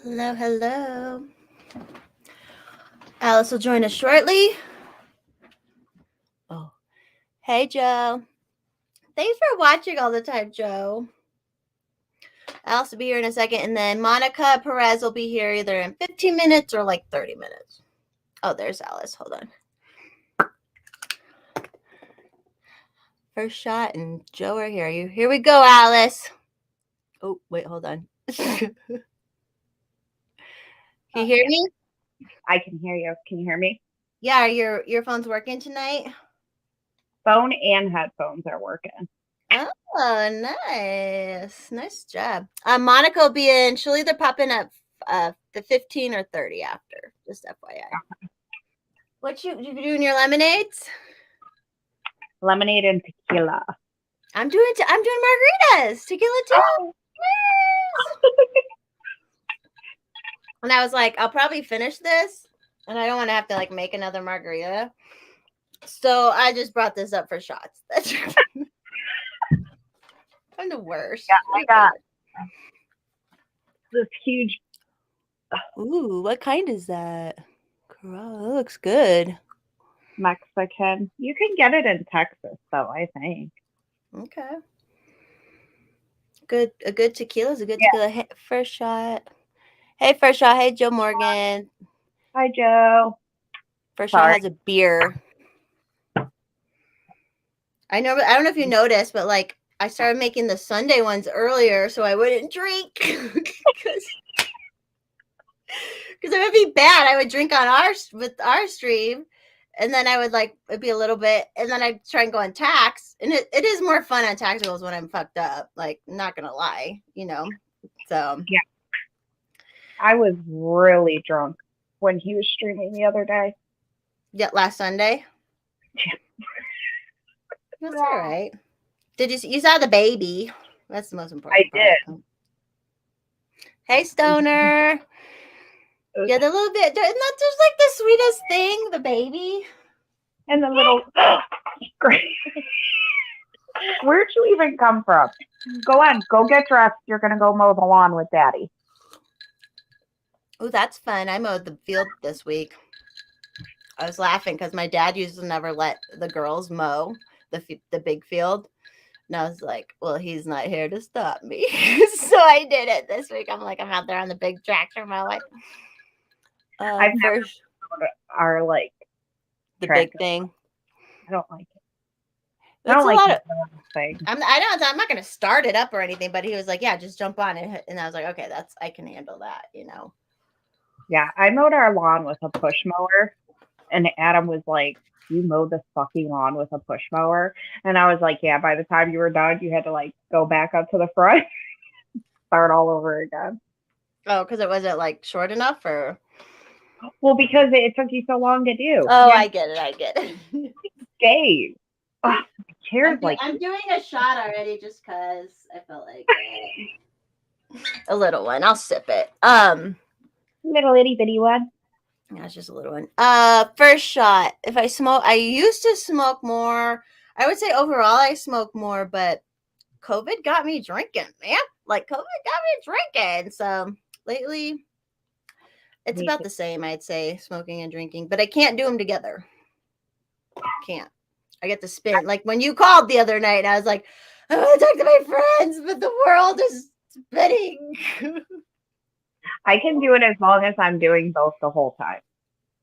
Hello, hello. Alice will join us shortly. Oh, hey, Joe. Thanks for watching all the time, Joe. Alice will be here in a second, and then Monica Perez will be here either in 15 minutes or like 30 minutes. Oh, there's Alice. Hold on. First shot and Joe are here. Here we go, Alice. Oh, wait, hold on. Can you hear me? I can hear you. Can you hear me? Yeah, are your earphones working tonight? Phone and headphones are working. Oh, nice. Nice job. Monica will be in. She'll either pop in at the 15 or 30 after. Just FYI. What you doing your lemonades? Lemonade and tequila. I'm doing margaritas. Tequila too. Oh. And I was like, I'll probably finish this, and I don't want to have to like make another margarita. So I just brought this up for shots. That's I'm the worst. Yeah, I got this huge. Ooh, what kind is that? It looks good. Mexican. You can get it in Texas, though, I think. Okay. A good tequila is a good Yeah. tequila. Hey, first shot. Hey, first shot. Hey, Joe Morgan. Hi, Joe. First shot Sorry. has a beer. I know. I don't know if you noticed, but like I started making the Sunday ones earlier so I wouldn't drink because it would be bad. I would drink on our stream, and then I would like it'd be a little bit, and then I'd try and go on tax, and it is more fun on tacticals when I'm fucked up. Like, not gonna lie, So Yeah. I was really drunk when he was streaming the other day. yeah, last Sunday. That's all right. Did you saw the baby? That's the most important I part. did. Hey, Stoner. Yeah, the little bit. Isn't that just like the sweetest thing? The baby. And the little. Where'd you even come from? Go on. Go get dressed. You're going to go mow the lawn with Daddy. Oh, that's fun. I mowed the field this week. I was laughing because my dad used to never let the girls mow the big field. And I was like, well, he's not here to stop me. So I did it this week. I'm like, I'm out there on the big tractor mowing. I've never are like the big thing. I don't like it. I don't like it. Thing. I'm not going to start it up or anything, but he was like, yeah, just jump on it. And I was like, okay, I can handle that, Yeah, I mowed our lawn with a push mower, and Adam was like, you mowed this fucking lawn with a push mower? And I was like, yeah, by the time you were done, you had to like go back up to the front, start all over again. Oh, because it wasn't like short enough, or? Well, because it took you so long to do. Oh, I get it. Days. Oh, I'm doing a shot already just because I felt like it. A little one. I'll sip it. Little itty bitty one. Yeah, it's just a little one. First shot. If I smoke, I used to smoke more. I would say overall I smoke more, but COVID got me drinking, man. Like, COVID got me drinking. So lately, it's about the same, I'd say, smoking and drinking. But I can't do them together. Can't. I get to spin. Like when you called the other night, I was like, I want to talk to my friends, but the world is spinning. I can do it as long as I'm doing both the whole time.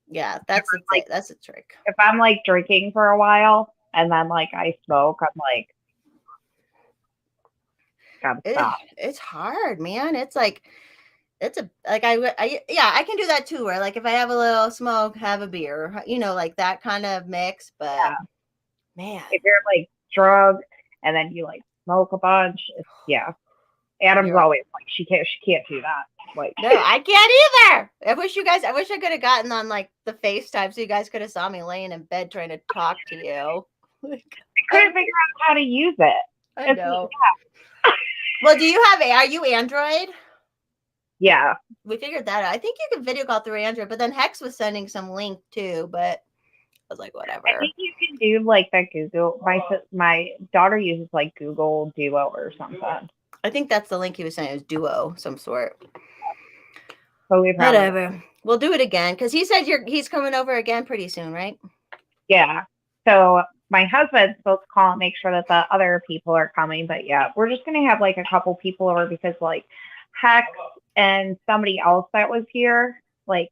Yeah, that's a trick. If I'm like drinking for a while and then like I smoke, I'm like, gotta stop. It's hard, man. It's like I can do that too. Where like if I have a little smoke, have a beer, like that kind of mix. But yeah. Man, if you're like drunk and then you like smoke a bunch, yeah. Adam's always like, she can't do that. Like, no, I can't either. I wish I could have gotten on like the FaceTime so you guys could have saw me laying in bed trying to talk to you. I couldn't figure out how to use it. I know. Yeah. Well, are you Android? Yeah. We figured that out. I think you can video call through Android, but then Hex was sending some link too, but I was like, whatever. I think you can do like that Google. My daughter uses like Google Duo or something. I think that's the link he was saying. It was Duo, some sort. So we probably Whatever. We'll do it again because he said he's coming over again pretty soon, right? yeah. So my husband's supposed to call and make sure that the other people are coming, but yeah, we're just gonna have like a couple people over because like Hex and somebody else that was here, like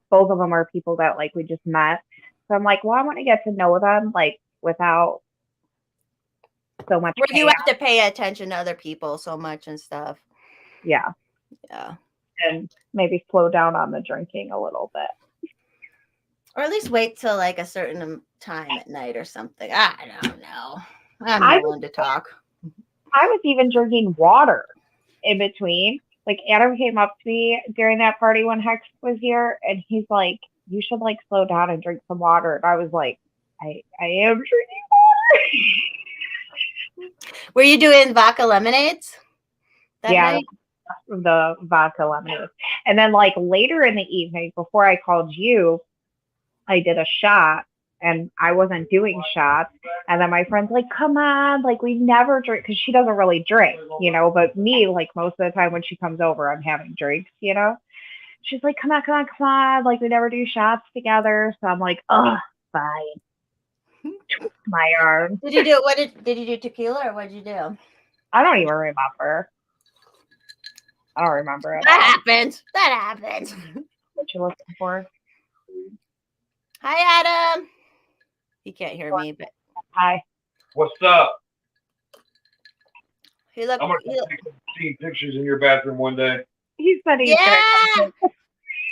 both of them are people that like we just met. So I'm like, well, I want to get to know them like without so much Where you chaos. have to pay attention to other people so much and stuff. Yeah. Yeah. And maybe slow down on the drinking a little bit. Or at least wait till like a certain time at night or something. I don't know. I'm no one to talk. I was even drinking water in between. Like Adam came up to me during that party when Hex was here, and he's like, "You should like slow down and drink some water." And I was like, "I am drinking water." Were you doing vodka lemonades that night? The vodka lemonade, and then like later in the evening, before I called you, I did a shot. And I wasn't doing shots. And then my friend's like, come on, like we never drink because she doesn't really drink, you know, but me, like most of the time when she comes over, I'm having drinks, you know. She's like, come on, come on, come on. Like we never do shots together. So I'm like, oh, fine. My arm. Did you do what did you do tequila or what did you do? I don't even remember. I don't remember it. That happens. That happens. What you looking for? Hi, Adam. He can't hear me, but hi. What's up? He looked. I'm gonna see pictures in your bathroom one day. He said he's yeah.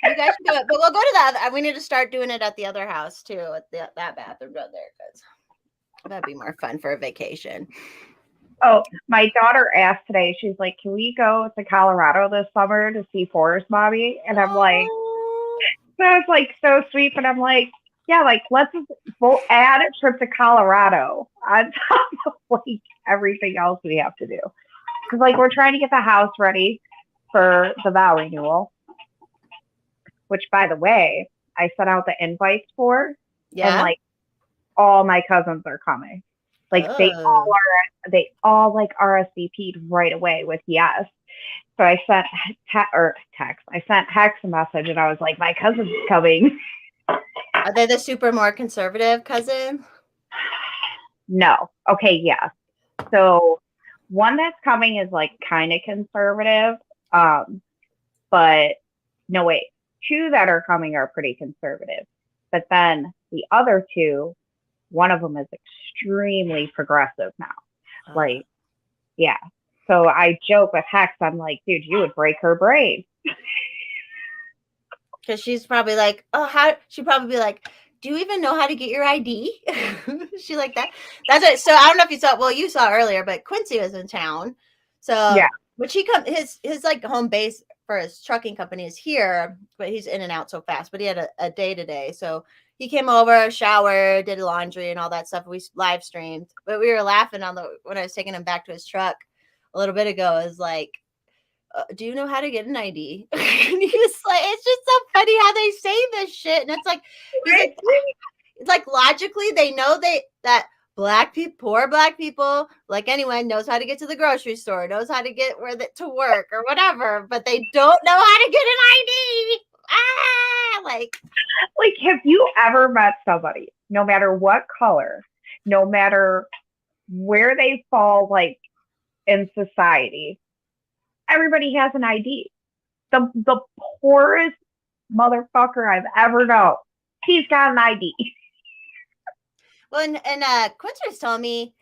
You guys should do it, but we'll go to the other. We need to start doing it at the other house too, at that bathroom down there, because that'd be more fun for a vacation. Oh, my daughter asked today. She's like, "Can we go to Colorado this summer to see Forest Mommy?" And I'm like, so it's like so sweet, but I'm like, yeah, like let's we'll add a trip to Colorado on top of like everything else we have to do. Because like we're trying to get the house ready for the vow renewal, which by the way, I sent out the invites for, and like all my cousins are coming. Like they all like RSVP'd right away with yes. So I sent text. I sent Hex a message, and I was like, "My cousin's coming." Are they the super more conservative cousin? No. Okay. Yeah. So one that's coming is like kind of conservative. But no, wait. Two that are coming are pretty conservative. But then the other two, one of them is extremely progressive now. Like, yeah. So I joke with Hex, I'm like, dude, you would break her brain. Because she's probably like, oh, how? She'd probably be like, do you even know how to get your ID? She like that. That's it. So I don't know if you saw. Well, you saw earlier, but Quincy was in town. So yeah, which he come his like home base for his trucking company is here, but he's in and out so fast. But he had a day today, so he came over, showered, did laundry, and all that stuff. We live streamed, but we were laughing when I was taking him back to his truck a little bit ago. Is like, do you know how to get an ID? And he's like, it's just so funny how they say this shit. And it's like, it's like logically they know that black people, poor black people, like anyone, knows how to get to the grocery store, knows how to get to work or whatever, but they don't know how to get an ID. Like have you ever met somebody, no matter what color, no matter where they fall, like in society, everybody has an ID. The poorest motherfucker I've ever known, he's got an ID. Well, and Quincy was telling me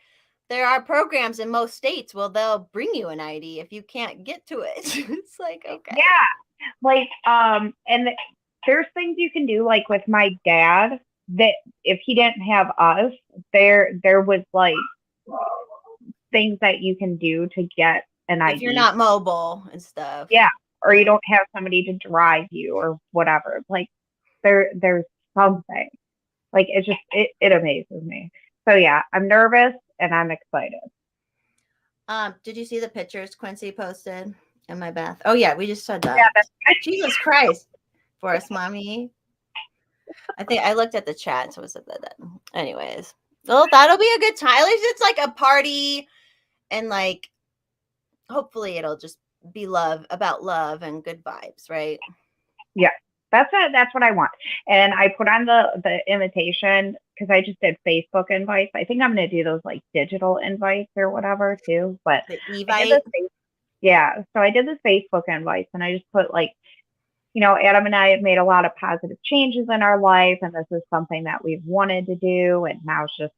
there are programs in most states where they'll bring you an ID if you can't get to it. It's like, okay. Yeah. Like, and there's things you can do, like with my dad, that if he didn't have us, there was like things that you can do to get an ID. If you're not mobile and stuff. Yeah. Or you don't have somebody to drive you or whatever. Like there's something. Like it just it amazes me. So yeah, I'm nervous and I'm excited. Did you see the pictures Quincy posted in my bath? Oh yeah, we just said that. Yeah, Jesus Christ. Forest Mommy. I think I looked at the chat, so it said that. Anyways. Well, that'll be a good time. At least it's like a party, and like hopefully it'll just be about love and good vibes, right? That's what I want. And I put on the invitation because I just did Facebook invites. I think I'm gonna do those like digital invites or whatever too. But The I did Evite. yeah. So I did the Facebook invites and I just put like, Adam and I have made a lot of positive changes in our life and this is something that we've wanted to do and now it's just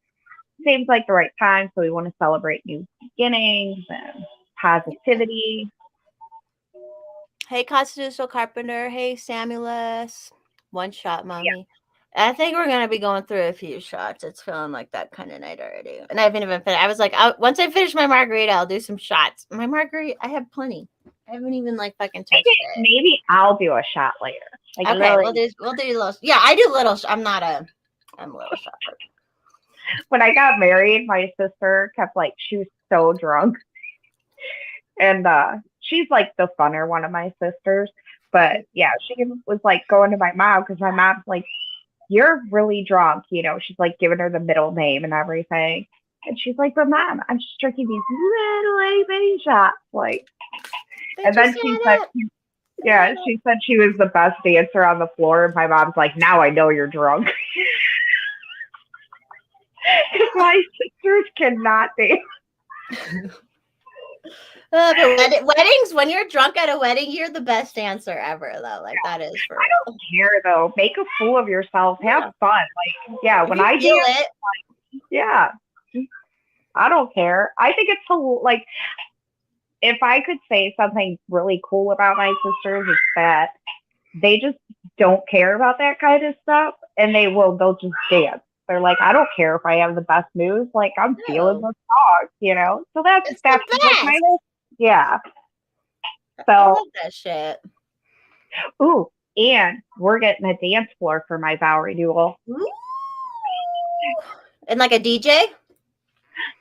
seems like the right time. So we want to celebrate new beginnings and positivity. Hey, Constitutional Carpenter. Hey, Samulus. One shot, Yeah. mommy. I think we're gonna be going through a few shots. It's feeling like that kind of night already, and I haven't even finished. I was like, once I finish my margarita, I'll do some shots. My margarita, I have plenty. I haven't even like fucking touched it. Maybe I'll do a shot later. Like Okay, really, we'll do little. Yeah, I do little. I'm a little shot person. when I got married, my sister kept like she was so drunk, and she's like the funner one of my sisters. But yeah, she was like going to my mom because my mom's like, "You're really drunk," She's like giving her the middle name and everything, and she's like, "But mom, I'm just drinking these little itty bitty shots." Like, and then she said, "Yeah," she said she was the best dancer on the floor, and my mom's like, "Now I know you're drunk." My sisters cannot dance. But weddings, when you're drunk at a wedding, you're the best dancer ever, though. Like that is for I don't care though. Make a fool of yourself. Have fun. Like, yeah, when I feel dance, it, yeah, I don't care. I think it's like if I could say something really cool about my sisters, it's that they just don't care about that kind of stuff, and they'll just dance. They're like, I don't care if I have the best moves. Like I'm feeling the song. So that's it's the like my best. yeah. I So love that shit. ooh, and we're getting a dance floor for my vow renewal. Ooh. And like a DJ.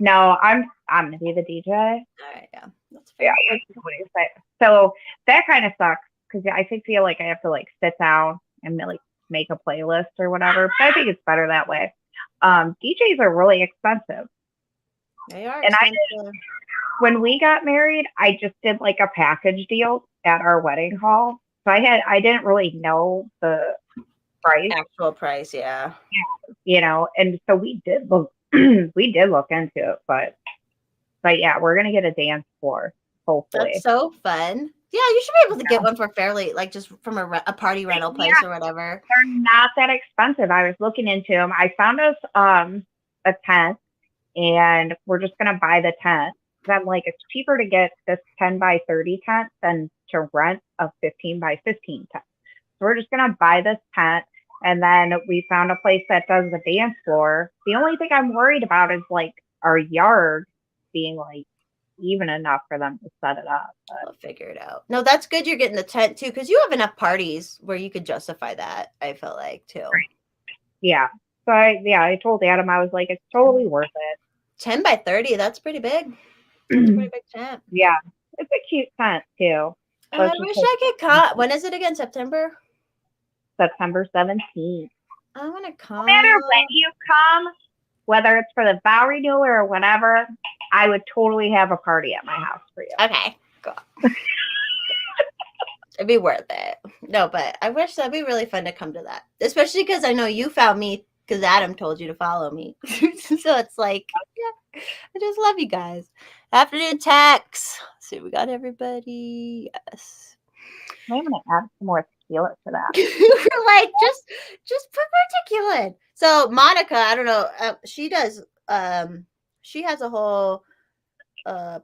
No, I'm gonna be the DJ. All right, yeah, that's fair. Yeah, what do you say? So that kind of sucks because I feel like I have to like sit down and like make a playlist or whatever. But I think it's better that way. DJs are really expensive. They are And expensive. when we got married, I just did like a package deal at our wedding hall. So I didn't really know the price, Actual price, yeah. and so we did look into it, but yeah, we're gonna get a dance floor, hopefully. That's so fun. Yeah, you should be able to get one for fairly, like just from a party rental place or whatever. They're not that expensive. I was looking into them. I found us a tent, and we're just gonna buy the tent. I'm like, it's cheaper to get this 10 by 30 tent than to rent a 15 by 15 tent. So we're just gonna buy this tent, and then we found a place that does the dance floor. The only thing I'm worried about is like our yard being like even enough for them to set it up. But I'll figure it out. No, that's good. You're getting the tent too, because you have enough parties where you could justify that. I feel like too. Right. Yeah. So I told Adam, I was like, it's totally worth it. 10 by 30. That's pretty big. That's a pretty big tent. Yeah, it's a cute tent too. I wish I could come. When is it again? September 17th. I want to come. No matter when you come, whether it's for the vow renewal or whatever, I would totally have a party at my house for you. Okay, cool. It'd be worth it. No, but I wish that'd be really fun to come to that, especially because I know you found me because Adam told you to follow me. So it's like, yeah, I just love you guys. Afternoon text. See, we got everybody. Yes. I'm gonna add some more tequila to that. We're like, just put more tequila in. So Monica, I don't know, she does. She has a whole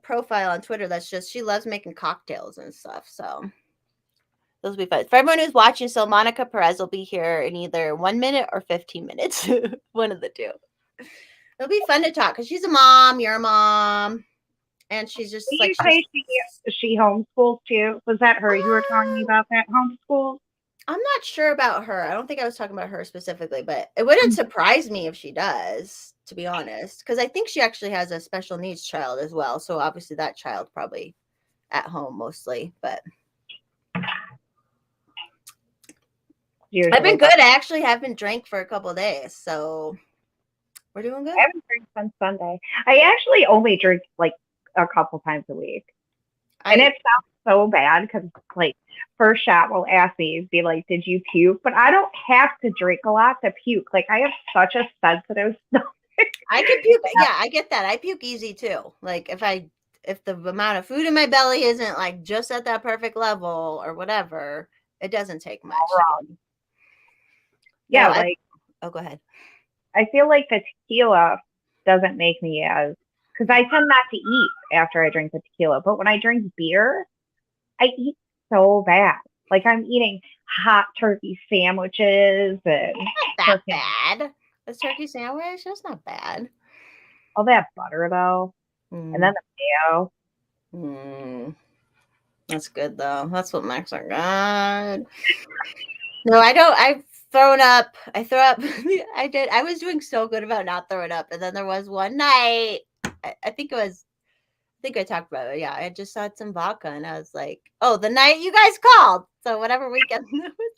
profile on Twitter that's just she loves making cocktails and stuff. So those will be fun for everyone who's watching. So Monica Perez will be here in either 1 minute or 15 minutes, one of the two. It'll be fun to talk because she's a mom. You're a mom. And she's just Did like, you say she homeschools too? Was that her? You were talking about that homeschool? I'm not sure about her. I don't think I was talking about her specifically, but it wouldn't surprise me if she does, to be honest, because I think she actually has a special needs child as well. So obviously that child probably at home mostly, but I've been good. I actually haven't drank for a couple of days, so we're doing good. I haven't drank since Sunday. I actually only drink like a couple times a week. And it sounds so bad because like first shot will ask me, be like, "Did you puke?" But I don't have to drink a lot to puke. Like I have such a sensitive stomach. I can puke. Yeah, I get that. I puke easy too. Like if the amount of food in my belly isn't like just at that perfect level or whatever, it doesn't take much. Yeah, No, like oh, go ahead. I feel like the tequila doesn't make me as because I tend not to eat after I drink the tequila, but when I drink beer, I eat so bad. Like I'm eating hot turkey sandwiches and Not that bad. A turkey sandwich, that's not bad. all that butter though, and then the mayo. That's good though. That's what makes it good. No, I don't. I've thrown up. I throw up. I did. I was doing so good about not throwing up, and then there was one night. I think it was. I think I talked about it. Yeah, I just had some vodka, and I was like, "Oh, the night you guys called." So whatever weekend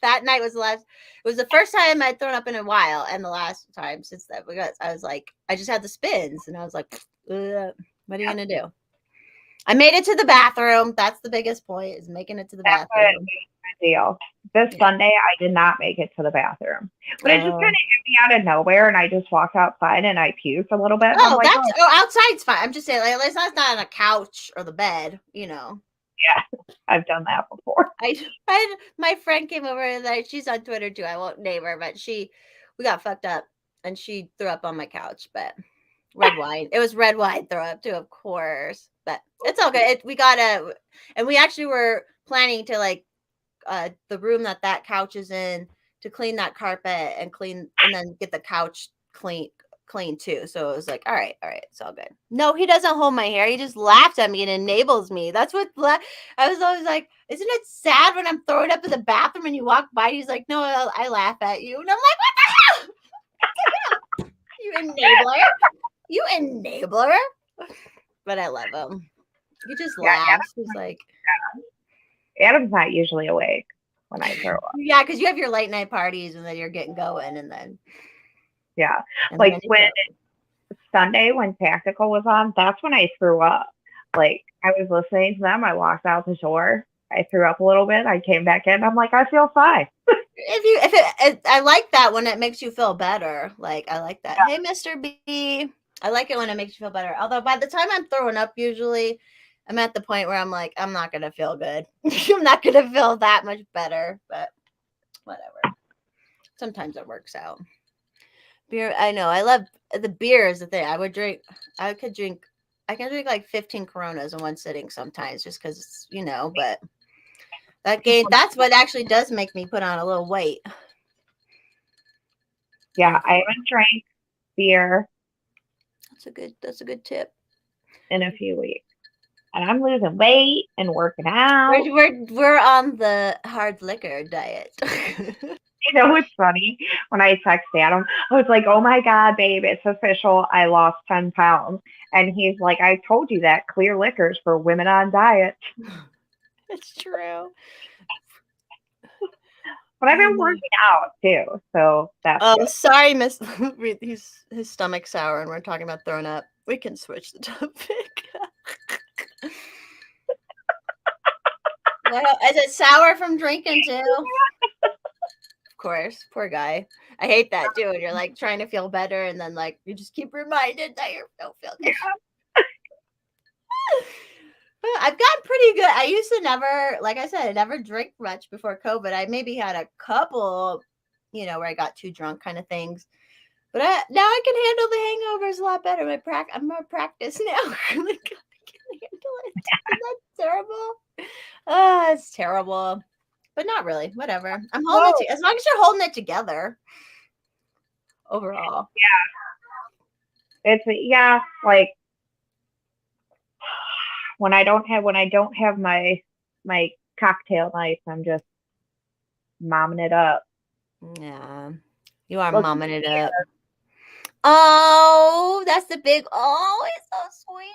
that night was the last. It was the first time I'd thrown up in a while, and the last time since that. Because I was like, I just had the spins, and I was like, "What are you gonna do?" I made it to the bathroom. That's the biggest point, is making it to the bathroom. Deal. This Sunday, I did not make it to the bathroom, but it just kind of hit me out of nowhere, and I just walked outside and I puked a little bit. Oh, like, outside's fine. I'm just saying, like, it's not on a couch or the bed, you know. Yeah, I've done that before. My friend came over and she's on Twitter too. I won't name her, but we got fucked up and she threw up on my couch. But red wine, it was red wine throw up too, of course. But it's all good. And we actually were planning to like the room that couch is in to clean that carpet and then get the couch clean too. So it was like, all right, it's all good. No, he doesn't hold my hair. He just laughs at me and enables me. That's what I was always like, isn't it sad when I'm throwing up in the bathroom and you walk by? He's like, no, I laugh at you. And I'm like, what the hell? You enabler. But I love him. He just laughs. He's like, Adam's not usually awake when I throw up. Yeah, because you have your late night parties and then you're getting going and then. Yeah. Like when Sunday, when Tactical was on, that's when I threw up. Like I was listening to them. I walked out the door. I threw up a little bit. I came back in. I'm like, I feel fine. I like that when it makes you feel better. Like, I like that. Yeah. Hey, Mr. B. I like it when it makes you feel better. Although by the time I'm throwing up, usually I'm at the point where I'm like, I'm not going to feel good. I'm not going to feel that much better, but whatever. Sometimes it works out. Beer. I know. I love the beer is the thing. I can drink like 15 Coronas in one sitting sometimes just because it's, but that's what actually does make me put on a little weight. Yeah, I haven't drank beer. That's a good tip. In a few weeks. And I'm losing weight and working out. We're on the hard liquor diet. You know what's funny? When I text Adam, I was like, oh my God, babe, it's official. I lost 10 pounds. And he's like, I told you that clear liquor's for women on diet. It's true. But I've been working out too. So that's good. Sorry, Miss. His stomach's sour and we're talking about throwing up. We can switch the topic. Is it sour from drinking too? Of course, poor guy. I hate that too. And you're like trying to feel better, and then like you just keep reminded that you don't feel good. I've gotten pretty good. I used to never, like I said, I never drink much before COVID. I maybe had a couple, where I got too drunk kind of things. But now I can handle the hangovers a lot better. I'm more practiced now. I can handle it. Isn't that terrible? Oh, it's terrible. But not really. Whatever. I'm holding it as long as you're holding it together. Overall. Yeah. It's like when I don't have my cocktail knife, I'm just momming it up. Yeah. You are momming it up. Oh, that's the big it's so sweet.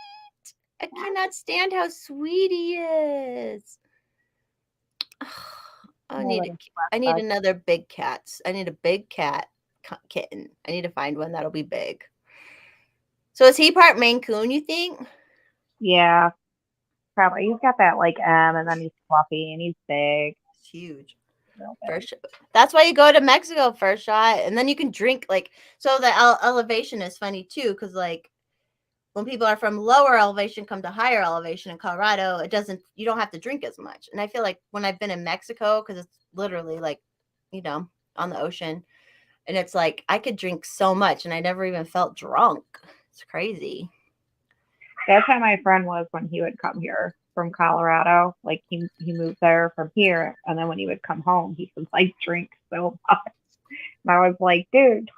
I cannot stand how sweet he is. I need another big cat. I need a big cat kitten. I need to find one that'll be big. So is he part Maine Coon, you think? Yeah. probably, he's got that like and then he's fluffy and he's big. It's huge. Real First, big. that's why you go to Mexico first shot, and then you can drink like. So the elevation is funny too, because like when people are from lower elevation come to higher elevation in Colorado, you don't have to drink as much. And I feel like when I've been in Mexico, because it's literally like, on the ocean, and it's like I could drink so much, and I never even felt drunk. It's crazy. That's how my friend was when he would come here from Colorado. Like he moved there from here, and then when he would come home, he would like drink so much. And I was like, dude,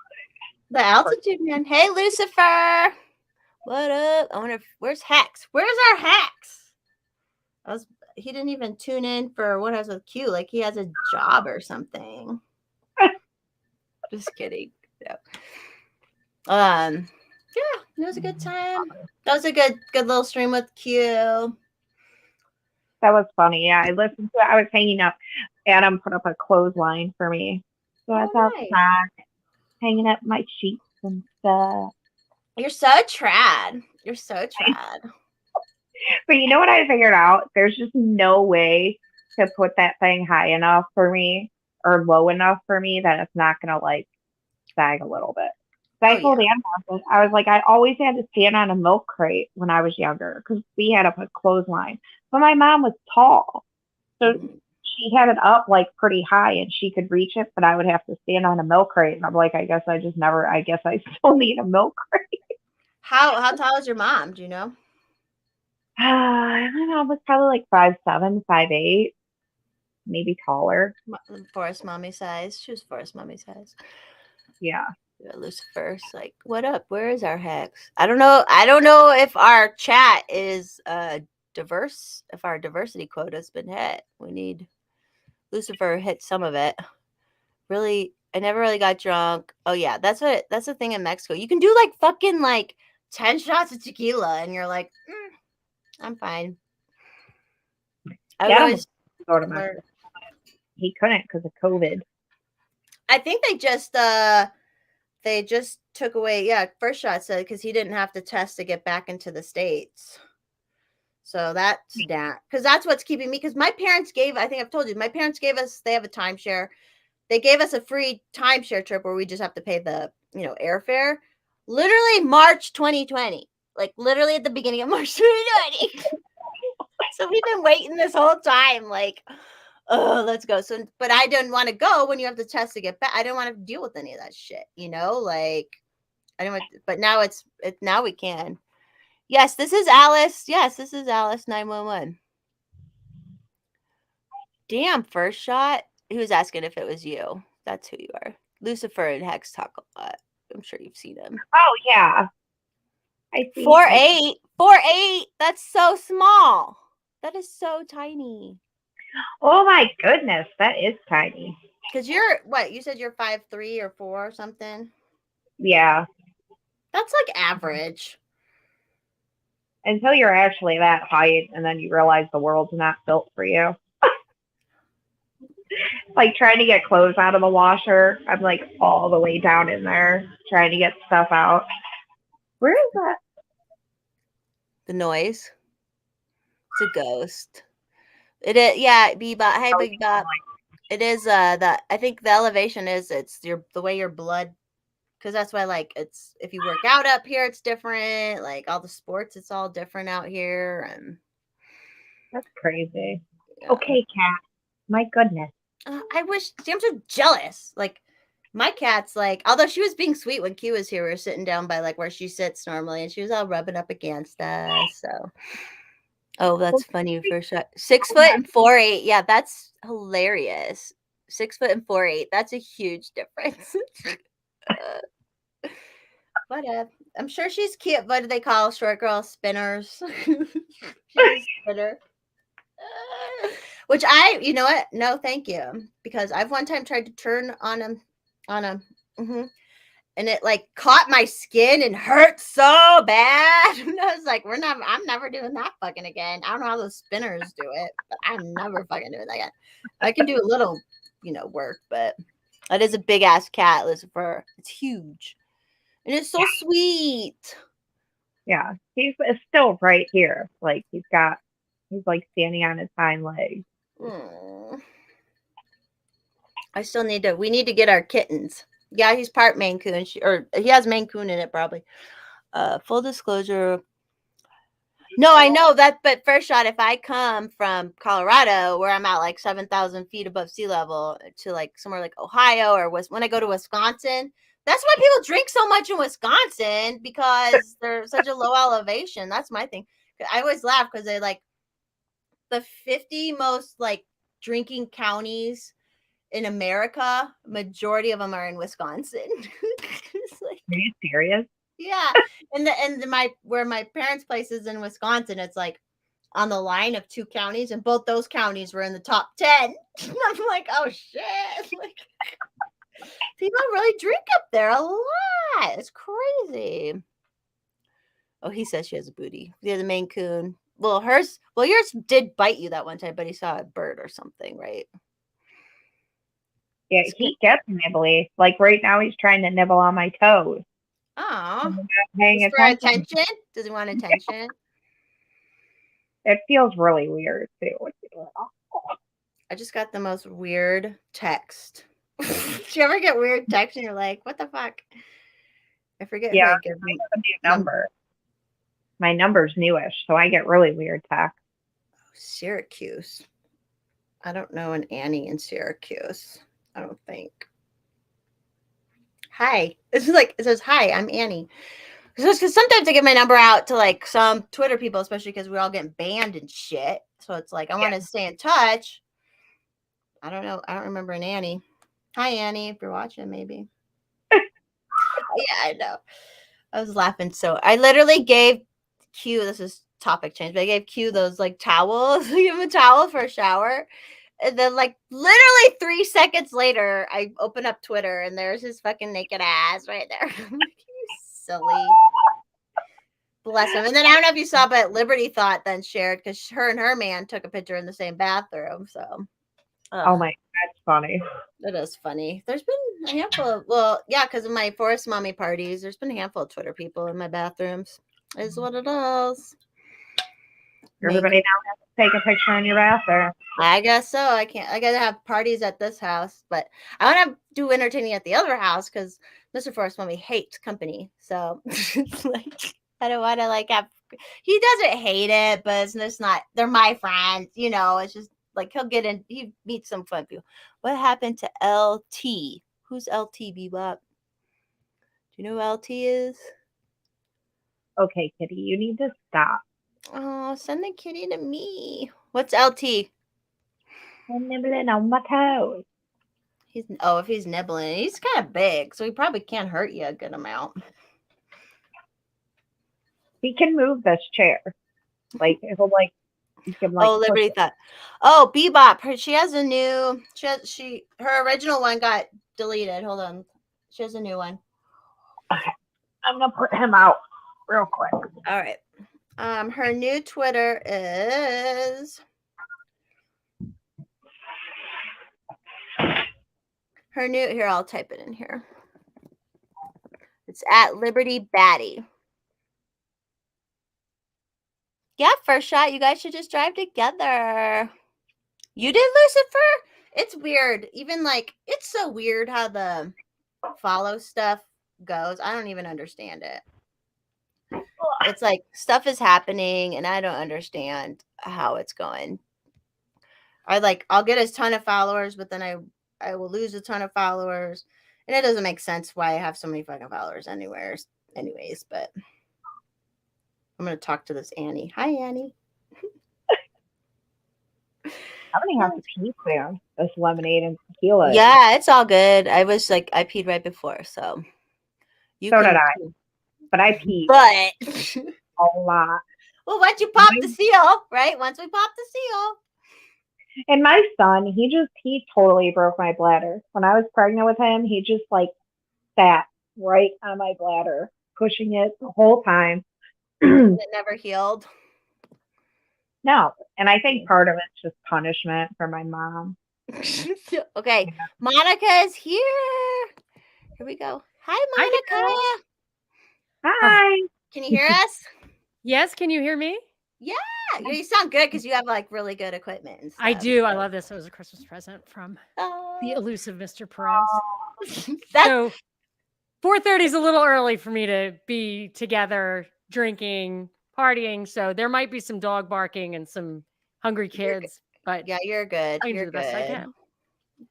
The altitude, man. Hey, Lucifer. What up? I wonder where's Hex? Where's our Hex? He didn't even tune in for what I was with Q. Like he has a job or something. Just kidding. Yeah. Yeah, it was a good time. That was a good little stream with Q. that was funny. Yeah, I listened to it. I was hanging up. Adam put up a clothesline for me, so I was outside hanging up my sheets and stuff. You're so trad. You're so trad. But you know what I figured out? There's just no way to put that thing high enough for me or low enough for me that it's not gonna like sag a little bit. So I told Anna, I was like, I always had to stand on a milk crate when I was younger because we had a clothesline. But my mom was tall, so she had it up like pretty high and she could reach it, but I would have to stand on a milk crate. And I'm like, I guess I still need a milk crate. How tall is your mom? Do you know? I don't know. It was probably like 5'7", 5'8", maybe taller. Forest mommy size. She was Forest mommy size. Yeah. Lucifer's like, what up? Where is our Hex? I don't know if our chat is diverse, if our diversity quota has been hit. We need Lucifer hit some of it. Really, I never really got drunk. Oh yeah, that's the thing in Mexico. You can do like fucking like 10 shots of tequila and you're like, I'm fine. I would always go to Mexico. He couldn't because of COVID. I think they just took away, first shot said because he didn't have to test to get back into the States. So that's that. Because that's what's keeping me. Because my parents I think I've told you, my parents they have a timeshare. They gave us a free timeshare trip where we just have to pay the, airfare. Literally March 2020. Like literally at the beginning of March 2020. So we've been waiting this whole time. Like, oh, let's go. So, but I didn't want to go when you have to test to get back. I didn't want to deal with any of that shit, like I don't want, but now now we can. Yes, this is Alice. Yes, this is Alice 911. Damn, first shot. He was asking if it was you. That's who you are. Lucifer and Hex talk a lot. I'm sure you've seen him. Oh yeah. I see. 4'8". 4'8". That's so small. That is so tiny. Oh my goodness, that is tiny. Because you're what? You said you're 5'3" or 4 or something. Yeah. That's like average. Until you're actually that height, and then you realize the world's not built for you. Like trying to get clothes out of the washer, I'm like all the way down in there trying to get stuff out. Where is that? The noise. It's a ghost. It is, yeah, Bebop. Hey, Bebop. It is I think the elevation is the way your blood, because that's why like it's if you work out up here it's different. Like all the sports, it's all different out here, and that's crazy. Yeah. Okay, cat. My goodness. I wish. See, I'm so jealous. Like my cat's like, although she was being sweet when Q was here, we were sitting down by like where she sits normally, and she was all rubbing up against us. So, oh, that's funny for sure. 6 foot and 4'8". Yeah, that's hilarious. 6 foot and 4'8". That's a huge difference. But I'm sure she's cute. What do they call short girl spinners? She's a spinner. Which you know what? No, thank you. Because I've one time tried to turn on him, and it like caught my skin and hurt so bad. And I was like, I'm never doing that fucking again. I don't know how those spinners do it, but I'm never fucking doing that again. I can do a little, work, but it is a big ass cat, Lucifer. It's huge. And it's so sweet. Yeah, he's still right here. Like he's got He's like standing on his hind legs. I still need to. We need to get our kittens. Yeah, he's part Maine Coon, or he has Maine Coon in it probably. Full disclosure. No, I know that, but first shot, if I come from Colorado, where I'm at like 7,000 feet above sea level, to like somewhere like Ohio, or when I go to Wisconsin, that's why people drink so much in Wisconsin, because they're such a low elevation. That's my thing. I always laugh because they like the 50 most like drinking counties in America, majority of them are in Wisconsin. It's like, are you serious? yeah. And where my parents' place is in Wisconsin, it's like on the line of 2 counties, and both those counties were in the top 10. I'm like, oh shit. Like, people really drink up there a lot. It's crazy. Oh, he says she has a booty. Yeah, the Maine Coon. Well, yours did bite you that one time, but he saw a bird or something, right? Yeah, he gets nibbly. Like right now, he's trying to nibble on my toes. Oh, paying for attention? Does he want attention? It feels really weird too. I just got the most weird text. Do you ever get weird text and you're like, what the fuck? I forget who I give me a new number. My number's newish, so I get really weird text. Syracuse. I don't know an Annie in Syracuse. I don't think. Hi. This is like, it says, hi, I'm Annie. Because sometimes I give my number out to like some Twitter people, especially because we're all getting banned and shit. So it's like, I want to stay in touch. I don't know. I don't remember an Annie. Hi, Annie, if you're watching, maybe. Yeah, I know. I was laughing. So I literally gave Q, this is topic change, but I gave Q those like towels. Give him a towel for a shower. And then like literally 3 seconds later, I open up Twitter and there's his fucking naked ass right there. I'm like, you silly. Bless him. And then I don't know if you saw, but Liberty Thought then shared because her and her man took a picture in the same bathroom. So, oh my, that's funny. It is funny. There's been a handful of, because of my Forest Mommy parties, there's been a handful of Twitter people in my bathrooms. Is what it is. Everybody now has to take a picture in your bathroom. I guess so. I gotta have parties at this house, but I want to do entertaining at the other house because Mr. Forest Mommy hates company. So it's like, I don't want to like have, he doesn't hate it, but it's just not, they're my friends, it's just like he meets some fun people. What happened to LT? Who's LT, Bebop? Do you know who LT is? Okay, Kitty, you need to stop. Oh, send the kitty to me. What's LT? I'm nibbling on my toes. If he's nibbling, he's kind of big, so he probably can't hurt you a good amount. He can move this chair. Like, it'll like, you can like. Oh, Liberty Thought. Oh, Bebop. She has a new, her original one got deleted. Hold on. She has a new one. Okay. I'm going to put him out real quick. All right. Her new Twitter is here, I'll type it in here. It's at Liberty Batty. Yeah, first shot. You guys should just drive together. You did, Lucifer? It's weird. Even like, it's so weird how the follow stuff goes. I don't even understand it. It's like stuff is happening and I don't understand how it's going. I'll get a ton of followers, but then I will lose a ton of followers. And it doesn't make sense why I have so many fucking followers anyways, but I'm going to talk to this Annie. Hi, Annie. I'm going to have to pee soon. This lemonade and tequila. Yeah, it's all good. I was like, I peed right before, so. Did I. But I peed. But. A lot. Well, once you pop the seal, right? Once we pop the seal. And my son, he totally broke my bladder. When I was pregnant with him, he just like sat right on my bladder, pushing it the whole time. It never healed. No. And I think part of it's just punishment for my mom. Okay. Yeah. Monica's here. Here we go. Hi, Monica. Hi. Can you hear us? Yes. Can you hear me? Yeah. Yeah, you sound good because you have like really good equipment and stuff. I do. I love this. It was a Christmas present from the elusive Mr. Perez. So 4:30 is a little early for me to be together, drinking, partying. So there might be some dog barking and some hungry kids, but yeah, you're good. I can You're do the best I good. can.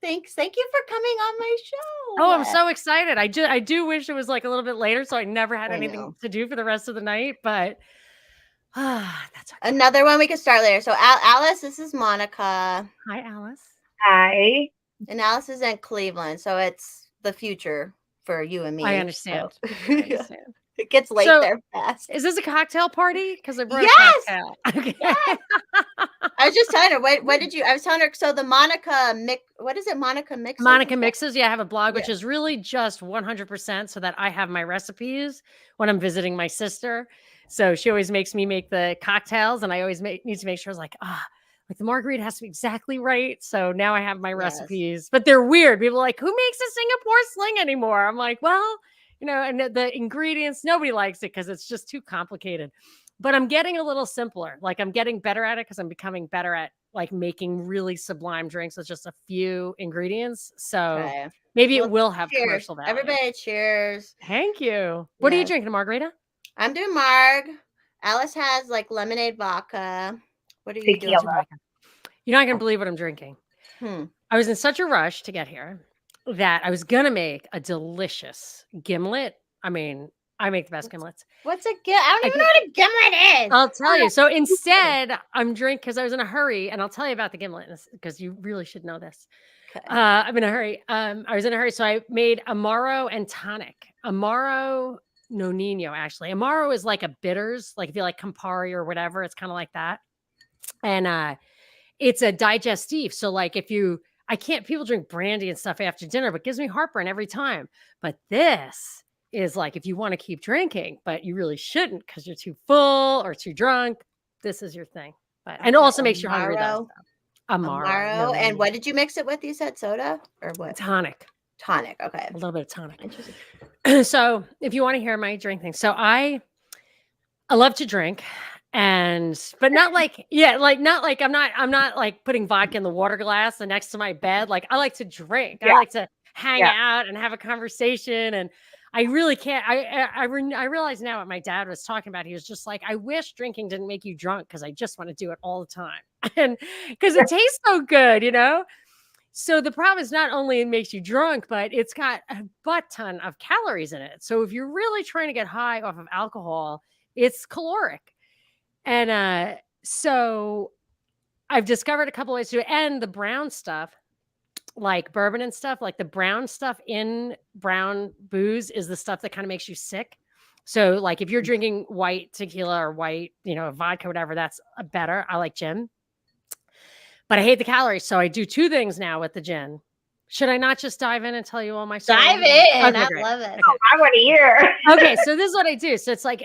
Thanks. Thank you for coming on my show. Oh, I'm so excited. I do wish it was like a little bit later, so I never had anything to do for the rest of the night, but that's okay. Another one we could start later. So Alice, this is Monica. Hi, Alice. Hi. And Alice is in Cleveland, so it's the future for you and me. I understand. So. I understand. It gets late there fast. Is this a cocktail party? Because I brought a cocktail. Okay. Yes. I was just telling her, what did you, I was telling her, so the Monica mix, what is it? Monica Mixes? Monica Mixes. Yeah, I have a blog, which is really just 100% so that I have my recipes when I'm visiting my sister. So she always makes me make the cocktails, and I always need to make sure it's like the margarita has to be exactly right. So now I have my recipes, but they're weird. People are like, who makes a Singapore sling anymore? I'm like, well, and the ingredients, nobody likes it because it's just too complicated. But I'm getting a little simpler. Like I'm getting better at it because I'm becoming better at like making really sublime drinks with just a few ingredients. So maybe it will have commercial value. Everybody cheers. Thank you. What are you drinking, margarita? I'm doing Marg. Alice has like lemonade vodka. What are you doing? You're not going to believe what I'm drinking. I was in such a rush to get here that I was going to make a delicious gimlet. I mean, I make the best gimlets. What's a gimlet? I don't even know what a gimlet is. I'll tell you. So instead, I'm drinking because I was in a hurry, and I'll tell you about the gimlet because you really should know this. Okay. I'm in a hurry. I was in a hurry, so I made Amaro and tonic. Amaro no Nino, actually. Amaro is like a bitters, like if you like Campari or whatever, it's kind of like that. And it's a digestive. So like people drink brandy and stuff after dinner, but it gives me heartburn every time. But this is like, if you want to keep drinking, but you really shouldn't because you're too full or too drunk, this is your thing. But and also makes you hungry though. Amaro. And what did you mix it with? You said soda or what? Tonic. Okay. A little bit of tonic. So if you want to hear my drink thing, so I love to drink. But not like, not like I'm not like putting vodka in the water glass and next to my bed. Like I like to drink. I like to hang out and have a conversation. And I really can't. I realize now what my dad was talking about. He was just like, I wish drinking didn't make you drunk because I just want to do it all the time. And because it tastes so good, So the problem is not only it makes you drunk, but it's got a butt ton of calories in it. So if you're really trying to get high off of alcohol, it's caloric. And so I've discovered a couple ways to do it. And the brown stuff, like bourbon and stuff, like the brown stuff in brown booze is the stuff that kind of makes you sick. So like if you're drinking white tequila or white, vodka, whatever, that's better. I like gin. But I hate the calories. So I do two things now with the gin. Should I not just dive in and tell you all my stories? Dive in. Okay, I love it. Okay. I want to hear. Okay, so this is what I do. So it's like,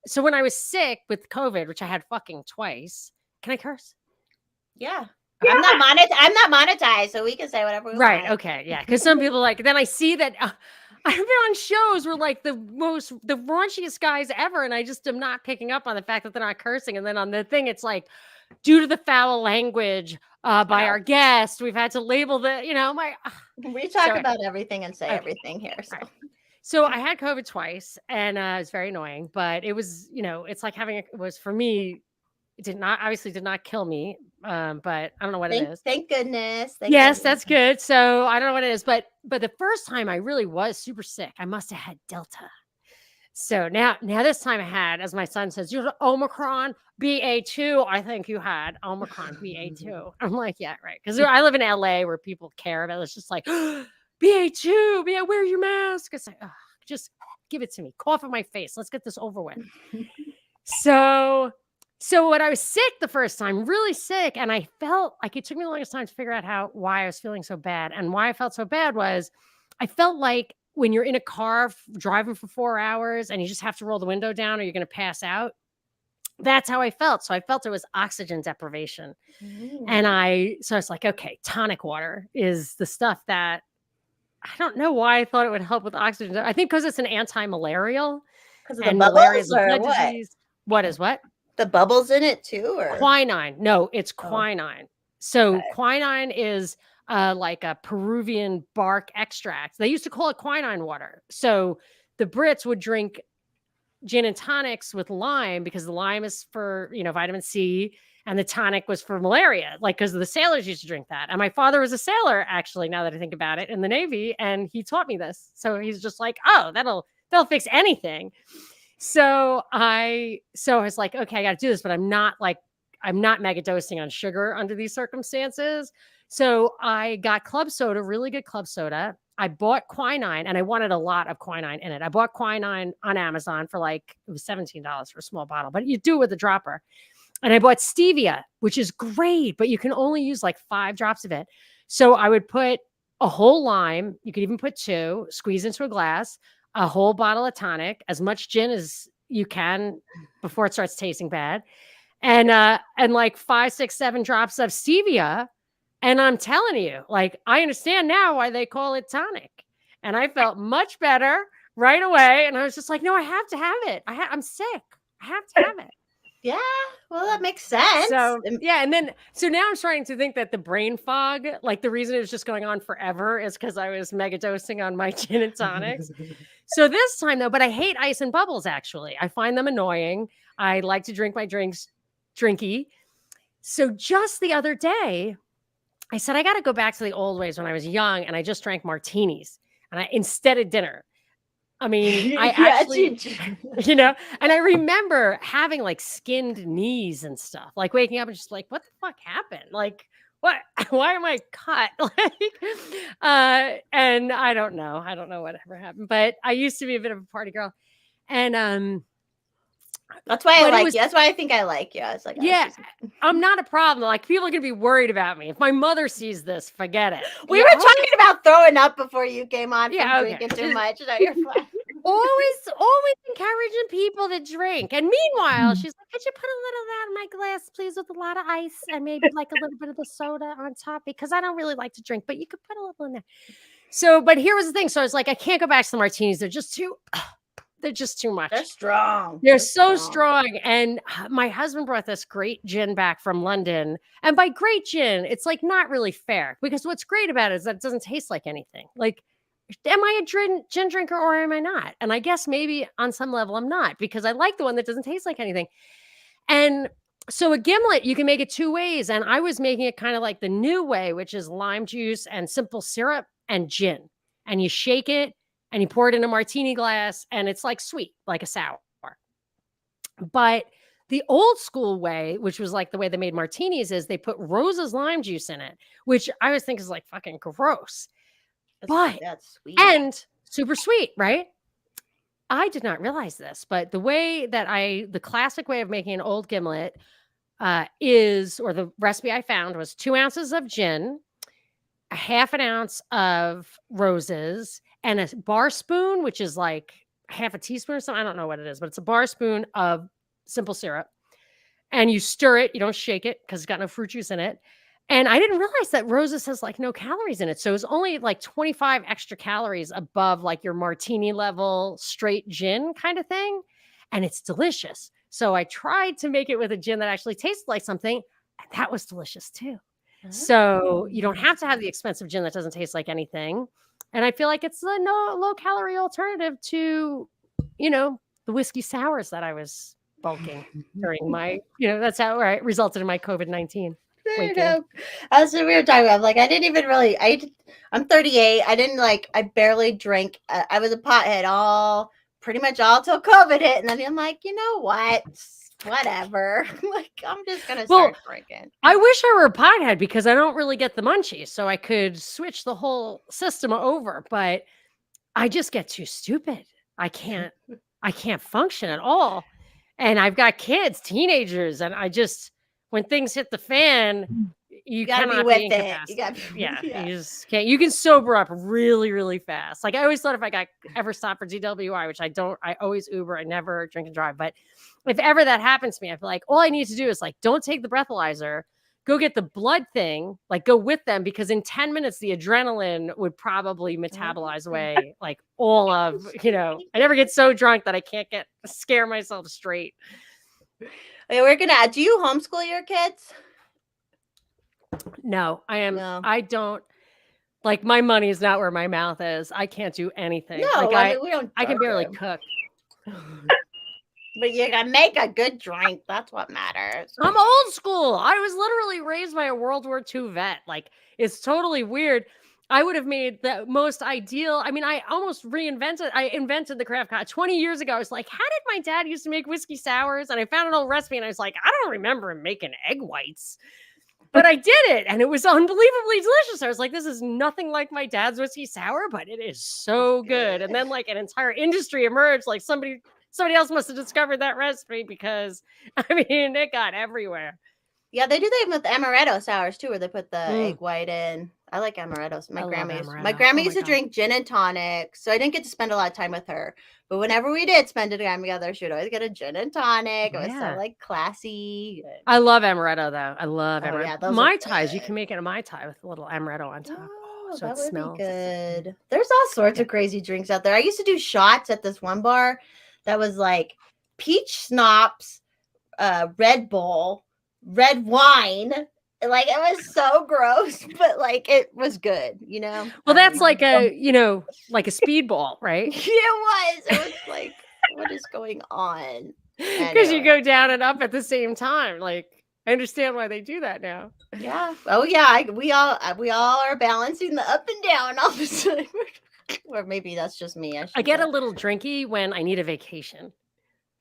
so when I was sick with COVID, which I had fucking twice. Can I curse? Yeah. I'm not monetized, so we can say whatever we want. Right. Okay. Yeah. Because some people then I see that I've been on shows where like the raunchiest guys ever, and I just am not picking up on the fact that they're not cursing. And then on the thing, it's like, due to the foul language by our guest, we've had to label we talk about everything and say everything here. So. Right. So I had COVID twice, and it was very annoying, but it was, it's like it was for me, it did not kill me. But I don't know what it is. Thank goodness. That's good. So I don't know what it is, but the first time I really was super sick, I must have had Delta. So now this time I had, as my son says, you're Omicron BA2. I think you had Omicron BA2. I'm like, yeah, right. Because I live in LA where people care about it. It's just like BA2, wear your mask. It's like, just give it to me. Cough in my face. Let's get this over with. So when I was sick the first time, really sick, and I felt like it took me the longest time to figure out why I was feeling so bad. And why I felt so bad was I felt like when you're in a car driving for 4 hours and you just have to roll the window down or you're going to pass out. That's how I felt. So I felt it was oxygen deprivation. And I was like, okay, tonic water is the stuff that I don't know why I thought it would help with oxygen. I think because it's an anti-malarial. Because of the bubbles or what? Disease. What is what? the bubbles in it too, or Quinine. No, it's quinine. So Okay. quinine is like a Peruvian bark extract. They used to call it quinine water. So the Brits would drink gin and tonics with lime because the lime is for, vitamin C, and the tonic was for malaria, like because the sailors used to drink that. And my father was a sailor, actually, now that I think about it, in the Navy, and he taught me this. So he's just like, oh, that'll fix anything. So I was like, okay, I got to do this, but I'm not mega dosing on sugar under these circumstances. So I got club soda, really good club soda. I bought quinine, and I wanted a lot of quinine in it. I bought quinine on Amazon for it was $17 for a small bottle, but you do it with a dropper. And I bought stevia, which is great, but you can only use 5 drops of it. So I would put a whole lime. You could even put 2, squeeze into a glass, a whole bottle of tonic, as much gin as you can before it starts tasting bad. And 5, 6, 7 drops of stevia. And I'm telling you, I understand now why they call it tonic. And I felt much better right away. And I was just like, no, I have to have it. I'm sick. I have to have it. Yeah, well, that makes sense. So yeah, and so now I'm starting to think that the brain fog, the reason it was just going on forever is because I was mega dosing on my gin and tonics. So this time though, but I hate ice and bubbles, actually. I find them annoying. I like to drink my drinks drinky. So just the other day, I said, I got to go back to the old ways when I was young, and I just drank martinis instead of dinner. I mean, I actually, and I remember having skinned knees and stuff, waking up and just what the fuck happened? What, why am I cut? And I don't know whatever happened, but I used to be a bit of a party girl. And, that's why I like you. That's why I think I like you. I was like, yeah, I'm not a problem. People are going to be worried about me. If my mother sees this, forget it. We were talking about throwing up before you came on from okay. drinking too much. No, you're fine. always encouraging people to drink. And meanwhile, she's like, could you put a little of that in my glass, please, with a lot of ice and maybe a little bit of the soda on top, because I don't really like to drink, but you could put a little in there. So, but here was the thing. So I was like, I can't go back to the martinis. They're just too much. They're strong. They're so strong. And my husband brought this great gin back from London. And by great gin, it's not really fair, because what's great about it is that it doesn't taste like anything. Am I a gin drinker or am I not? And I guess maybe on some level I'm not, because I like the one that doesn't taste like anything. And so a gimlet, you can make it 2 ways. And I was making it kind of like the new way, which is lime juice and simple syrup and gin. And you shake it and you pour it in a martini glass, and it's sweet, like a sour. But the old school way, which was the way they made martinis, is they put Rose's lime juice in it, which I always think is fucking gross. That's sweet. And super sweet, right? I did not realize this, but the way that the classic way of making an old gimlet or the recipe I found was 2 ounces of gin, a half an ounce of Roses, and a bar spoon, which is half a teaspoon or something. I don't know what it is, but it's a bar spoon of simple syrup. And you stir it. You don't shake it because it's got no fruit juice in it. And I didn't realize that Roses has no calories in it. So it's only 25 extra calories above your martini level straight gin kind of thing. And it's delicious. So I tried to make it with a gin that actually tasted like something. And that was delicious too. So you don't have to have the expensive gin that doesn't taste like anything. And I feel like it's a low calorie alternative to, the whiskey sours that I was bulking during my, that's how it resulted in my COVID-19. There you go. As we were talking about, I didn't even really, I'm 38. I didn't I barely drank. I was a pothead pretty much all till COVID hit. And then I'm like, you know what? Whatever. I'm just going to start drinking. I wish I were a pothead because I don't really get the munchies. So I could switch the whole system over, but I just get too stupid. I can't function at all. And I've got kids, teenagers, and when things hit the fan, you cannot be incapacitated. You just can't. You can sober up really, really fast. I always thought if I ever stopped for DWI, which I don't, I always Uber, I never drink and drive. But if ever that happens to me, I feel like all I need to do is don't take the breathalyzer, go get the blood thing, go with them, because in 10 minutes, the adrenaline would probably metabolize away all of, I never get so drunk that I can't scare myself straight. Okay, we're gonna. Do you homeschool your kids? No, No. I don't like my money is not where my mouth is. I can't do anything. No, Like I mean we don't. I can barely Okay. cook. But you can make a good drink. That's what matters. I'm old school. I was literally raised by a World War II vet. Like, it's totally weird. I would have made the most ideal. I mean, I invented the craft cocktail 20 years ago. I was like, how did my dad used to make whiskey sours? And I found an old recipe and I was like, I don't remember him making egg whites. But I did it and it was unbelievably delicious. I was like, this is nothing like my dad's whiskey sour, but it is so good. And then like an entire industry emerged. Like somebody else must have discovered that recipe because I mean, it got everywhere. Yeah, they do that with the amaretto sours too, where they put the egg white in. I like amarettos. My grandma used to drink gin and tonic, so I didn't get to spend a lot of time with her. But whenever we did spend time together, she would always get a gin and tonic. It was so like classy. I love amaretto though. I love amaretto. Yeah, those Mai Tais, you can make it a Mai Tai with a little amaretto on top. Oh, so that it would smells be good. There's all sorts of crazy drinks out there. I used to do shots at this one bar that was like peach schnapps, Red Bull, red wine. Like it was so gross, but like it was good, you know. Well, that's like a like a speedball, right? It was like, what is going on? Because you go down and up at the same time. Like I understand why they do that now. Yeah. Oh yeah. We all are balancing the up and down all the time. Or maybe that's just me. I get a little drinky when I need a vacation.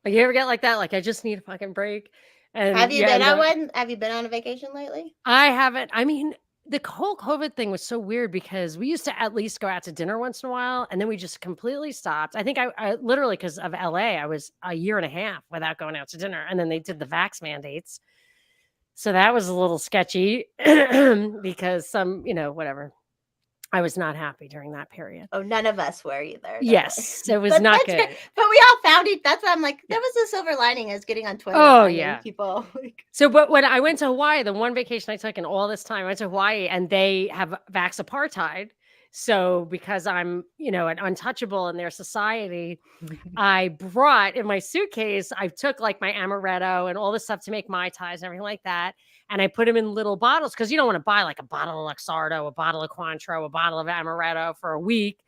Like you ever get like that? Like I just need a fucking break. And have you been on one? Have you been on a vacation lately? I haven't. I mean, the whole COVID thing was so weird because we used to at least go out to dinner once in a while, and then we just completely stopped. I think I literally because of LA, I was a year and a half without going out to dinner, and then they did the vax mandates, so that was a little sketchy because some, whatever. I was not happy during that period. Oh, none of us were either. Yes, it was not good. Great. But we all found it. That's why I'm like, that was the silver lining is getting on Twitter. Oh, yeah. People. So, but when I went to Hawaii, the one vacation I took in all this time, I went to Hawaii and they have vax apartheid. So because I'm, an untouchable in their society, I brought in my suitcase, I took like my amaretto and all the stuff to make Mai Tais and everything like that. And I put them in little bottles because you don't want to buy like a bottle of Luxardo, a bottle of Cointreau, a bottle of amaretto for a week.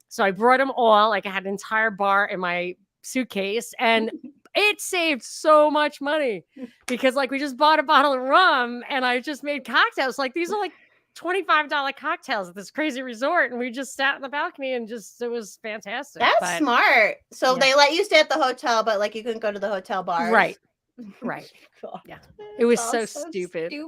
So I brought them all. Like I had an entire bar in my suitcase and it saved so much money because like we just bought a bottle of rum and I just made cocktails. Like these are like $25 cocktails at this crazy resort. And we just sat in the balcony and it was fantastic. That's smart. So they let you stay at the hotel, but like you couldn't go to the hotel bar. Right. Right. Yeah. It was so stupid. The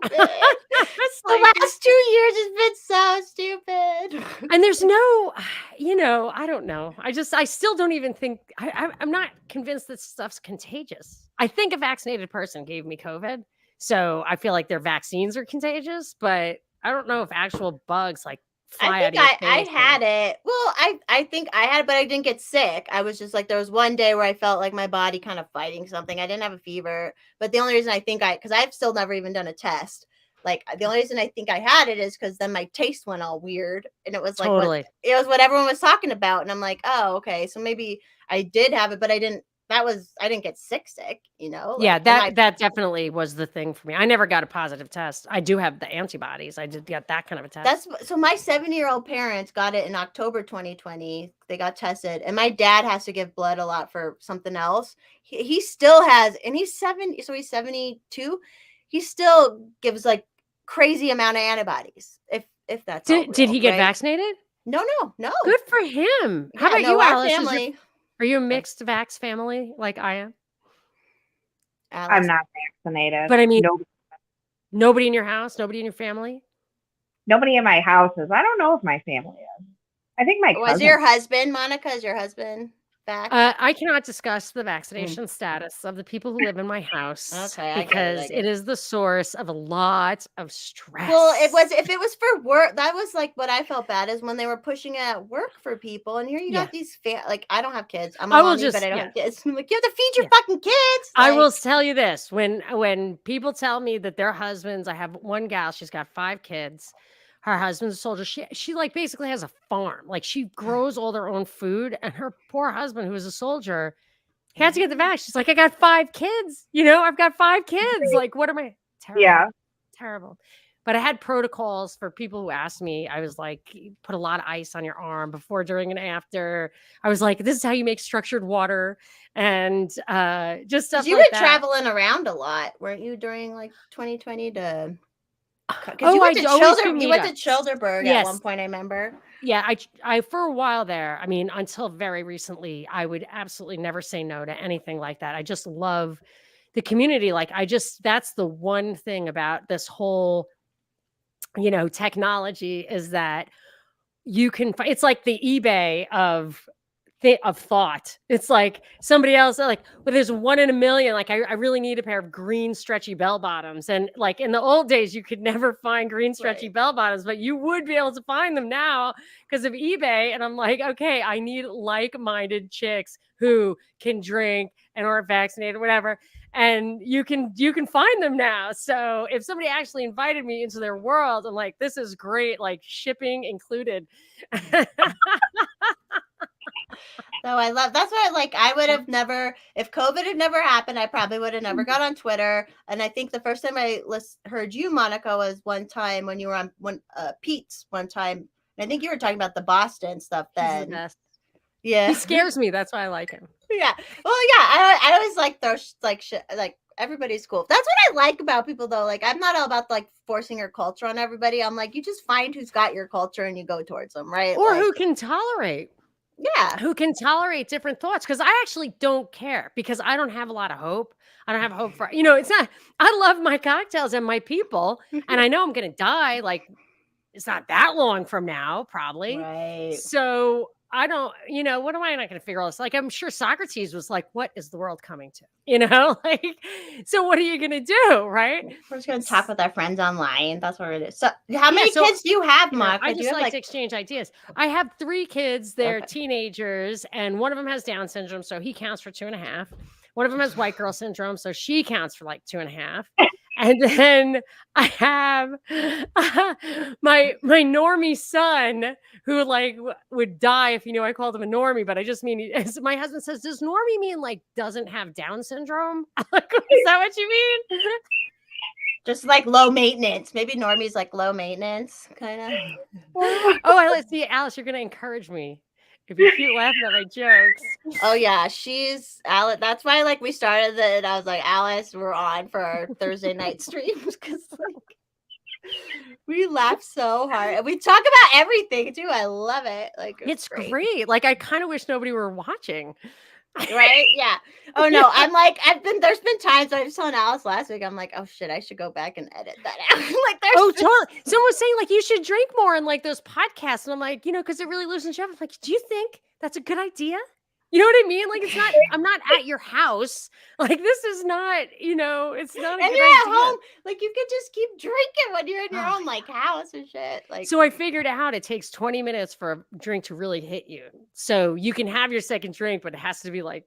last 2 years has been so stupid. And there's no, I don't know. I still don't even think, I'm not convinced that stuff's contagious. I think a vaccinated person gave me COVID. So I feel like their vaccines are contagious, but I don't know if actual bugs like fly out of your face. I had it. Well, I think I had it, but I didn't get sick. I was just like, there was one day where I felt like my body kind of fighting something. I didn't have a fever, but the only reason I think because I've still never even done a test. Like the only reason I think I had it is because then my taste went all weird, and it was like it was what everyone was talking about, and I'm like, oh, okay, so maybe I did have it, but I didn't get sick, Like, yeah, that definitely was the thing for me. I never got a positive test. I do have the antibodies. I did get that kind of a test. So my 7-year-old parents got it in October 2020. They got tested, and my dad has to give blood a lot for something else. He still has, and he's 7, so he's 72. He still gives like crazy amount of antibodies. If that's did he get vaccinated? No. Good for him. How about you, Alice? Family. Are you a mixed vax family like I am? Alice. I'm not vaccinated. But I mean, nobody in your house, nobody in your family? Nobody in my house is. I don't know if my family is. I think my cousin. Was your husband, Monica? Is your husband vax? I cannot discuss the vaccination status of the people who live in my house because it is the source of a lot of stress. Well, if it was for work, that was like what I felt bad is when they were pushing it at work for people. And here you got these like I don't have kids. I'm a mommy, but I don't have kids. I'm like, you have to feed your fucking kids. I will tell you this: when people tell me that their husbands, I have one gal, she's got 5 kids. Her husband's a soldier. She like basically has a farm. Like she grows all their own food, and her poor husband, who is a soldier, He had to get the vax. She's like, I got 5 kids. You know, I've got 5 kids. Like, what am I? Terrible. Yeah. Terrible. But I had protocols for people who asked me. I was like, put a lot of ice on your arm before, during, and after. I was like, this is how you make structured water, and just stuff You like were that. traveling around a lot, weren't you, during like 2020 to? Because Oh, you went to I always do You went to meetups. Childerberg at one Yes. point. I remember. Yeah, I for a while there, I mean, until very recently, I would absolutely never say no to anything like that. I just love the community. Like, that's the one thing about this whole, technology, is that you can it's like the eBay of thought. It's like somebody else, like, well, there's 1 in a million. Like, I really need a pair of green stretchy bell bottoms. And like in the old days, you could never find green stretchy bell bottoms, but you would be able to find them now because of eBay. And I'm like, okay, I need like-minded chicks who can drink and aren't vaccinated, whatever. And you can find them now. So if somebody actually invited me into their world, I'm like, this is great, like shipping included. So I love, that's why, like, I would have never, if COVID had never happened, I probably would have never got on Twitter. And I think the first time I heard you, Monica, was one time when you were on Pete's one time. And I think you were talking about the Boston stuff then. He's the best. Yeah. He scares me. That's why I like him. Yeah. Well, yeah. I always like throw like shit. Like, everybody's cool. That's what I like about people, though. Like, I'm not all about like forcing your culture on everybody. I'm like, you just find who's got your culture and you go towards them, right? Or like, who can tolerate. Yeah. Who can tolerate different thoughts. Because I actually don't care, because I don't have a lot of hope. I don't have hope for, it's not, I love my cocktails and my people. And I know I'm going to die. Like, it's not that long from now, probably. Right. So I don't, what am I not going to figure all this? Like, I'm sure Socrates was like, what is the world coming to? Like, so what are you going to do? Right. We're just going to talk with our friends online. That's what it is. So how many kids do you have, Monica? I just like to exchange ideas. I have 3 kids. They're teenagers, and one of them has Down syndrome, so he counts for 2.5. One of them has white girl syndrome, so she counts for like 2.5. And then I have my normie son, who like would die if he knew I called him a normie. But I just mean, my husband says, does normie mean like doesn't have Down syndrome? Like, is that what you mean? Just like low maintenance. Maybe normie's like low maintenance, kind of. Oh, let's see, Alice, you're going to encourage me if you keep laughing at my jokes. Oh yeah, she's Alice. That's why, like, we started it. I was like, Alice, we're on for our Thursday night streams, because like we laugh so hard and we talk about everything too. I love it. Like, it's great. Like, I kind of wish nobody were watching. Right? Yeah. Oh no, I'm like, there's been times I was telling Alice last week, I'm like, oh shit, I should go back and edit that out. Like, totally. Someone was saying like, you should drink more in like those podcasts, and I'm like, because it really loosens you up. I'm like, do you think that's a good idea? You know what I mean? Like, it's not, I'm not at your house. Like, this is not, it's not a good idea. And you're at home. Like, you could just keep drinking when you're in your own, like, house and shit. Like, so I figured out it takes 20 minutes for a drink to really hit you. So you can have your second drink, but it has to be like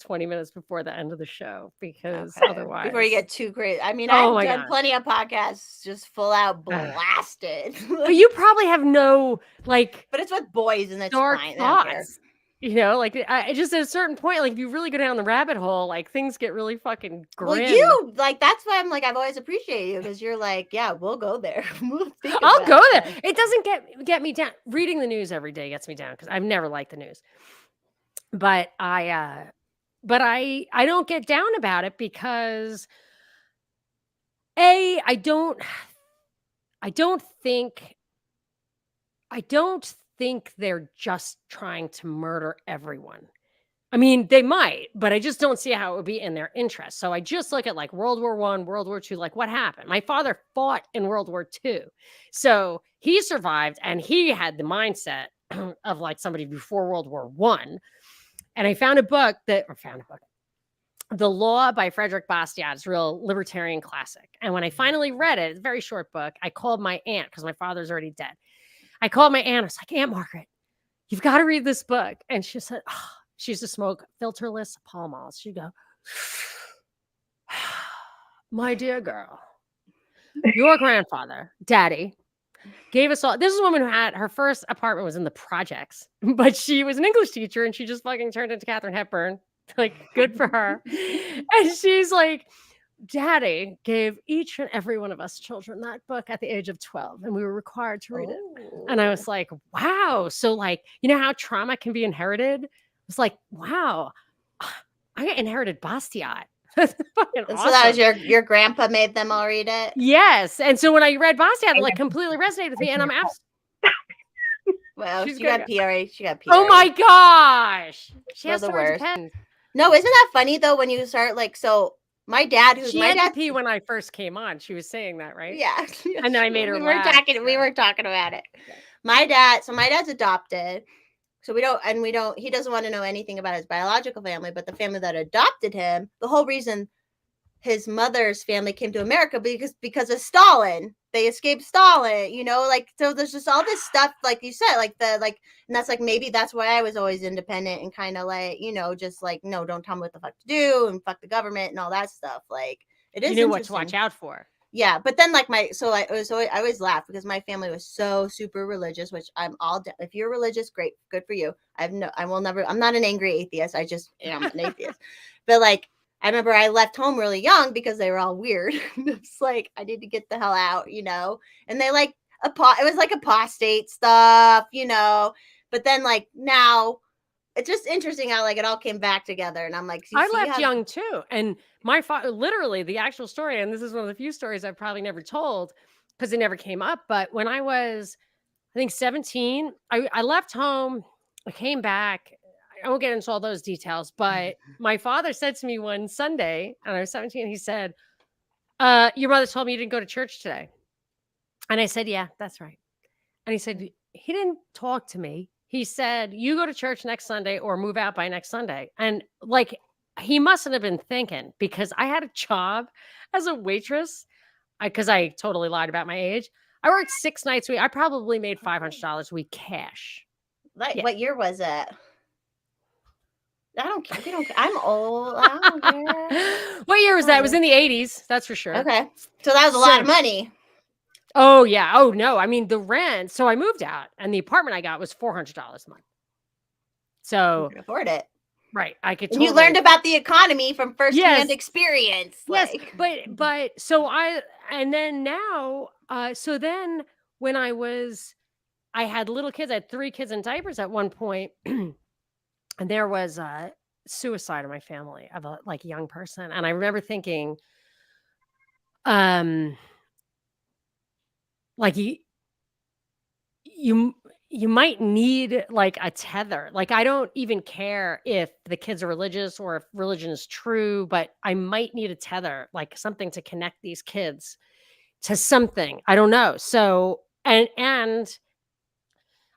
20 minutes before the end of the show, because otherwise. Before you get too crazy. I mean, I've done plenty of podcasts just full out blasted. But you probably have no, like. But it's with boys, and it's dark fine. Thoughts. Like, just at a certain point, like, if you really go down the rabbit hole, like, things get really fucking grim. Well, you, like, that's why I'm like, I've always appreciated you, because you're like, yeah, we'll go there. I'll go there. It doesn't get me down. Reading the news every day gets me down, because I've never liked the news. But I don't get down about it, because I don't think they're just trying to murder everyone. I mean, they might, but I just don't see how it would be in their interest. So I just look at like World War I, World War II, like what happened? My father fought in World War II. So he survived, and he had the mindset of like somebody before World War I. And I found a book The Law by Frederick Bastiat. It's a real libertarian classic. And when I finally read it, it's a very short book, I called my aunt, because my father's already dead. I called my aunt. I was like, Aunt Margaret, you've got to read this book. And she said, she used to smoke filterless Pall Malls. She'd go, my dear girl, your grandfather, Daddy, gave us all. This is a woman who had her first apartment was in the projects, but she was an English teacher, and she just fucking turned into Katharine Hepburn Like, good for her. And she's like, Daddy gave each and every one of us children that book at the age of 12, and we were required to read it. And I was like, wow. So, like, you know how trauma can be inherited? It's like, wow, I inherited Bastiat. That's fucking And awesome. so that was your grandpa made them all read it? Yes. And so when I read Bastiat, it like completely resonated with me. And I'm Well, She's she got gonna PRA. She got PRA. oh my gosh. She We're has the to worst. depend. No, isn't that funny though when you start like so my dad She had to pee when I first came on. She was saying that, right? Yeah. And then I made her we laugh. we were talking about it. My dad's adopted. So he doesn't want to know anything about his biological family, but the family that adopted him, the whole reason his mother's family came to America because of Stalin. They escaped Stalin, you know, like, so there's just all this stuff, like you said, like and that's like, maybe that's why I was always independent and kind of like, you know, just like, no, don't tell me what the fuck to do and fuck the government and all that stuff. Like, it is You knew what to watch out for. Yeah, but then like I always laugh because my family was so super religious, which I'm all if you're religious, great, good for you. I'm not an angry atheist. I just am an atheist. But like, I remember I left home really young because they were all weird. It's like, I need to get the hell out, you know? And they like, it was like apostate stuff, you know? But then like now, it's just interesting how like it all came back together. And I'm like, I left young too. And my father, literally the actual story, and this is one of the few stories I've probably never told because it never came up. But when I was, I think 17, I left home, I came back. I won't get into all those details, but my father said to me one Sunday, and I was 17, he said, your mother told me you didn't go to church today. And I said, yeah, that's right. And he said, he didn't talk to me. He said, you go to church next Sunday or move out by next Sunday. And like, he mustn't have been thinking, because I had a job as a waitress, because I totally lied about my age. I worked 6 nights a week. I probably made $500 a week cash. Like, Yeah. What year was it? I don't care. We don't. I'm old. I don't care. What year was that? It was in the 80s. That's for sure. Okay. So that was a lot of money. Oh, yeah. Oh, no. I mean, the rent. So I moved out and the apartment I got was $400 a month. So you can afford it. Right. I could. And you learned about the economy from firsthand experience. Yes. But so and then now, so then when I had little kids, I had 3 kids in diapers at one point. And there was suicide in my family of a like young person. And I remember thinking, like you might need like a tether. Like, I don't even care if the kids are religious or if religion is true, but I might need a tether, like something to connect these kids to something. I don't know. So, and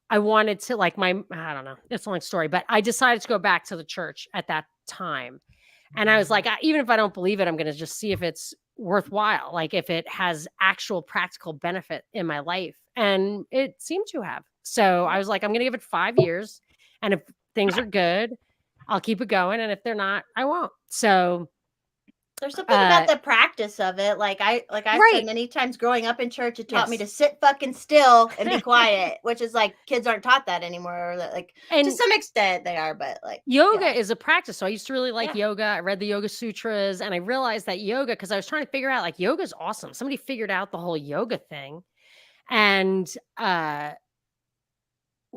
I wanted to like I don't know, it's a long story, but I decided to go back to the church at that time. And I was like, even if I don't believe it, I'm going to just see if it's worthwhile. Like if it has actual practical benefit in my life. And it seemed to have. So I was like, I'm going to give it 5 years. And if things are good, I'll keep it going. And if they're not, I won't. So there's something about the practice of it. Like I've said many times growing up in church, it taught me to sit fucking still and be quiet, which is like kids aren't taught that anymore. Or like and to some extent they are, but like yoga is a practice. So I used to really like yoga. I read the Yoga Sutras and I realized that yoga, because I was trying to figure out like yoga is awesome. Somebody figured out the whole yoga thing. And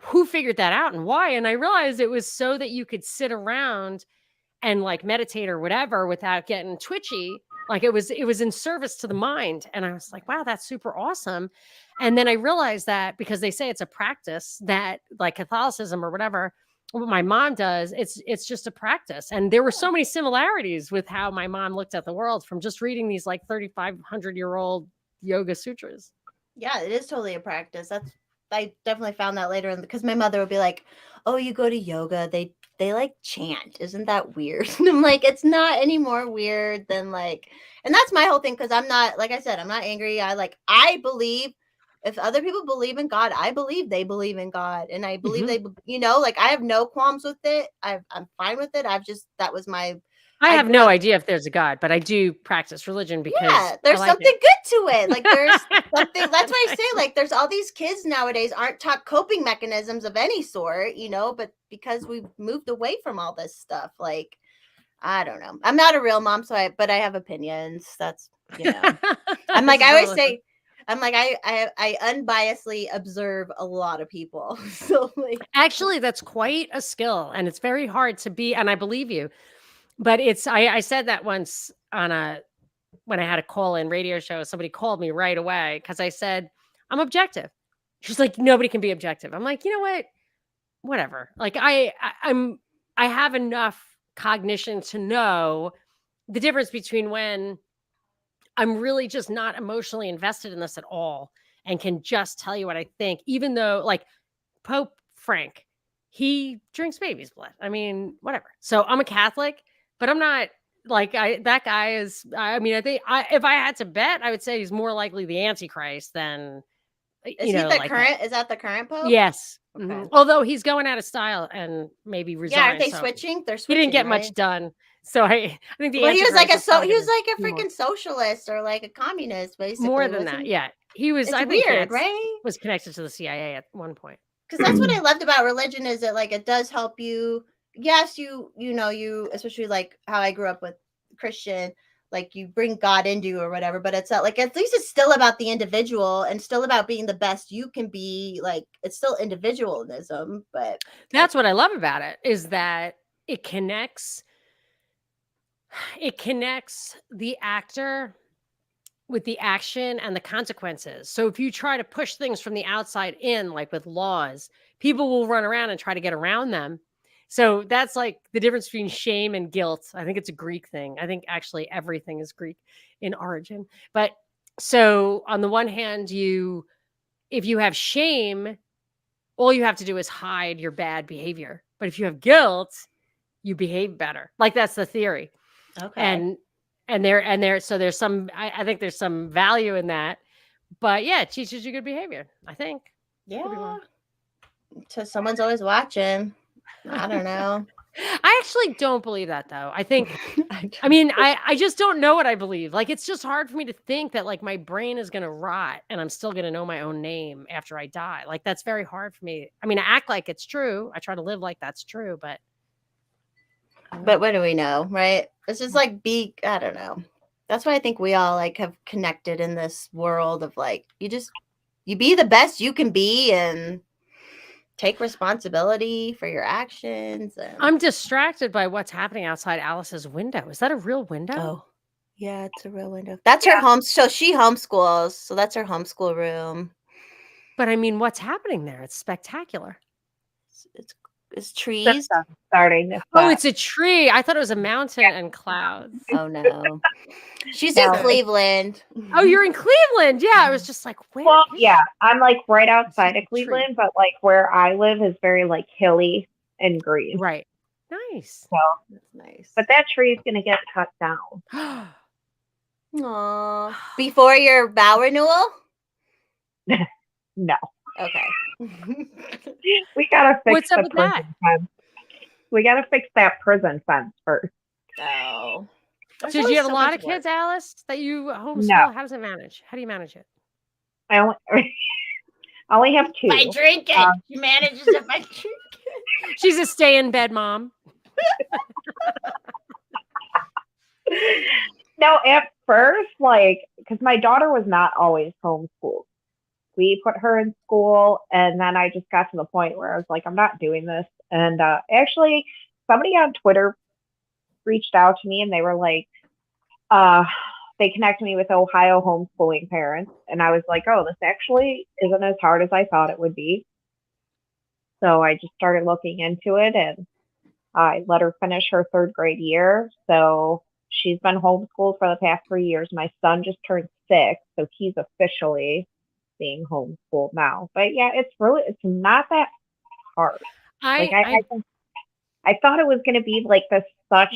who figured that out and why? And I realized it was so that you could sit around and like meditate or whatever without getting twitchy. Like it was in service to the mind. And I was like, wow, that's super awesome. And then I realized that because they say it's a practice, that like Catholicism or whatever, what my mom does, it's just a practice. And there were so many similarities with how my mom looked at the world from just reading these like 3,500-year-old Yoga Sutras. Yeah, it is totally a practice. I definitely found that later because my mother would be like, oh, you go to yoga, they like chant. Isn't that weird? And I'm like, it's not any more weird than like, and that's my whole thing. Cause I'm not, like I said, I'm not angry. I believe if other people believe in God, I believe they believe in God. And I believe they, you know, like I have no qualms with it. I'm fine with it. I have no idea if there's a God, but I do practice religion because there's something good to it. Like there's something, that's why I say like there's all these kids nowadays aren't taught coping mechanisms of any sort, you know, but because we've moved away from all this stuff, like I don't know. I'm not a real mom, but I have opinions. That's, I'm like, This is I always all- say, I'm like, I unbiasedly observe a lot of people. So like, Actually, that's quite a skill, and it's very hard to be. And I believe you, but I said that once when I had a call-in radio show. Somebody called me right away because I said I'm objective. She's like, nobody can be objective. I'm like, you know what? Whatever. Like I have enough cognition to know the difference between when I'm really just not emotionally invested in this at all and can just tell you what I think, even though like Pope Frank, he drinks baby's blood. I mean, whatever. So I'm a Catholic, but I'm not like that guy is. I mean, I think if I had to bet, I would say he's more likely the Antichrist than is he the current? Is that the current pope? Yes. Okay. Mhm. Although he's going out of style and maybe Yeah, resign. aren't they so switching? They're He switching. didn't get right? much done. So I think the Well, he was like Antichrist is probably he was gonna like a do more. freaking socialist or like a communist, basically. More than wasn't that. he? Yeah. He was. It's I think weird, Gantz right? was connected to the CIA at one point. Because that's what I loved about religion is that like it does help you. Yes, you especially like how I grew up with Christian, like you bring God into you or whatever, but it's not like at least it's still about the individual and still about being the best you can be. Like it's still individualism, but That's what I love about it is that it connects the actor with the action and the consequences. So if you try to push things from the outside in, like with laws, people will run around and try to get around them. So that's like the difference between shame and guilt. I think it's a Greek thing. I think actually everything is Greek in origin. But so on the one hand, if you have shame, all you have to do is hide your bad behavior. But if you have guilt, you behave better. Like that's the theory. okay. So there's some I think there's some value in that. But yeah, it teaches you good behavior, I think. Could be Yeah. wrong. So someone's always watching. I don't know. I actually don't believe that though. I think I mean, I just don't know what I believe. Like it's just hard for me to think that like my brain is gonna rot and I'm still gonna know my own name after I die. Like that's very hard for me. I mean, I act like it's true. I try to live like that's true, but But what do we know, right? It's just like I don't know. That's why I think we all like have connected in this world of like you be the best you can be and take responsibility for your actions. And I'm distracted by what's happening outside Alice's window. Is that a real window? oh, yeah, it's a real window. That's her home. So she homeschools. So that's her homeschool room. But I mean, what's happening there? It's spectacular. It's trees. Starting this. Oh, it's a tree. I thought it was a mountain and clouds. Oh no, she's in Cleveland. Oh, you're in Cleveland. Yeah, I was just like, where? Well, yeah, I'm like right outside of It's a tree. Cleveland, but like where I live is very like hilly and green. Right. Nice. That's nice. But that tree is gonna get cut down. Aww. Before your vow renewal? No, Okay. we gotta fix What's up the with prison that? fence. We gotta fix that prison fence first. Oh. So do you have a lot of kids, Alice, that you homeschool? No. How does it manage? How do you manage it? I only have two. By drinking. She manages it by drinking. She's a stay in bed mom. No, at first, like, because my daughter was not always homeschooled. We put her in school, and then I just got to the point where I was like, I'm not doing this. And actually, somebody on Twitter reached out to me, and they were like, they connected me with Ohio homeschooling parents. And I was like, oh, this actually isn't as hard as I thought it would be. So I just started looking into it, and I let her finish her third grade year. So she's been homeschooled for the past 3 years. My son just turned 6, so he's officially being homeschooled now. But yeah, it's not that hard. I thought it was going to be like this like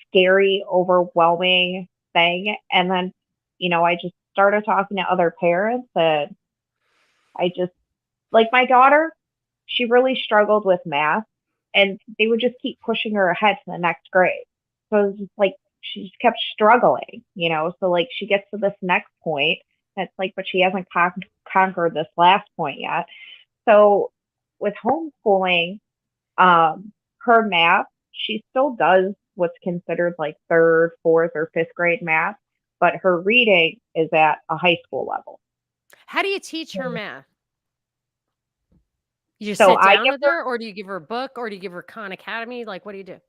scary, overwhelming thing. And then, I just started talking to other parents, and I just, like my daughter, she really struggled with math, and they would just keep pushing her ahead to the next grade. So it was just like, she just kept struggling, so like she gets to this next point. It's like, but she hasn't conquered this last point yet. So with homeschooling, her math, she still does what's considered like third, fourth, or fifth grade math, but her reading is at a high school level. How do you teach her math? You just So sit I down give with her, or do you give her a book, or do you give her Khan Academy? Like, what do you do?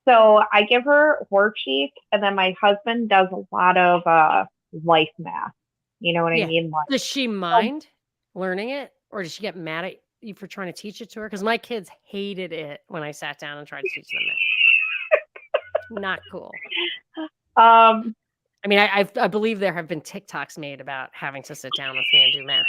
So I give her worksheets, and then my husband does a lot of life math. You know what I Yeah. mean? Like, Does she mind learning it, or does she get mad at you for trying to teach it to her? Because my kids hated it when I sat down and tried to teach them math. Not cool. um, I mean, I believe there have been TikToks made about having to sit down with me and do math.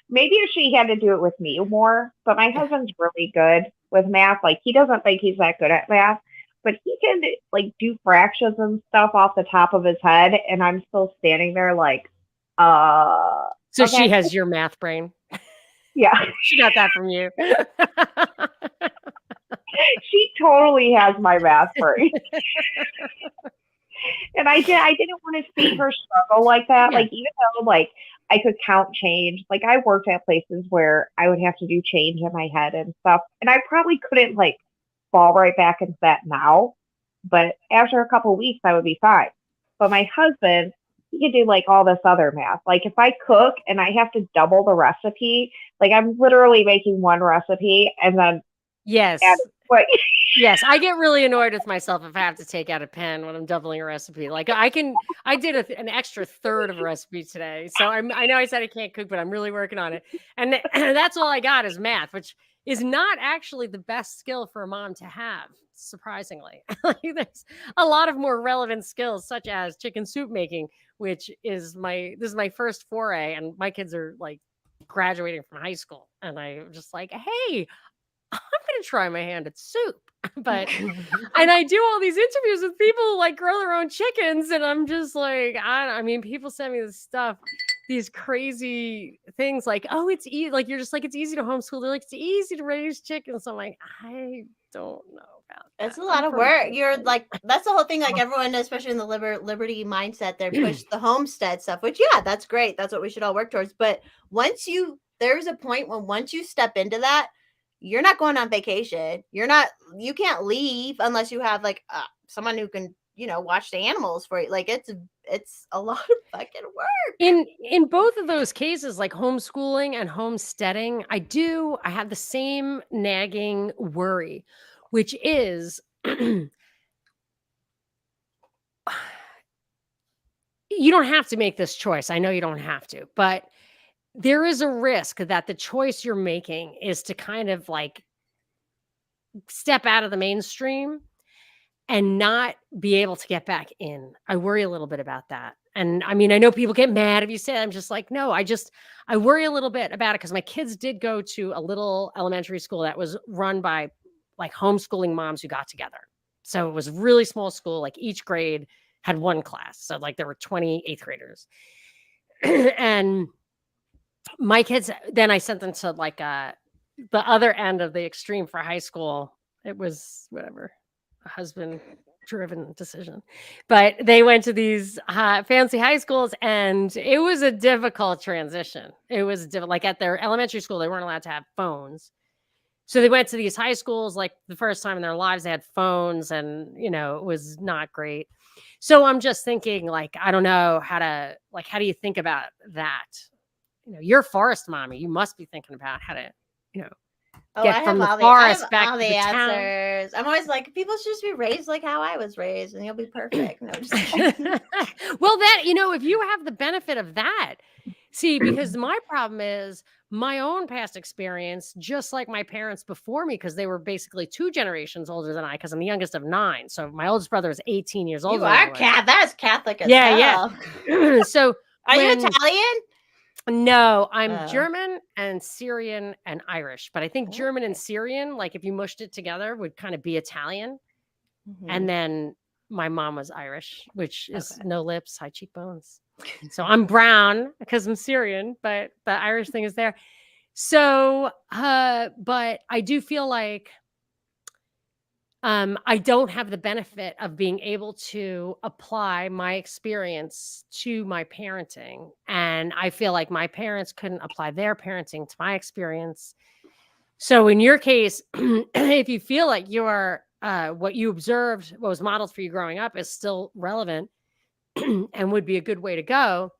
maybe if she had to do it with me more, but my husband's really good with math. Like, he doesn't think he's that good at math, but he can like do fractions and stuff off the top of his head, and I'm still standing there like, So okay. she has your math brain. Yeah. She got that from you. She totally has my math brain. And I didn't want to see her struggle like that. Yeah. Like, even though like I could count change, like I worked at places where I would have to do change in my head and stuff. And I probably couldn't like fall right back into that now. But after a couple of weeks I would be fine. But my husband, he could do like all this other math. Like if I cook and I have to double the recipe, like I'm literally making one recipe and then Yes. like Yes, I get really annoyed with myself if I have to take out a pen when I'm doubling a recipe. Like I did an extra third of a recipe today. So I know I said I can't cook, but I'm really working on it. And that's all I got is math, which is not actually the best skill for a mom to have, surprisingly. Like, there's a lot of more relevant skills, such as chicken soup making, which is this is my first foray, and my kids are like graduating from high school. And I'm just like, hey, I'm going to try my hand at soup. But and I do all these interviews with people who like grow their own chickens, and I'm just like, I mean, people send me this stuff, these crazy things like, oh, it's easy. Like, you're just like, it's easy to homeschool. They're like, it's easy to raise chickens. I'm like, I don't know about that. It's a lot of work. You're like, that's the whole thing. Like, everyone, especially in the liberty mindset, they push the homestead stuff, which, yeah, that's great. That's what we should all work towards. But there's a point when once you step into that, you're not going on vacation. You can't leave unless you have like someone who can, watch the animals for you. Like, it's a lot of fucking work. In both of those cases, like homeschooling and homesteading, I have the same nagging worry, which is you don't have to make this choice. I know you don't have to, but there is a risk that the choice you're making is to kind of like step out of the mainstream and not be able to get back in. I worry a little bit about that. And I mean, I know people get mad if you say that. I'm just like, no, I worry a little bit about it because my kids did go to a little elementary school that was run by like homeschooling moms who got together. So it was a really small school. Like each grade had one class. So like there were 20 eighth graders. And my kids, then I sent them to like the other end of the extreme for high school. It was whatever, a husband driven decision, but they went to these fancy high schools, and it was a difficult transition. It was like at their elementary school, they weren't allowed to have phones. So they went to these high schools, like the first time in their lives they had phones, and it was not great. So I'm just thinking, like, I don't know how do you think about that? You're a forest mommy. You must be thinking about how to, get from the forest back to the answers. I'm always like, people should just be raised like how I was raised, and you'll be perfect. No, just well, that if you have the benefit of that, see, because my problem is my own past experience, just like my parents before me, because they were basically 2 generations older than I, because I'm the youngest of 9. So my oldest brother is 18 years older. You are that's Catholic as hell. Yeah. So are you Italian? No, I'm German and Syrian and Irish, but I think German and Syrian, like if you mushed it together, would kind of be Italian. Mm-hmm. And then my mom was Irish, which is no lips, high cheekbones. So I'm brown because I'm Syrian, but the Irish thing is there. So, but I do feel like I don't have the benefit of being able to apply my experience to my parenting. And I feel like my parents couldn't apply their parenting to my experience. So in your case, if you feel like your what you observed, what was modeled for you growing up, is still relevant and would be a good way to go,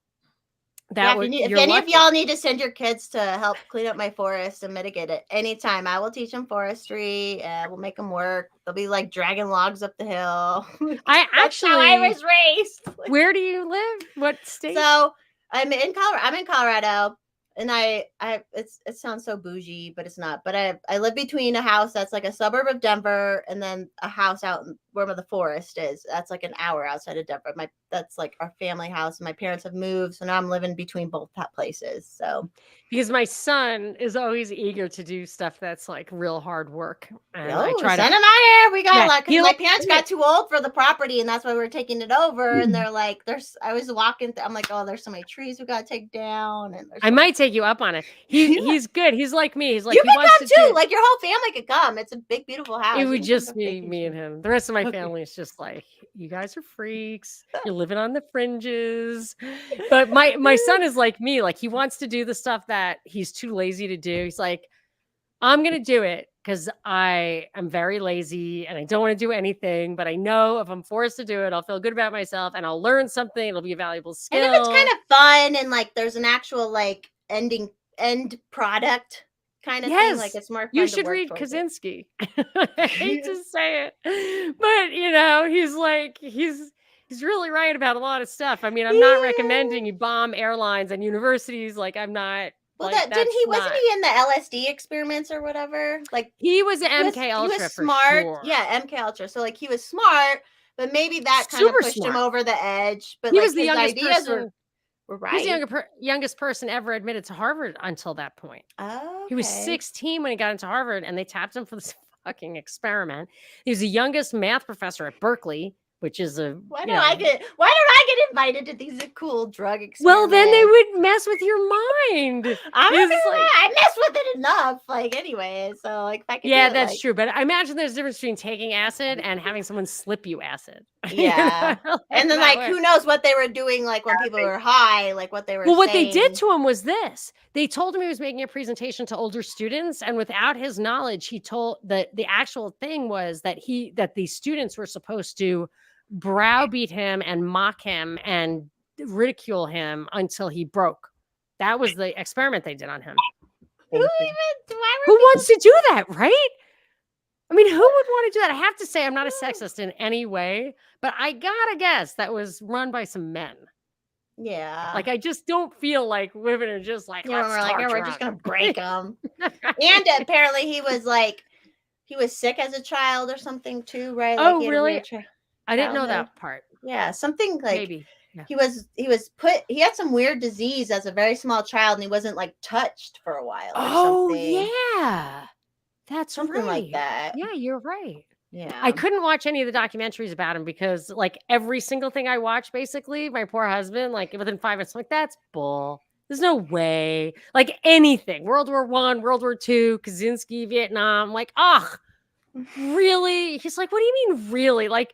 Yeah, that would if you're any of lucky. y'all need to send your kids to help clean up my forest and mitigate it anytime, I will teach them forestry. We'll make them work. They'll be like dragging logs up the hill. That's how I was raised. Where do you live? What state? So I'm in Colorado, and it sounds so bougie, but it's not. But I live between a house that's like a suburb of Denver, and then a house out where the forest is. That's like an hour outside of Denver. That's like our family house. My parents have moved, so now I'm living between both places. So because my son is always eager to do stuff that's like real hard work, and I oh, try send to. him out here. We got Yeah, like, 'cause he'll my parents do it. got too old for the property, and that's why we were taking it over. And they're like, I was walking, I'm like, oh, there's so many trees we got to take down. And I might take you up on it. He's good. He's like me. He's like, you he can wants come to too. do. Like your whole family could come. It's a big, beautiful house. It You would can just come be vacation. me and him. The rest of my Okay. family is just like, you guys are freaks. You're living on the fringes. But my son is like me. Like he wants to do the stuff that he's too lazy to do. He's like, I'm gonna do it because I am very lazy and I don't want to do anything. But I know if I'm forced to do it, I'll feel good about myself and I'll learn something. It'll be a valuable skill. And if it's kind of fun and like there's an actual like end product kind of thing, like it's more fun. You to should work read towards Kaczynski. I hate to say it, but you know, he's like he's really right about a lot of stuff. I mean, I'm not recommending you bomb airlines and universities. Like I'm not. Well, like, wasn't he in the LSD experiments or whatever? Like he was an MK Ultra. He was for smart. sure. Yeah, MK Ultra. So like he was smart, but maybe that kind of Super pushed smart. him over the edge. But he like was the his youngest ideas person. were right. He was the youngest person ever admitted to Harvard until that point. Oh, He was 16 when he got into Harvard, and they tapped him for this fucking experiment. He was the youngest math professor at Berkeley, which is a why don't I get invited to these cool drug experiments? Well, then they would mess with your mind. I mess with it enough, like anyway. So like, if I could that's true. But I imagine there's a difference between taking acid and having someone slip you acid. Yeah, and then like who knows what they were doing, like when people were high, like what they were. Well, what they did to him was this: they told him he was making a presentation to older students, and without his knowledge, he told that the actual thing was that the students were supposed to browbeat him and mock him and ridicule him until he broke. That was the experiment they did on him. Who wants to do that, right? I mean, who would want to do that? I have to say, I'm not a sexist in any way, but I gotta guess that was run by some men. Yeah. Like, I just don't feel like women are just like, we're just gonna break them. And apparently he was sick as a child or something too, right? Oh, like really? I didn't know that part. Yeah, something like maybe. Yeah. He had some weird disease as a very small child, and he wasn't like touched for a while. Oh, yeah. That's something like that. Yeah, you're right. Yeah. I couldn't watch any of the documentaries about him because like every single thing I watched, basically, my poor husband, like within 5 minutes, I'm like, that's bull. There's no way. Like anything. World War I, World War II, Kaczynski, Vietnam. Like, really? He's like, what do you mean, really? Like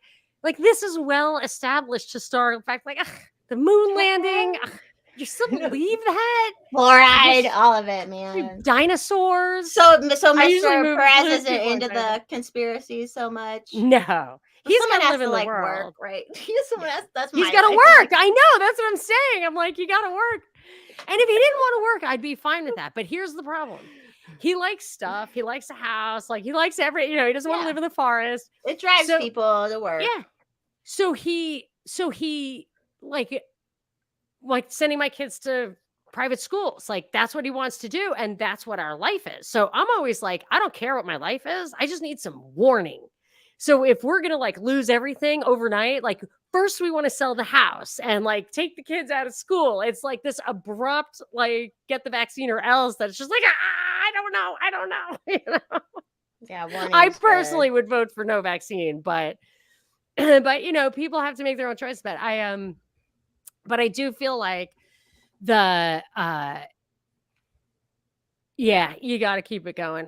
this is well established historical fact. Like, the moon landing. You still believe that? Fluoride, all of it, man. Dinosaurs. So Mr. Perez isn't into the conspiracies so much. No. He's got to live in the world. Work, right? He's got to work. I know. That's what I'm saying. I'm like, you got to work. And if he didn't want to work, I'd be fine with that. But here's the problem. He likes stuff. He likes a house. Like he likes he doesn't want to live in the forest. It drives people to work. Yeah. So he like sending my kids to private schools. Like that's what he wants to do. And that's what our life is. So I'm always like, I don't care what my life is. I just need some warning. So if we're going to like lose everything overnight, like first we want to sell the house and like take the kids out of school. It's like this abrupt, like get the vaccine or else that's just like, I don't know. You know? Yeah. I personally would vote for no vaccine, but people have to make their own choice. But I do feel like you got to keep it going.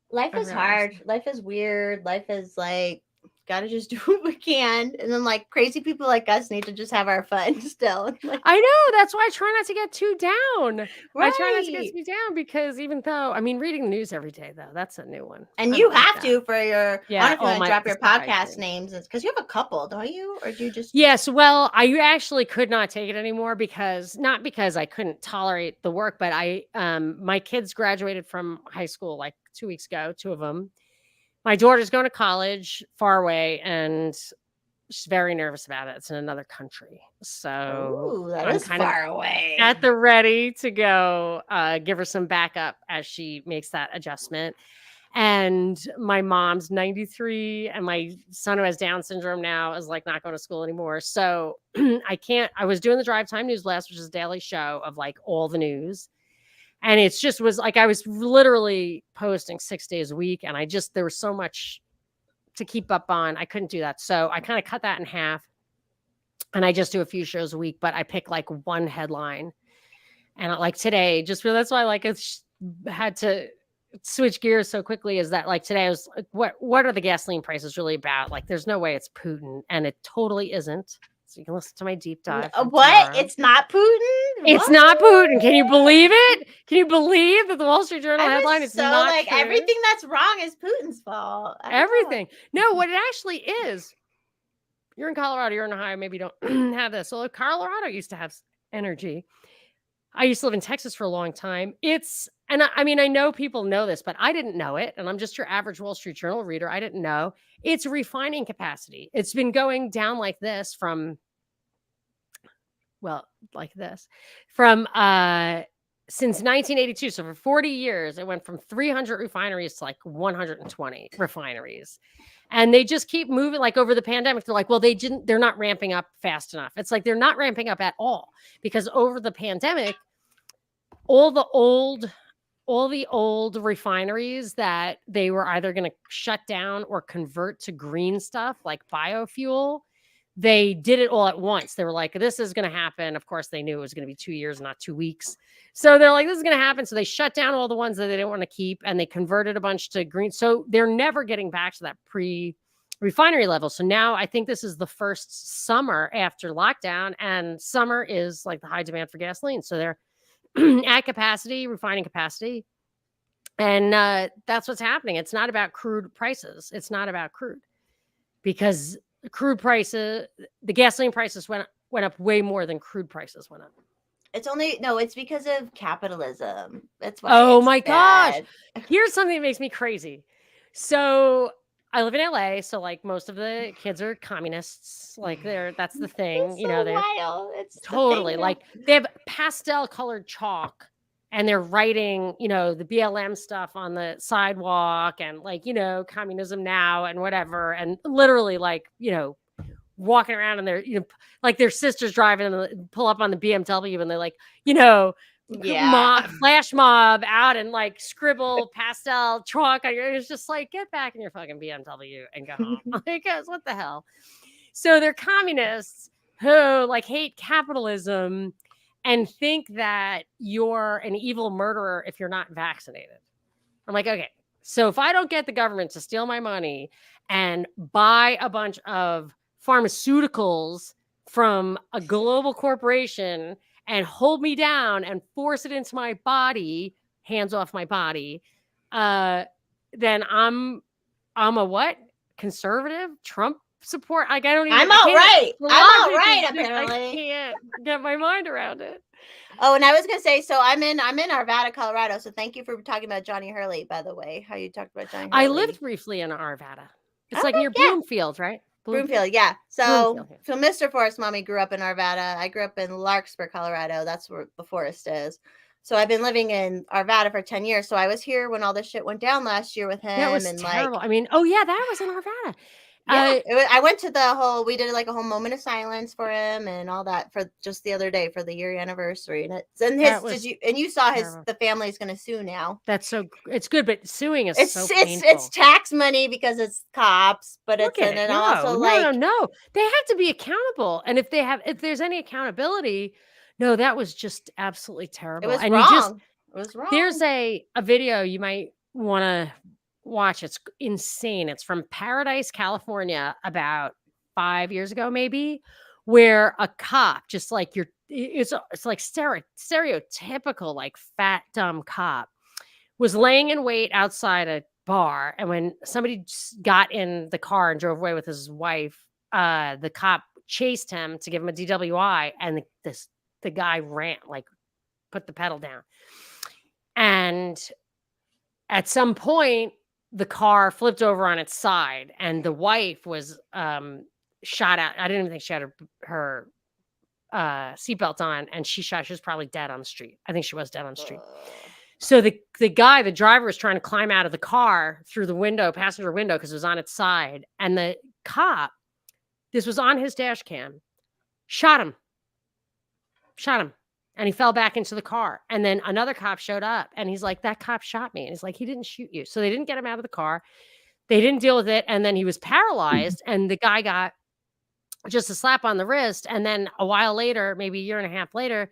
Life is hard. Life is weird. Life is like, gotta just do what we can, and then like crazy people like us need to just have our fun still. Like, I know. That's why I try not to get too down. I try not to get right. too down because even though, I mean, reading the news every day, though, that's a new one. And I you don't like have that. to for your. I don't Yeah. know if you Oh, want to my drop your stuff I podcast do. names because you have a couple, don't you? Or do you just? Yes. Well, I actually could not take it anymore because not because I couldn't tolerate the work, but my kids graduated from high school like 2 weeks ago, 2 of them. My daughter's going to college far away and she's very nervous about it. It's in another country. So Ooh, that I'm is kind of far away. at the ready to go give her some backup as she makes that adjustment. And my mom's 93 and my son who has Down syndrome now is like not going to school anymore. So I was doing the Drive Time Newsletter, which is a daily show of like all the news. And it's just was like, I was literally posting 6 days a week. And there was so much to keep up on. I couldn't do that. So I kind of cut that in half. And I just do a few shows a week, but I pick like one headline. And like today, that's why like had to switch gears so quickly is that like today I was like, what are the gasoline prices really about? Like there's no way it's Putin, and it totally isn't. So you can listen to my deep dive. What? Tomorrow. It's not Putin? It's What? not Putin. Can you believe it? Can you believe that the Wall Street Journal I was headline is so not like true? everything that's wrong is Putin's fault. I don't know. Everything. No, what it actually is. You're in Colorado, you're in Ohio, maybe you don't have this. So Colorado used to have energy. I used to live in Texas for a long time. I mean, I know people know this, but I didn't know it. And I'm just your average Wall Street Journal reader. I didn't know. It's refining capacity. It's been going down like this since 1982. So for 40 years, it went from 300 refineries to like 120 refineries. And they just keep moving. Like over the pandemic, they're like, well, they're not ramping up fast enough. It's like, they're not ramping up at all because over the pandemic, all the old refineries that they were either going to shut down or convert to green stuff like biofuel, they did it all at once. They were like, this is going to happen. Of course, they knew it was going to be 2 years, not 2 weeks. So they're like, this is going to happen. So they shut down all the ones that they didn't want to keep and they converted a bunch to green. So they're never getting back to that pre-refinery level. So now I think this is the first summer after lockdown, and summer is like the high demand for gasoline. So they're at capacity, refining capacity. And that's what's happening. It's not about crude prices. It's not about crude because crude prices, the gasoline prices went up way more than crude prices went up. It's because of capitalism. That's why. Oh it's my bad. gosh. Here's something that makes me crazy. So I live in LA, so like most of the kids are communists. Like that's the thing. It's You know, so they're wild. It's totally the thing like they have pastel colored chalk and they're writing, you know, the BLM stuff on the sidewalk and like, you know, communism now and whatever. And literally like, you know, walking around and they're, you know, like their sisters driving and pull up on the BMW and they're like, you know, flash mob out and like scribble pastel chalk on your, it's just like, get back in your fucking BMW and go home. Because what the hell? So they're communists who like hate capitalism and think that you're an evil murderer if you're not vaccinated. I'm like, okay, so if I don't get the government to steal my money and buy a bunch of pharmaceuticals from a global corporation and hold me down and force it into my body, hands off my body, then I'm a what? Conservative? Trump support? Like I don't even. I'm all right. I Apparently, can't get my mind around it. Oh, and I was gonna say, so I'm in Arvada, Colorado. So thank you for talking about Johnny Hurley, by the way. How you talked about Johnny Hurley. I lived briefly in Arvada. It's like near Bloomfield, right? Broomfield, yeah. So Mr. Forest Mommy grew up in Arvada. I grew up in Larkspur, Colorado. That's where the forest is. So I've been living in Arvada for 10 years. So I was here when all this shit went down last year with him. That was terrible. I mean, oh yeah, that was in Arvada. Yeah, I went to we did like a whole moment of silence for him and all that for just the other day for the year anniversary. And you saw the family's going to sue now. That's it's good, but suing is so painful. It's tax money because it's cops, but no, they have to be accountable. And if there's any accountability, no, that was just absolutely terrible. It was wrong. It was wrong. There's a video you might want to watch. It's insane. It's from Paradise, California, about 5 years ago, maybe, where a cop, just like it's like stereotypical, like fat, dumb cop, was laying in wait outside a bar. And when somebody got in the car and drove away with his wife, the cop chased him to give him a DWI. And the guy ran, like put the pedal down. And at some point, the car flipped over on its side and the wife was shot out. I didn't even think she had her seatbelt on, and she was probably dead on the street. I think she was dead on the street. So the driver was trying to climb out of the car through the window, passenger window, because it was on its side. And the cop, this was on his dash cam, shot him. And he fell back into the car. And then another cop showed up and he's like, that cop shot me. And he's like, he didn't shoot you. So they didn't get him out of the car. They didn't deal with it. And then he was paralyzed and the guy got just a slap on the wrist. And then a while later, maybe a year and a half later,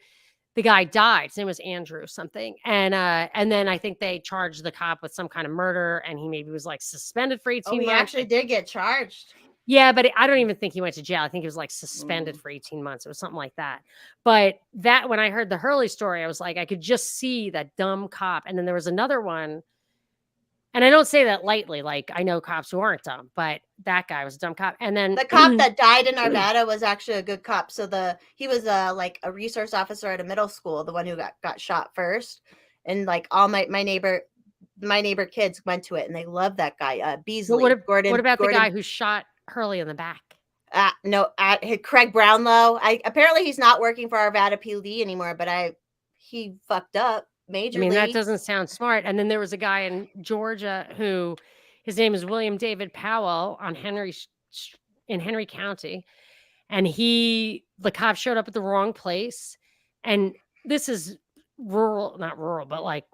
the guy died. His name was Andrew something. And then I think they charged the cop with some kind of murder and he maybe was like suspended for 18 months. He actually did get charged. Yeah, but I don't even think he went to jail. I think he was like suspended for 18 months. It was something like that. But that, when I heard the Hurley story, I was like, I could just see that dumb cop. And then there was another one. And I don't say that lightly. Like, I know cops who aren't dumb, but that guy was a dumb cop. And then the cop that died in Arvada was actually a good cop. So he was like a resource officer at a middle school, the one who got shot first. And like all my neighbor kids went to it and they loved that guy. Beasley. What about the guy who shot Hurley in the back? No, Craig Brownlow. Apparently he's not working for Arvada PD anymore, but he fucked up majorly. I mean, that doesn't sound smart. And then there was a guy in Georgia who, his name is William David Powell in Henry County. And the cop showed up at the wrong place. And this is not rural, but like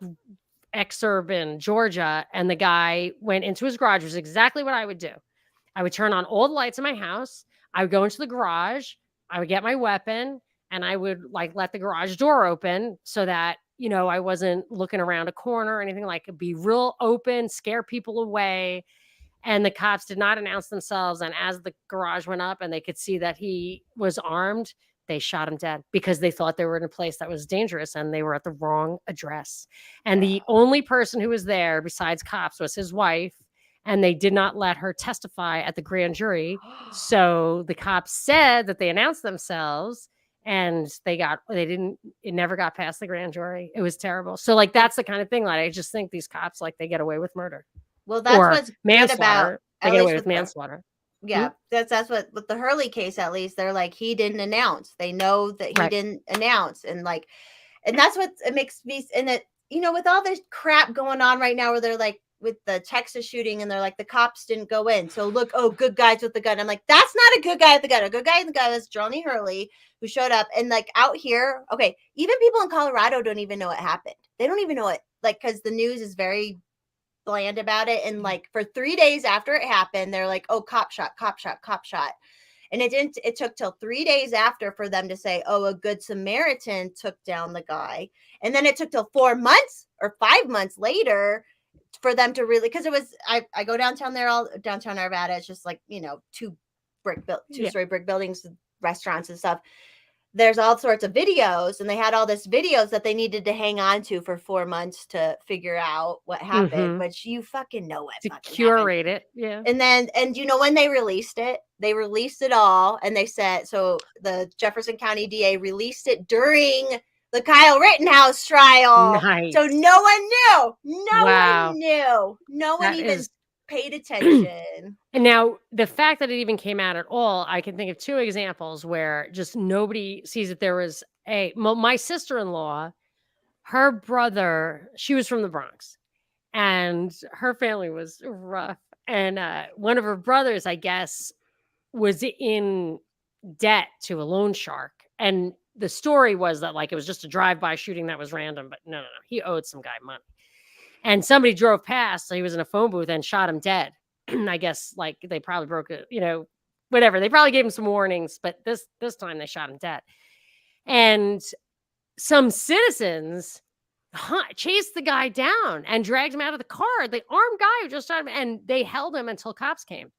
exurban Georgia. And the guy went into his garage. It was exactly what I would do. I would turn on all the lights in my house. I would go into the garage. I would get my weapon and I would like let the garage door open so that, I wasn't looking around a corner or anything. Like, be real open, scare people away. And the cops did not announce themselves. And as the garage went up and they could see that he was armed, they shot him dead because they thought they were in a place that was dangerous and they were at the wrong address. And the only person who was there besides cops was his wife. And they did not let her testify at the grand jury. So the cops said that they announced themselves and it never got past the grand jury. It was terrible. So like, that's the kind of thing that I just think these cops, like, they get away with murder. Well, that's what's manslaughter. Good about. They get away with manslaughter. Yeah, that's what with the Hurley case, at least they're like, he didn't announce. They know that he didn't announce. And that's what it makes me, and that, with all this crap going on right now where they're like, with the Texas shooting and they're like, the cops didn't go in. So look, good guys with the gun. I'm like, that's not a good guy with the gun. A good guy with the gun was Johnny Hurley, who showed up. And like out here, okay, even people in Colorado don't even know what happened. They don't even know it, like, because the news is very bland about it. And like for 3 days after it happened, they're like, oh, cop shot. And it took till 3 days after for them to say, oh, a good Samaritan took down the guy. And then it took till 4 months or 5 months later for them to really, because it was, I go downtown downtown Arvada. It's just like, two-story brick buildings, restaurants and stuff. There's all sorts of videos, and they had all this videos that they needed to hang on to for 4 months to figure out what happened, which you fucking know what to fucking curate happened. it. Yeah. And when they released it all, and they said, so the Jefferson County DA released it during the Kyle Rittenhouse trial. Nice. So no one knew. One knew. No one even paid attention. And now the fact that it even came out at all, I can think of 2 examples where just nobody sees that there was my sister-in-law, her brother, she was from the Bronx and her family was rough. And one of her brothers, I guess, was in debt to a loan shark. And the story was that like it was just a drive-by shooting that was random, but no. He owed some guy money. And somebody drove past, so he was in a phone booth and shot him dead. I guess like they probably broke it, whatever. They probably gave him some warnings, but this time they shot him dead. And some citizens chased the guy down and dragged him out of the car. The armed guy who just shot him, and they held him until cops came.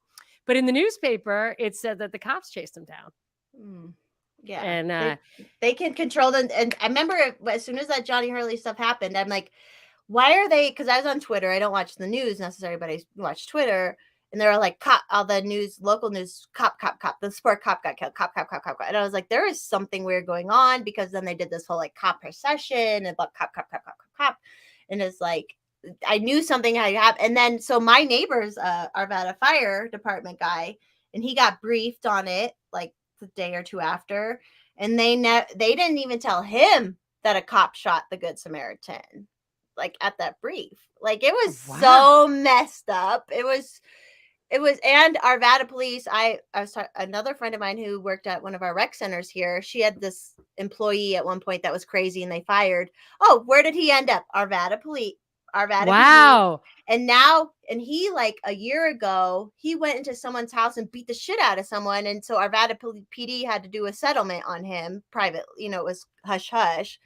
But in the newspaper, it said that the cops chased him down. Yeah, and they can control them. And I remember as soon as that Johnny Hurley stuff happened, I'm like, why are they? Because I was on Twitter. I don't watch the news necessarily, but I watch Twitter. And they were like, cop, all the news, local news, cop, the sport cop got killed, cop. And I was like, there is something weird going on, because then they did this whole like cop procession and about cop. And it's like, I knew something had happened. And then, so my neighbor's Arvada Fire Department guy, and he got briefed on it like the day or two after. And they didn't even tell him that a cop shot the Good Samaritan, like at that brief. Like, it was so messed up. It was, and Arvada police. I was another friend of mine who worked at one of our rec centers here. She had this employee at one point that was crazy, and they fired. Oh, where did he end up? Arvada police. Wow. PD. And he, like a year ago, he went into someone's house and beat the shit out of someone. And so Arvada PD had to do a settlement on him private. It was hush hush.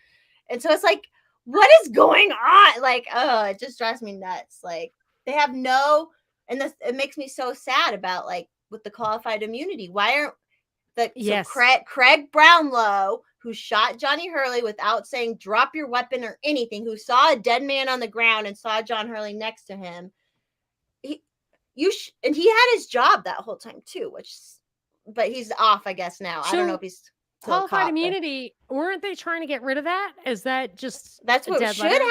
And so it's like, what is going on? Like, it just drives me nuts. Like, they have no. And it makes me so sad about, like, with the qualified immunity. Why aren't so Craig Brownlow, who shot Johnny Hurley without saying drop your weapon or anything, who saw a dead man on the ground and saw John Hurley next to him, and he had his job that whole time too, but he's off, I guess, now. So, I don't know if he's qualified immunity. Weren't they trying to get rid of that? Is that just that's what should happen?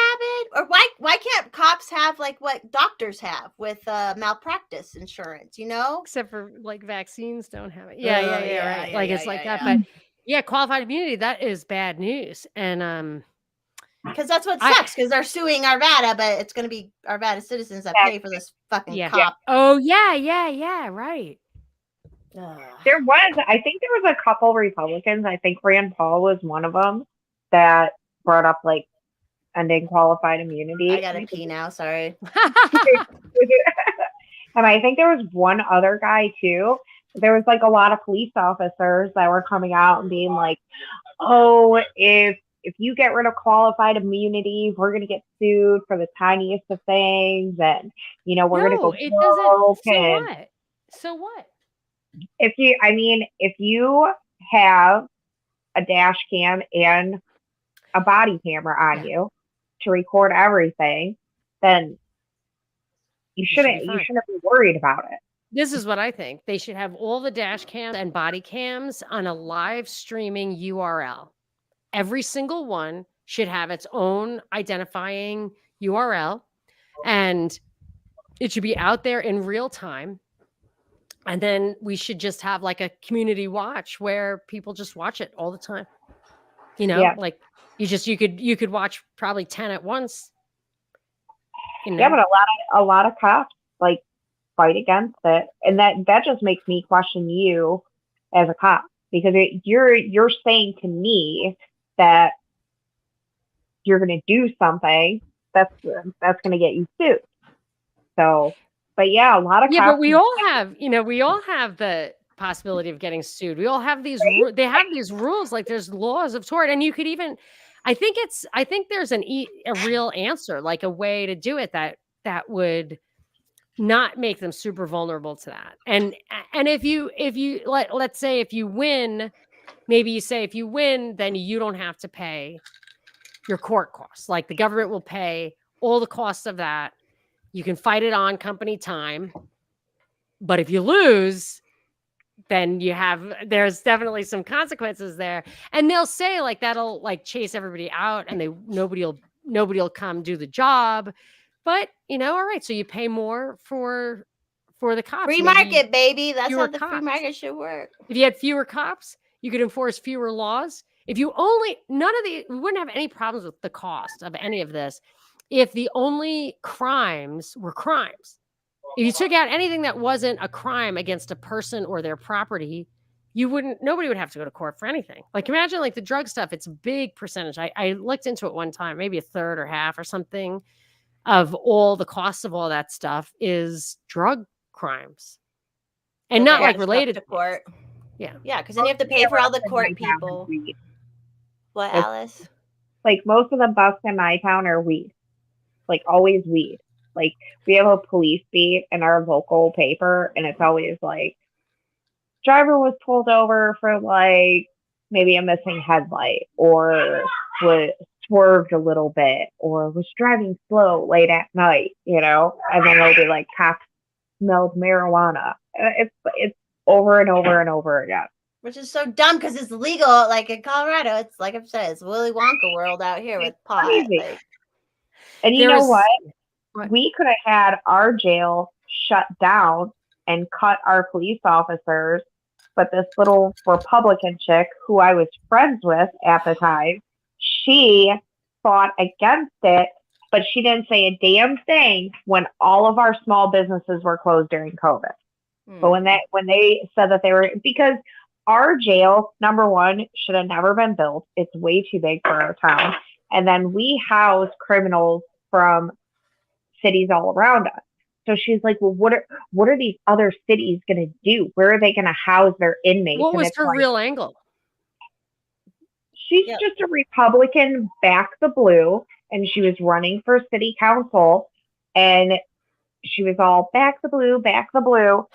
Or why can't cops have like what doctors have with malpractice insurance? Except for like vaccines don't have it. Right. Like it's like that. But yeah, qualified immunity, that is bad news. And because that's what sucks, because they're suing Arvada, but it's going to be Arvada citizens that pay for this fucking cop. Oh yeah, right. I think there was a couple Republicans. I think Rand Paul was one of them that brought up like ending qualified immunity. I gotta pee now. Sorry. And I think there was one other guy too. There was like a lot of police officers that were coming out and being like, "Oh, if you get rid of qualified immunity, we're gonna get sued for the tiniest of things, and we're gonna go." It doesn't. So what? If you have a dash cam and a body camera on you to record everything, then you shouldn't be worried about it. This is what I think. They should have all the dash cams and body cams on a live streaming URL. Every single one should have its own identifying URL, and it should be out there in real time. And then we should just have like a community watch where people just watch it all the time. Like you could watch probably 10 at once. Yeah, but a lot of cops like fight against it, and that just makes me question you as a cop, because you're saying to me that you're going to do something that's going to get you sued. So. But yeah, a lot of but we all have the possibility of getting sued. We all have these. They have these rules, like there's laws of tort, and you could even. I think there's a real answer, like a way to do it that would not make them super vulnerable to that. And if you let's say if you win, maybe you say if you win, then you don't have to pay your court costs. Like the government will pay all the costs of that. You can fight it on company time, but if you lose, then there's definitely some consequences there. And they'll say like that'll like chase everybody out, and nobody'll come do the job. But all right, so you pay more for the cops. Free market, baby. That's how the free market should work. If you had fewer cops, you could enforce fewer laws. If you we wouldn't have any problems with the cost of any of this if the only crimes were crimes. If you took out anything that wasn't a crime against a person or their property, nobody would have to go to court for anything. Like imagine like the drug stuff, it's a big percentage. I looked into it one time, maybe a third or half or something of all the costs of all that stuff is drug crimes. And not like related to court. Yeah. Yeah, because then you have to pay for all the court people. What, Alice? Like most of the busts in my town are weed. Like always weed. Like we have a police beat in our local paper, and it's always like driver was pulled over for like maybe a missing headlight, or was swerved a little bit, or was driving slow late at night, you know, and then it'll be like cops smelled marijuana. It's over and over and over again. Which is so dumb because it's legal. Like in Colorado, it's like I've said, it's Willy Wonka world out here with pot. Crazy. Like, and you know what? We could have had our jail shut down and cut our police officers, but this little Republican chick who I was friends with at the time, she fought against it, but she didn't say a damn thing when all of our small businesses were closed during COVID. But when they said that they were, because our jail, number one, should have never been built. It's way too big for our town. And then we house criminals from cities all around us. So she's like, well, what are these other cities going to do? Where are they going to house their inmates? What was her real angle? She's just a Republican, back the blue, and she was running for city council, and she was all back the blue, back the blue.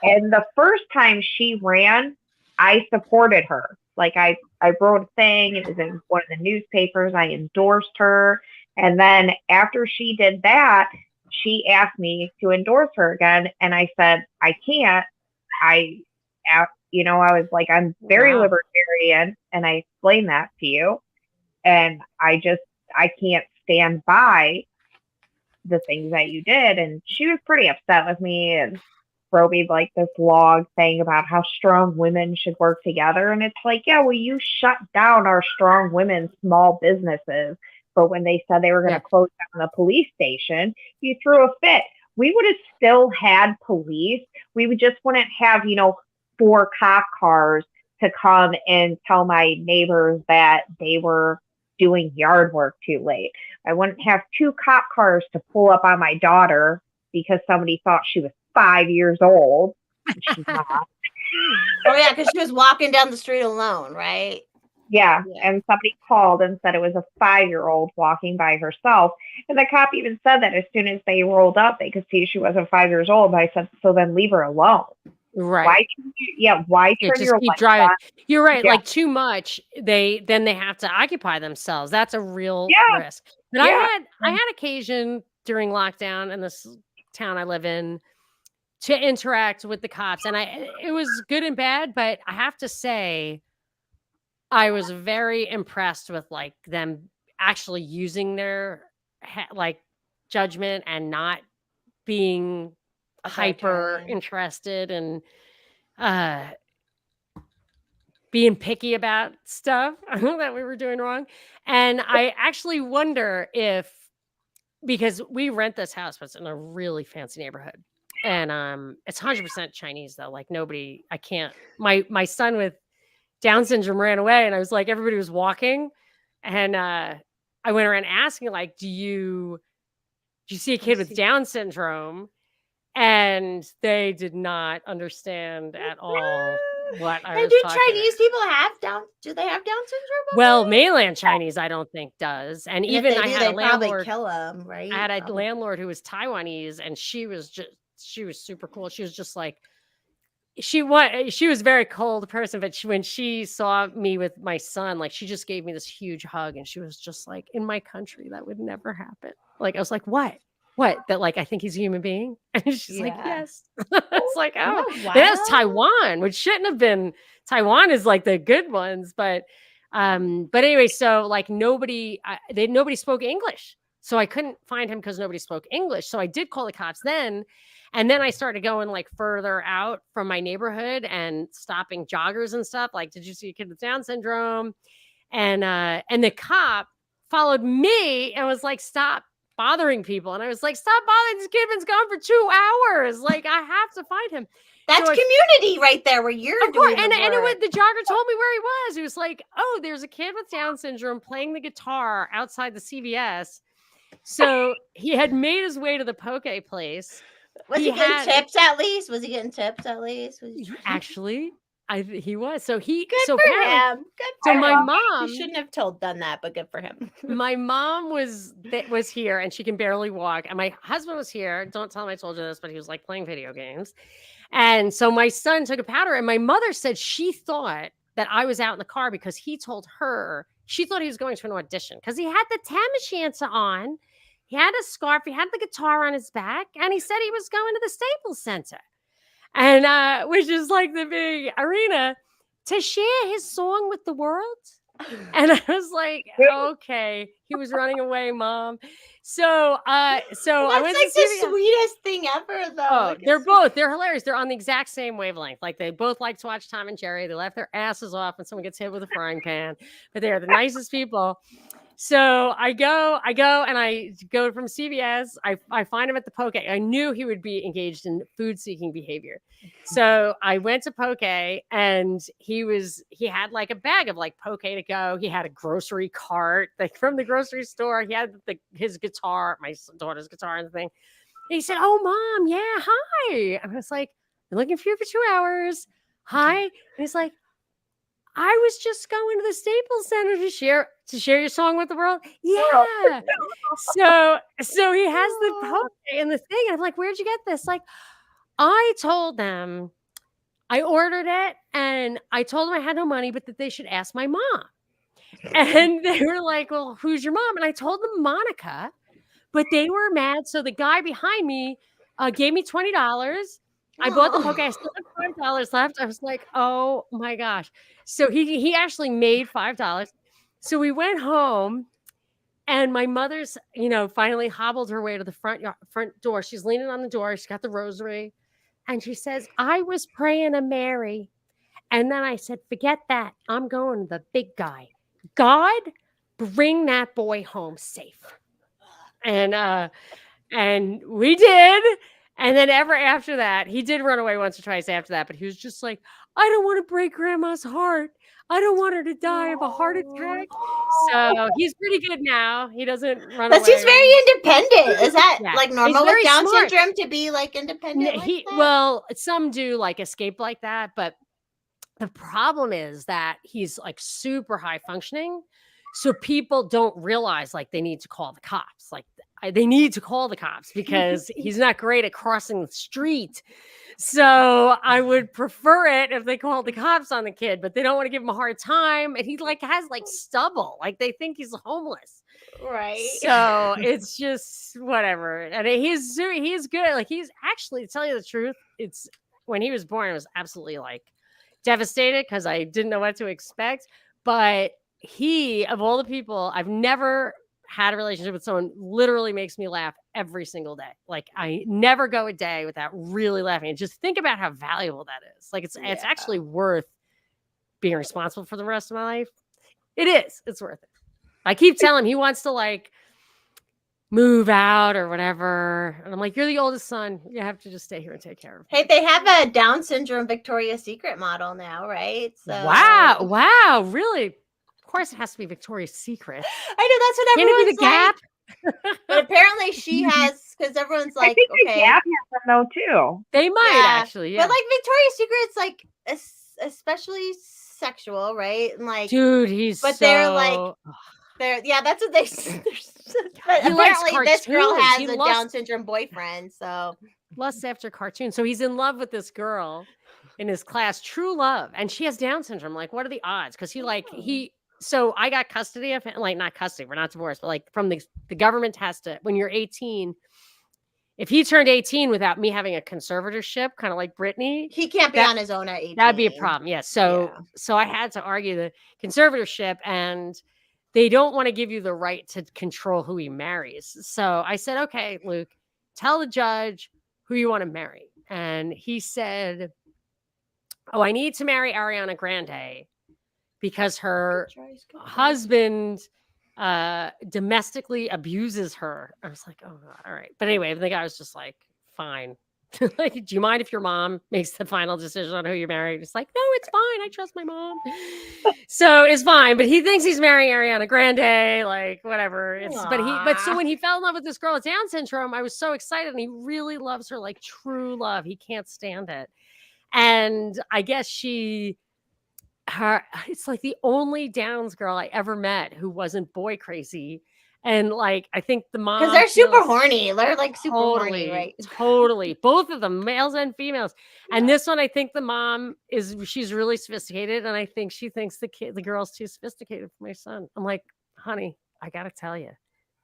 And the first time she ran, I supported her. Like I wrote a thing. It was in one of the newspapers. I endorsed her. And then after she did that, she asked me to endorse her again. And I said, I can't. I was like, I'm very libertarian. And I explained that to you. And I can't stand by the things that you did. And she was pretty upset with me and wrote me like this log saying about how strong women should work together. And it's like, yeah, well, you shut down our strong women small businesses. But when they said they were going to close down the police station, you threw a fit. We would have still had police. We just wouldn't have, 4 cop cars to come and tell my neighbors that they were doing yard work too late. I wouldn't have 2 cop cars to pull up on my daughter because somebody thought she was 5 years old. She's not. Oh yeah, because she was walking down the street alone, right? Yeah, and somebody called and said it was a 5-year-old walking by herself. And the cop even said that as soon as they rolled up, they could see she wasn't 5 years old. But I said, so then leave her alone. Right. Why turn just your keep light driving? on? You're right. Yeah. Like too much, they have to occupy themselves. That's a real risk. But I had occasion during lockdown in this town I live in to interact with the cops, and it was good and bad. But I have to say, I was very impressed with like them actually using their like judgment and not being hyper interested and being picky about stuff that we were doing wrong. And I actually wonder if, because we rent this house, but it's in a really fancy neighborhood, and it's 100% Chinese though. Like nobody, I can't. My son with Down syndrome ran away, and I was like, everybody was walking, and I went around asking, like, do you see a kid with Down syndrome? And they did not understand at all what I was talking Chinese about. people have Down? Do they have Down syndrome? Well, mainland Chinese, I don't think does. And even I had a landlord. Kill them, right? I had a landlord who was Taiwanese, and she was super cool. She was just like, she was a very cold person, but when she saw me with my son, like she just gave me this huge hug, and she was just like, in my country, that would never happen. Like I was like, what? That like I think he's a human being? And she's like, yes. It's like, oh, wow. That's Taiwan, which shouldn't have been. Taiwan is like the good ones, but anyway, so like nobody spoke English, so I couldn't find him because nobody spoke English. So I did call the cops then, and then I started going like further out from my neighborhood and stopping joggers and stuff. Like, did you see a kid with Down syndrome? And the cop followed me and was like, stop bothering people. And I was like, stop bothering, this kid has been gone for 2 hours. Like, I have to find him. That's community right there where you're doing the work. The jogger told me where he was. He was like, oh, there's a kid with Down syndrome playing the guitar outside the CVS. So he had made his way to the poke place. Was he getting tips at least? Was he getting tips at least? Actually, He was. So he Good so for apparently- him. Good So for my him. mom You shouldn't have done that, but good for him. my mom was here and she can barely walk. And my husband was here. Don't tell him I told you this, but he was like playing video games. And so my son took a powder, and my mother said she thought that I was out in the car because he told her she thought he was going to an audition because he had the tam o' shanter on, he had a scarf, he had the guitar on his back, and he said he was going to the Staples Center, and which is like the big arena to share his song with the world. And I was like, okay, he was running away, Mom. So I That's went like to see the sweetest thing ever, though. Oh, Like, they're hilarious. They're on the exact same wavelength. Like they both like to watch Tom and Jerry. They laugh their asses off when someone gets hit with a frying pan, but they are the nicest people. So I go and I go from CVS. I find him at the Poke. I knew he would be engaged in food seeking behavior. So I went to Poke, and he had like a bag of like Poke to go. He had a grocery cart like from the grocery store. He had his guitar, my daughter's guitar and the thing. And he said, "Oh, Mom, yeah, hi." I was like, "Been looking for you for 2 hours. Hi." And he's like, "I was just going to the Staples Center to share your song with the world." Yeah. So he has the poke and the thing. And I'm like, "Where'd you get this?" Like, I told them I ordered it, and I told them I had no money, but that they should ask my mom. And they were like, "Well, who's your mom?" And I told them Monica, but they were mad. So the guy behind me gave me $20. I bought the poke. I still had $5 left. I was like, "Oh my gosh!" So he actually made $5. So we went home, and my mother's finally hobbled her way to the front door. She's leaning on the door. She's got the rosary, and she says, "I was praying a Mary," and then I said, "Forget that. I'm going to the big guy. God, bring that boy home safe." And we did. And then ever after that, he did run away once or twice after that, but he was just like, "I don't want to break grandma's heart. I don't want her to die of a heart attack." So he's pretty good now. He doesn't run away. He's very independent. Is that Yeah. like He's normal with very Down smart. syndrome to be like independent? Like that? Well, some do like escape like that, but the problem is that he's like super high functioning. So people don't realize like they need to call the cops. Like they need to call the cops because he's not great at crossing the street. So I would prefer it if they called the cops on the kid, but they don't want to give him a hard time. And he like has like stubble, like they think he's homeless. Right. So it's just whatever. And he's good. Like he's actually, to tell you the truth, it's when he was born, I was absolutely like devastated because I didn't know what to expect. But he, of all the people, I've never had a relationship with someone literally makes me laugh every single day. Like I never go a day without really laughing. And just think about how valuable that is. Like it's actually worth being responsible for the rest of my life. It is. It's worth it. I keep telling him he wants to like move out or whatever. And I'm like, "You're the oldest son. You have to just stay here and take care of him." Hey, they have a Down syndrome Victoria's Secret model now, right? So Wow. Really? Of course it has to be Victoria's Secret. I know that's what Can it be everyone's the Gap? like. But apparently she has, because everyone's like, I think okay, the Gap has them though too. They might actually, yeah. But like Victoria's Secret's like especially sexual, right? And like, dude, he's but so... they're like, that's what they. But He likes apparently, this girl cartoons. has He a loves- Down syndrome boyfriend. So lusts after cartoons. So he's in love with this girl in his class, true love, and she has Down syndrome. Like, what are the odds? Because so I got custody of him, like not custody, we're not divorced, but like from the government has to, when you're 18, if he turned 18 without me having a conservatorship, kind of like Brittany, he can't be on his own at 18. that'd be a problem. Yeah. So I had to argue the conservatorship, and they don't want to give you the right to control who he marries. So I said, "Okay, Luke, tell the judge who you want to marry." And he said, "Oh, I need to marry Ariana Grande because her husband domestically abuses her." I was like, "Oh God, all right." But anyway, the guy was just like, "Fine." Like, "Do you mind if your mom makes the final decision on who you're marrying?" It's like, "No, it's fine. I trust my mom." So it's fine. But he thinks he's marrying Ariana Grande, like whatever. But so when he fell in love with this girl with Down syndrome, I was so excited, and he really loves her like true love. He can't stand it. And I guess it's like the only Downs girl I ever met who wasn't boy crazy. And like, I think the mom, Because they're super feels- horny. They're like super horny, Totally, right? totally. Both of them, males and females. And this one, I think the mom she's really sophisticated, and I think she thinks the girl's too sophisticated for my son. I'm like, honey, I gotta tell you,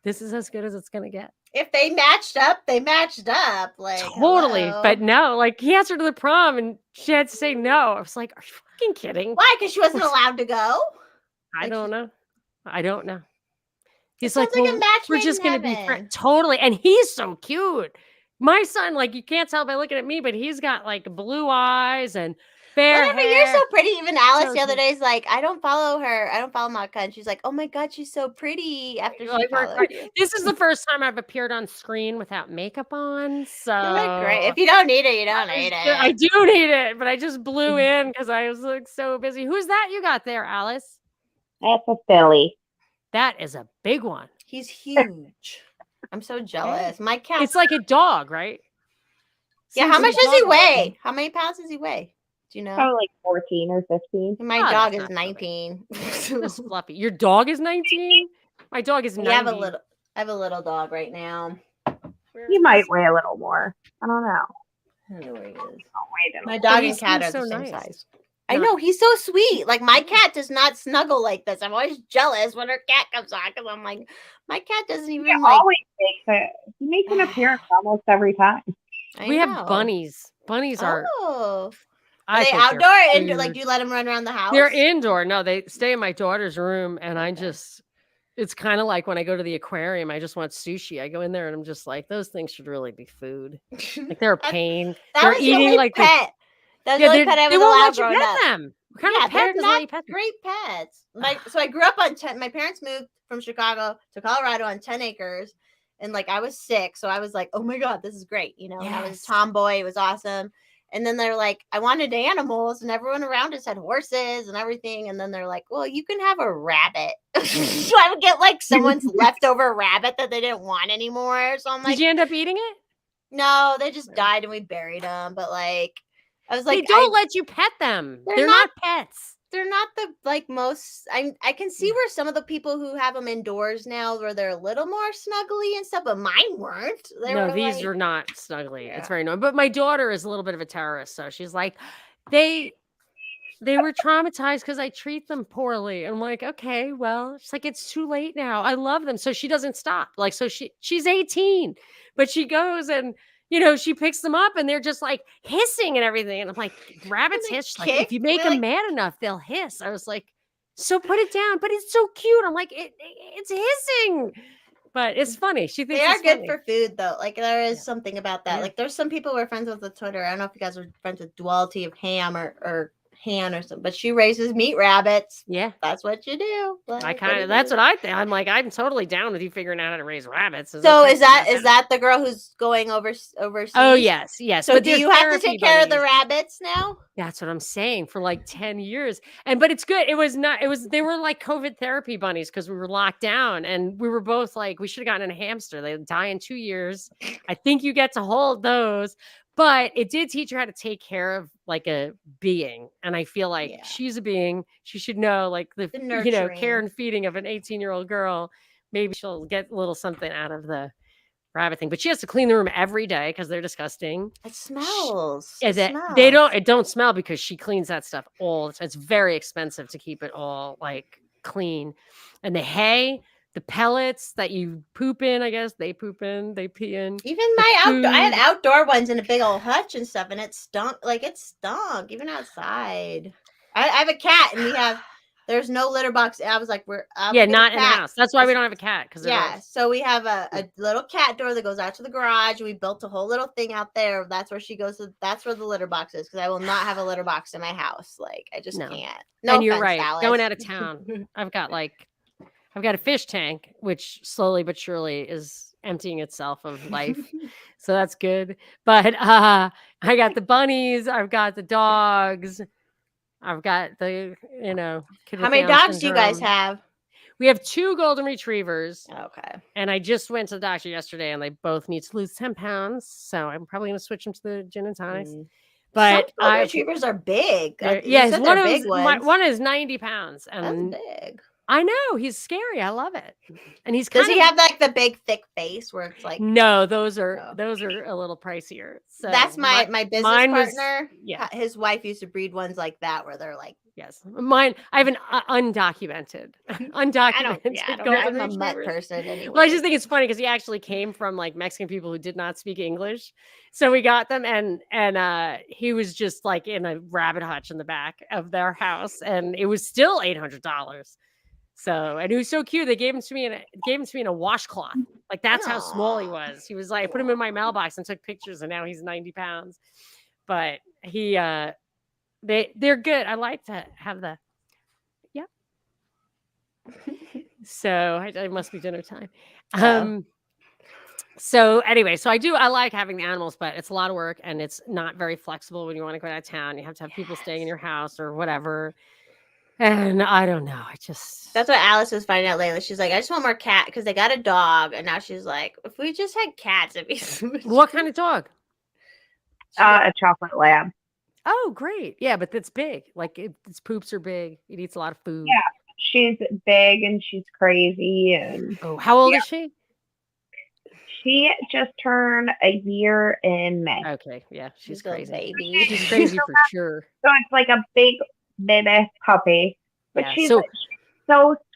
this is as good as it's gonna get. If they matched up, they matched up. Like Totally, hello. but no, like he asked her to the prom, and she had to say no. I was like, are you fucking kidding? Why? Because she wasn't allowed to go. I don't know. I don't know. He's sounds like, like a well, match we're made just in gonna be heaven. friends. Totally, and he's so cute. My son, like, you can't tell by looking at me, but he's got like blue eyes and fair Whatever, hair. you're so pretty. Even Alice So the other cute. day is like, I don't follow her. I don't follow Monica. And she's like, oh my God, she's so pretty after she Like, followed you. this is the first time I've appeared on screen without makeup on. So You look great. If you don't need it, you don't need I it. do need it, but I just blew in because I was like so busy. Who's that you got there, Alice? That's a filly. That is a big one. He's huge. I'm so jealous. My cat. It's like a dog, right? Yeah, Seems how much like a does he dog. weigh? How many pounds does he weigh? Do you know? Probably like 14 or 15. My Oh, dog that's is not so big. 19. Just fluffy. Your dog is 19? My dog is 90. I have a little dog right now. He might weigh a little more. I don't know. I don't know where he is. Oh, wait a My minute. dog he and cat are seems the so same nice. size. I know, he's so sweet. Like, my cat does not snuggle like this. I'm always jealous when her cat comes on because I'm like, my cat doesn't even He like. always he makes an appearance almost every time. We know. have bunnies. Bunnies are. Oh. I Are they think outdoor? they're And like, do you let them run around the house? They're indoor. No, they stay in my daughter's room, and I just. It's kind of like when I go to the aquarium, I just want sushi. I go in there and I'm just like, those things should really be food. Like they're a pain. That They're was the eating only like pet. That's the yeah, only pet I they was won't allowed let you growing pet up. them. What kind Yeah, of pet they're doesn't not let you pet them? great pets. So I grew up on 10. My parents moved from Chicago to Colorado on 10 acres, and like I was 6, so I was like, oh my God, this is great. You know, and I was a Yes. tomboy. It was awesome. And then they're like, I wanted animals, and everyone around us had horses and everything. And then they're like, well, you can have a rabbit. So I would get like someone's leftover rabbit that they didn't want anymore. So I'm like, Did you end up eating it? no, they just died and we buried them. But like, I was like, They don't let you pet them. They're They're not- not pets. they're not the like most. I can see where some of the people who have them indoors now, where they're a little more snuggly and stuff, but mine weren't. They No, were these like, are not snuggly. Yeah. It's very annoying. But my daughter is a little bit of a terrorist, so she's like, they were traumatized because I treat them poorly. And I'm like, okay, well, she's like, it's too late now. I love them. So she doesn't stop. Like, so she's 18, but she goes and she picks them up and they're just like hissing and everything. And I'm like, rabbits they hiss. She's like, kick? if you make They're them like- mad enough, they'll hiss. I was like, so put it down. But it's so cute. I'm like, it's hissing. But it's funny. She thinks they are it's good funny. for food though. Like there is Yeah. something about that. Yeah. Like there's some people we're friends with on Twitter. I don't know if you guys are friends with Duality of Ham or Han or something, but she raises meat rabbits. Yeah. That's what you do. That's what I think. I'm like, I'm totally down with you figuring out how to raise rabbits. There's So no is question that about the girl who's going overseas? Oh yes. So But do they're you have to therapy take care of the buddies. rabbits now? That's what I'm saying for like 10 years. But it's good. They were like COVID therapy bunnies because we were locked down and we were both like, we should have gotten a hamster. They die in 2 years. I think you get to hold those. But it did teach her how to take care of like a being. And I feel like Yeah. she's a being. She should know like the care nurturing. and feeding of an 18-year-old girl. Maybe she'll get a little something out of the rabbit thing. But she has to clean the room every day because they're disgusting. It smells. It don't smell because she cleans that stuff all the time. It's very expensive to keep it all like clean. And the hay, the pellets that you poop in, I guess they poop in, they pee in. Even my outdoor, I had food. outdoor ones in a big old hutch and stuff, and it stunk. Like it stunk even outside. I have a cat, and there's no litter box. I was like, not in the house. That's why we don't have a cat because so we have a little cat door that goes out to the garage. We built a whole little thing out there. That's where she goes. That's where the litter box is because I will not have a litter box in my house. Like I just No. can't. No, and you're offense, right. Alice. Going out of town, I've got a fish tank, which slowly but surely is emptying itself of life. So that's good. But I got the bunnies, I've got the dogs, I've got the, kid How with many Down dogs do you guys syndrome. have? We have 2 golden retrievers. Okay. And I just went to the doctor yesterday and they both need to lose 10 pounds. So I'm probably going to switch them to the gin and tonics. But some golden retrievers are big. yeah, said one they're of big ones. one is 90 pounds, That's and big. I know he's scary. I love it, and he's Does kind he of have like the big thick face where it's like? no. Those are Oh. a little pricier. So That's my business mine was- partner. yeah. His wife used to breed ones like that where they're like. Yes, mine. I have an undocumented I'm golden a mutt retriever. person anyway. Well, I just think it's funny because he actually came from like Mexican people who did not speak English, so we got them, and he was just like in a rabbit hutch in the back of their house, and it was still $800. So, and he was so cute. They gave him to me in a washcloth. Like that's how small he was. He was like, I put him in my mailbox and took pictures, and now he's 90 pounds. But he they're good. I like to have the so it must be dinner time. So anyway, so I like having the animals, but it's a lot of work and it's not very flexible when you want to go out of town. You have to have people staying in your house or whatever. And I don't know. That's what Alice was finding out lately. She's like, I just want more cat because they got a dog, and now she's like, if we just had cats, it'd be so much. What kind of dog? A chocolate lab. Oh, great. Yeah, but that's big. Like its poops are big. It eats a lot of food. Yeah, she's big and she's crazy. And oh, how old is she? She just turned a year in May. Okay, yeah, she's a crazy. baby. She's crazy for sure. So it's like a big baby puppy, but Yeah, she's so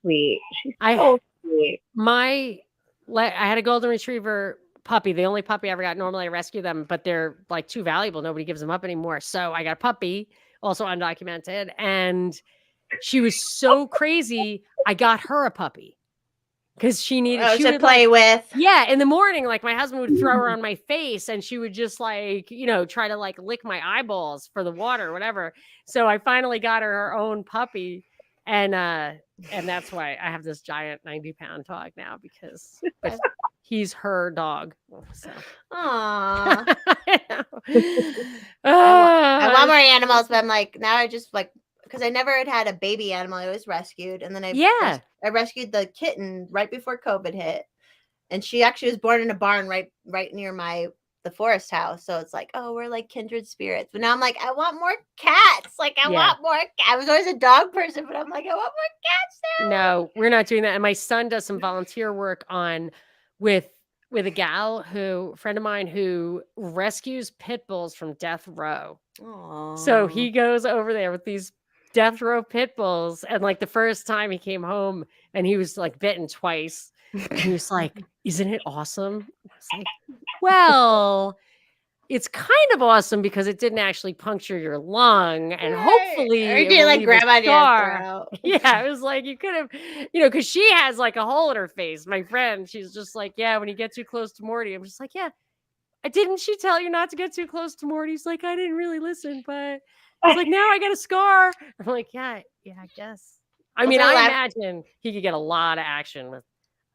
sweet. She's so sweet. I had a golden retriever puppy, the only puppy I ever got. Normally I rescue them, but they're like too valuable. Nobody gives them up anymore. So I got a puppy, also undocumented, and she was so crazy. I got her a puppy because she needed to play with. Yeah, in the morning, like my husband would throw her on my face, and she would just like try to like lick my eyeballs for the water, or whatever. So I finally got her own puppy, and that's why I have this giant 90-pound dog now because he's her dog. So. Aww. I want more animals, but I'm like, now I just like, because I never had a baby animal. I was rescued. And then I rescued the kitten right before COVID hit. And she actually was born in a barn right near the forest house. So it's like, oh, we're like kindred spirits. But now I'm like, I want more cats. Like I want more. I was always a dog person, but I'm like, I want more cats now. No, we're not doing that. And my son does some volunteer work with a gal friend of mine who rescues pit bulls from death row. Aww. So he goes over there with these death row pit bulls. And like the first time he came home and he was like bitten twice. And he was like, isn't it awesome? I was like, well, it's kind of awesome because it didn't actually puncture your lung, and hopefully or you didn't like grab on your throat. Yeah, it was like you could have, because she has like a hole in her face. My friend, she's just like, yeah, when you get too close to Morty, I'm just like, yeah, didn't she tell you not to get too close to Morty? He's like, I didn't really listen, but it's like now I got a scar. I'm like, yeah, I guess. I mean, I imagine he could get a lot of action with.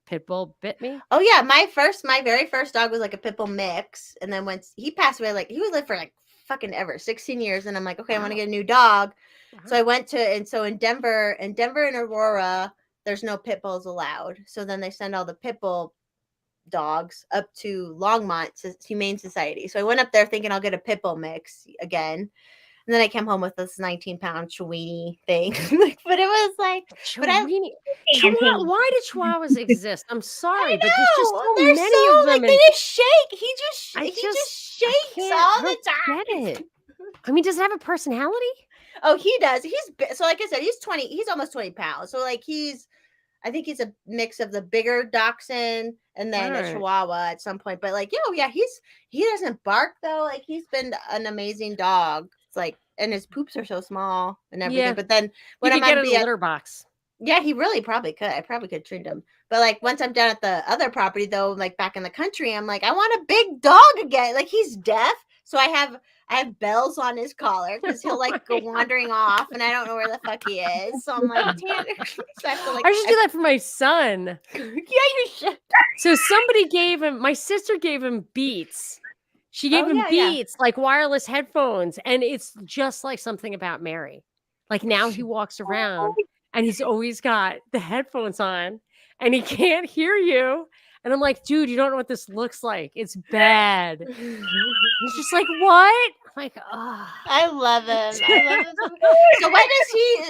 Pitbull bit me. Oh yeah, my very first dog was like a pitbull mix, and then once he passed away, like he would live for like fucking ever, 16 years, and I'm like, okay, I want to get a new dog. So I went to, and so in Denver and Aurora, there's no pit bulls allowed. So then they send all the pitbull dogs up to Longmont Humane Society. So I went up there thinking I'll get a pitbull mix again. And then I came home with this 19-pound Chihuahua thing. But it was like, why do Chihuahuas exist? I'm sorry, but there's just so many of them. Like, they just shake. He just shakes all the time. Get it. I mean, does it have a personality? Oh, he does. So like I said, he's almost 20 pounds. So like I think he's a mix of the bigger dachshund and then a Chihuahua at some point. But like, he doesn't bark though. Like he's been an amazing dog. It's like, and his poops are so small and everything. Yeah. But then when I'm at the litter box. Yeah, he really probably could. I probably could treat him. But like once I'm done at the other property though, like back in the country, I'm like, I want a big dog again. Like he's deaf. So I have bells on his collar because he'll like go wandering off and I don't know where the fuck he is. So I'm like, damn. So I should do that for my son. Yeah, you should. So my sister gave him Beats. She gave him Beats, like wireless headphones. And it's just like something about Mary. Like now he walks around and he's always got the headphones on and he can't hear you. And I'm like, dude, you don't know what this looks like. It's bad. He's just like, what? I'm like, oh. I love him. I love him. So when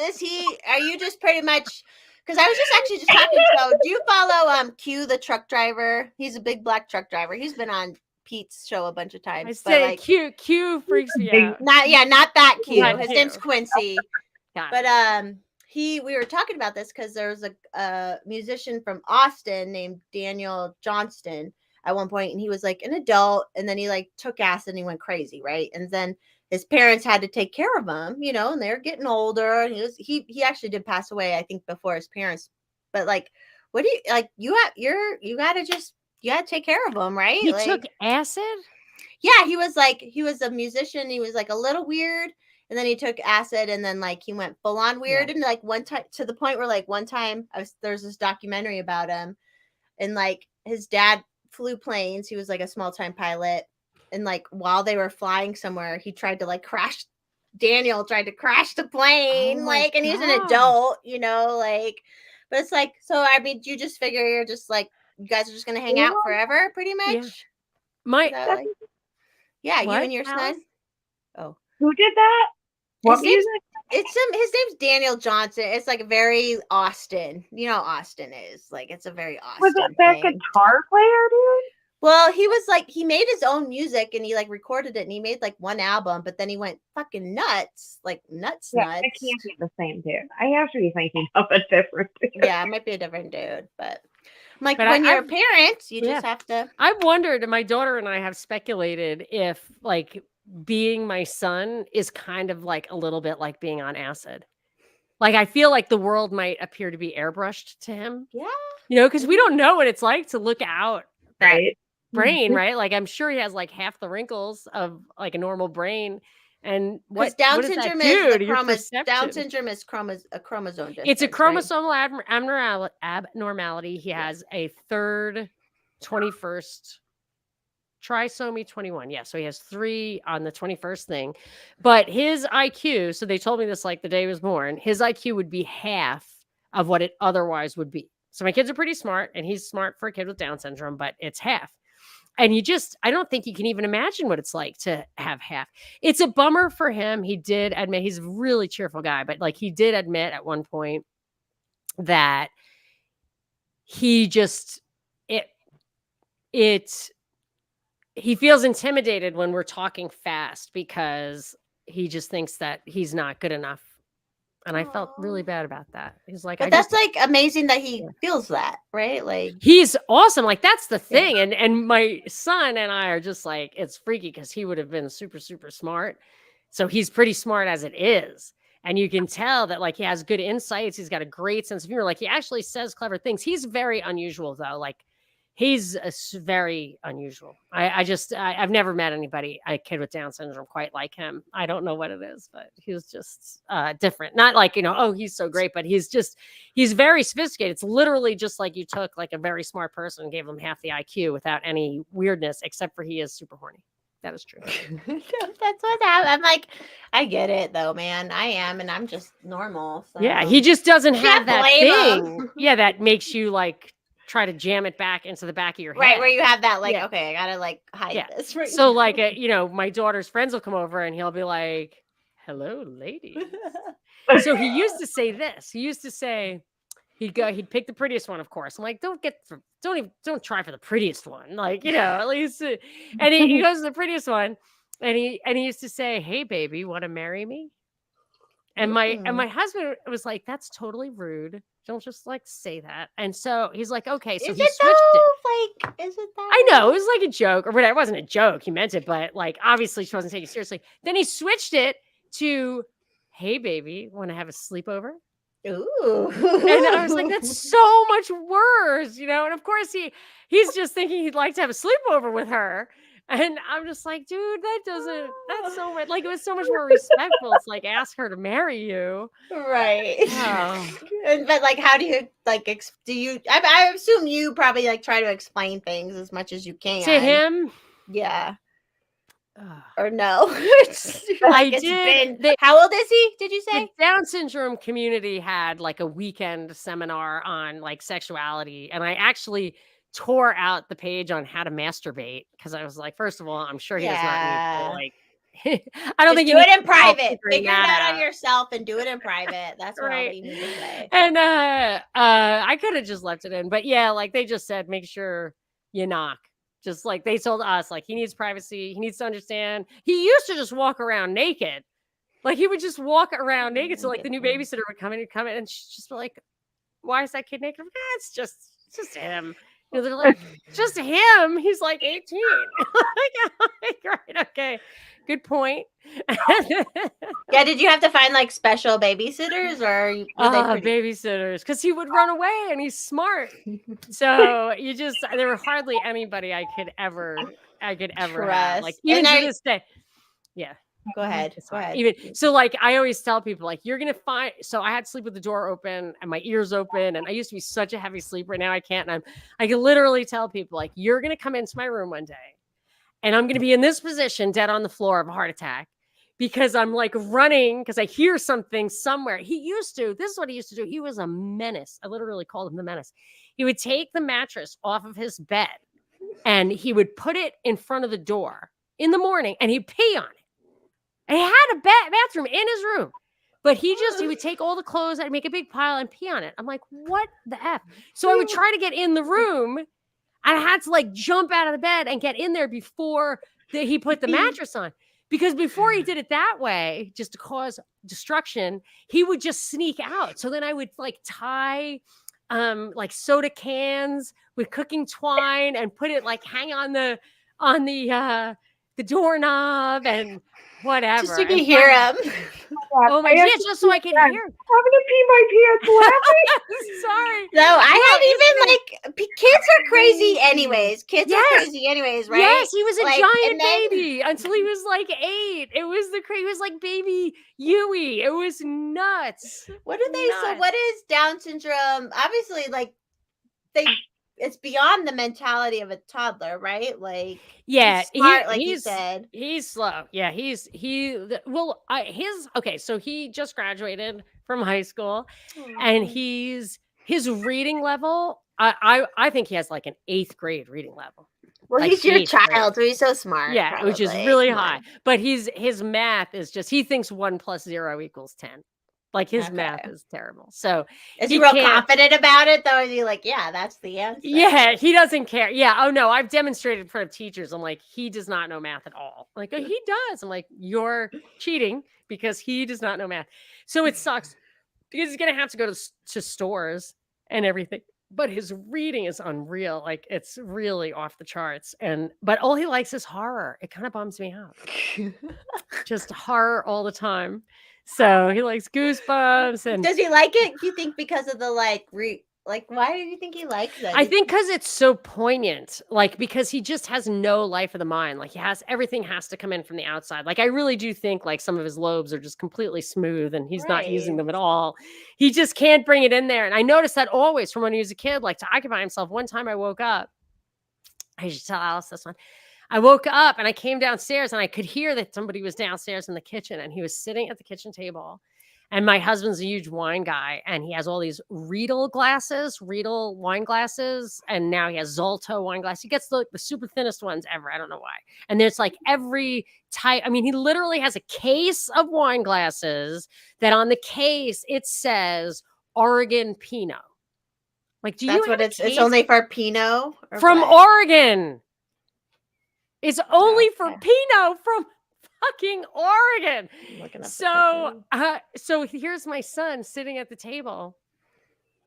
is he? Are you just pretty much? Because I was just actually just talking. So do you follow Q the truck driver? He's a big black truck driver. He's been on Pete's show a bunch of times. I but say like, Q freaks me out. not that Q. Not His Q. name's Quincy. Got But it. we were talking about this because there was a musician from Austin named Daniel Johnston at one point, and he was like an adult, and then he like took acid and he went crazy, right? And then his parents had to take care of him, you know, and they're getting older, and he actually did pass away, I think, before his parents. But like, what do you like? You gotta take care of him, right? He like, took acid? yeah, he was a musician. He was like a little weird, and then he took acid, and then like he went full on weird, and like one time to the point where like one time there's this documentary about him, and like his dad flew planes. He was like a small time pilot, and like while they were flying somewhere, he tried to like crash. Daniel tried to crash the plane, like, and he's an adult, you know, like. But it's like, so I mean, do you just figure you're just like you guys are just gonna hang out forever, pretty much? Yeah. Yeah, What, you and your Alice? son. Oh, Who did that? What music? His name's Daniel Johnson. It's like very Austin. You know how Austin is. Like it's a very Austin. Was it that thing. guitar player, dude? Well, he was like he made his own music and he like recorded it and he made like one album, but then he went fucking nuts. Like nuts. It can't be the same dude. I have to be thinking of a different dude. Yeah, it might be a different dude, but like when you're a parent, you just have to. I've wondered, and my daughter and I have speculated if like being my son is kind of like a little bit like being on acid. Like I feel like the world might appear to be airbrushed to him. Yeah. You know, because we don't know what it's like to look out that Right. brain, right? Like I'm sure he has like half the wrinkles of like a normal brain. And what Down does syndrome that do is to your perception? Down syndrome is a chromosome difference. It's a chromosomal abnormality. He has a third 21st trisomy 21. Yeah, so he has 3 on the 21st thing. But his IQ, so they told me this like the day he was born, his IQ would be half of what it otherwise would be. So my kids are pretty smart, and he's smart for a kid with Down syndrome, but it's half. And I don't think you can even imagine what it's like to have half. It's a bummer for him. He did admit, he's a really cheerful guy, but like he did admit at one point that he just, he feels intimidated when we're talking fast because he just thinks that he's not good enough. And I felt really bad about that. He's like, but that's like amazing that he feels that, right? Like he's awesome. Like that's the thing. And my son and I are just like, it's freaky because he would have been super, super smart. So he's pretty smart as it is. And you can tell that like he has good insights. He's got a great sense of humor. Like he actually says clever things. He's very unusual though. Like he's very unusual. I've never met a kid with Down syndrome quite like him. I don't know what it is, but he was just different. Not like, you know, oh, he's so great, but he's very sophisticated. It's literally just like you took like a very smart person and gave him half the IQ without any weirdness, except for he is super horny. That is true. That's what happened. I'm like, I get it though, man. I am, and I'm just normal. So. Yeah, he just doesn't have that thing. Him. Yeah, that makes you like try to jam it back into the back of your head. Right, where you have that like, okay, I gotta like hide this. Right so like, you know, my daughter's friends will come over and he'll be like, hello, ladies. So he used to say this. He used to say, he'd pick the prettiest one, of course. I'm like, don't try for the prettiest one. Like, you know, at least. And he goes to the prettiest one and he used to say, hey, baby, want to marry me? And my husband was like, that's totally rude. Don't just like say that. And so he's like, okay. So he switched it. Like, is it that? I know it was like a joke or whatever. It wasn't a joke. He meant it, but like obviously she wasn't taking it seriously. Then he switched it to, hey, baby, want to have a sleepover? Ooh. And I was like, that's so much worse, you know? And of course he's just thinking he'd like to have a sleepover with her. And I'm just like, dude, that's so much, like, it was so much more respectful. It's like, ask her to marry you. Right. Oh. But like, how do you, like, I assume you probably, like, try to explain things as much as you can. To him? Yeah. Or no? I did. How old is he, did you say? The Down syndrome community had, like, a weekend seminar on, like, sexuality. And I actually tore out the page on how to masturbate because I was like, first of all, I'm sure he does not need to like I don't Just think do you it need in private. figuring Figure it that out on yourself and do it in private. That's all Right. that you need to say. And I could have just left it in, but yeah, like they just said, make sure you knock. Just like they told us, like he needs privacy. He needs to understand. He used to just walk around naked. Like he would just walk around naked. So like the new babysitter would come in and she'd just be like, why is that kid naked? I'm like, it's just him. You know, they're like, just him. He's like 18. like, right, okay. Good point. Yeah, did you have to find like special babysitters or were they pretty? Babysitters, because he would run away and he's smart. So there were hardly anybody I could ever have. Like Trust. even And to this day. Yeah. Go ahead. It's Go fine. ahead. Even so, like I always tell people, like you're gonna find. So I had to sleep with the door open and my ears open, and I used to be such a heavy sleeper. Now I can't. And I can literally tell people, like you're gonna come into my room one day, and I'm gonna be in this position, dead on the floor of a heart attack, because I'm like running because I hear something somewhere. This is what he used to do. He was a menace. I literally called him the menace. He would take the mattress off of his bed and he would put it in front of the door in the morning and he'd pee on it. And he had a bathroom in his room, but he would take all the clothes and make a big pile and pee on it. I'm like, what the F? So I would try to get in the room and I had to like jump out of the bed and get in there before he put the mattress on. Because before he did it that way, just to cause destruction, he would just sneak out. So then I would like tie like soda cans with cooking twine and put it like hang on the doorknob and whatever. Just so you can hear him. Oh my goodness, just so I can hear. I'm gonna pee my pants laughing. Sorry. No, I had even like kids are crazy anyways. Kids are crazy anyways, right? Yes, he was a Like, giant and then- baby until he was like 8. It was he was like baby Yui. It was nuts. What do they? So Nuts. what is Down syndrome? Obviously, like it's beyond the mentality of a toddler, right? Like Yeah, he's smart, like you he's said. he's slow. Yeah, okay. So he just graduated from high school, and his reading level. I think he has like an 8th grade reading level. Well, like he's your 8th grade. child, so he's so smart. Yeah, which is probably. really Come high. on. But his math is just he thinks 1 + 0 = 10. Like his Okay. math is terrible. So Is he he real can't- confident about it though? Is he like, yeah, that's the answer? yeah, he doesn't care. Yeah. Oh no, I've demonstrated in front of teachers. I'm like, he does not know math at all. I'm like, oh, he does. I'm like, you're cheating because he does not know math. So it sucks because he's gonna have to go to stores and everything. But his reading is unreal. Like it's really off the charts. But all he likes is horror. It kind of bums me out. Just horror all the time. So he likes Goosebumps. And Does he like it? Do you think because of the like why do you think he likes it? I think because it's so poignant, like because he just has no life of the mind. Like everything has to come in from the outside. Like I really do think like some of his lobes are just completely smooth and he's not using them at all. He just can't bring it in there. And I noticed that always from when he was a kid, like to occupy himself. One time I woke up, I should tell Alice this one. I woke up and I came downstairs and I could hear that somebody was downstairs in the kitchen and he was sitting at the kitchen table. And my husband's a huge wine guy and he has all these Riedel wine glasses. And now he has Zolto wine glasses. He gets the super thinnest ones ever. I don't know why. And there's like every type. I mean, he literally has a case of wine glasses that on the case, it says Oregon Pinot. Like, do that's you what it's only for Pinot? From what? Oregon. It's only for Pinot from fucking Oregon. So here's my son sitting at the table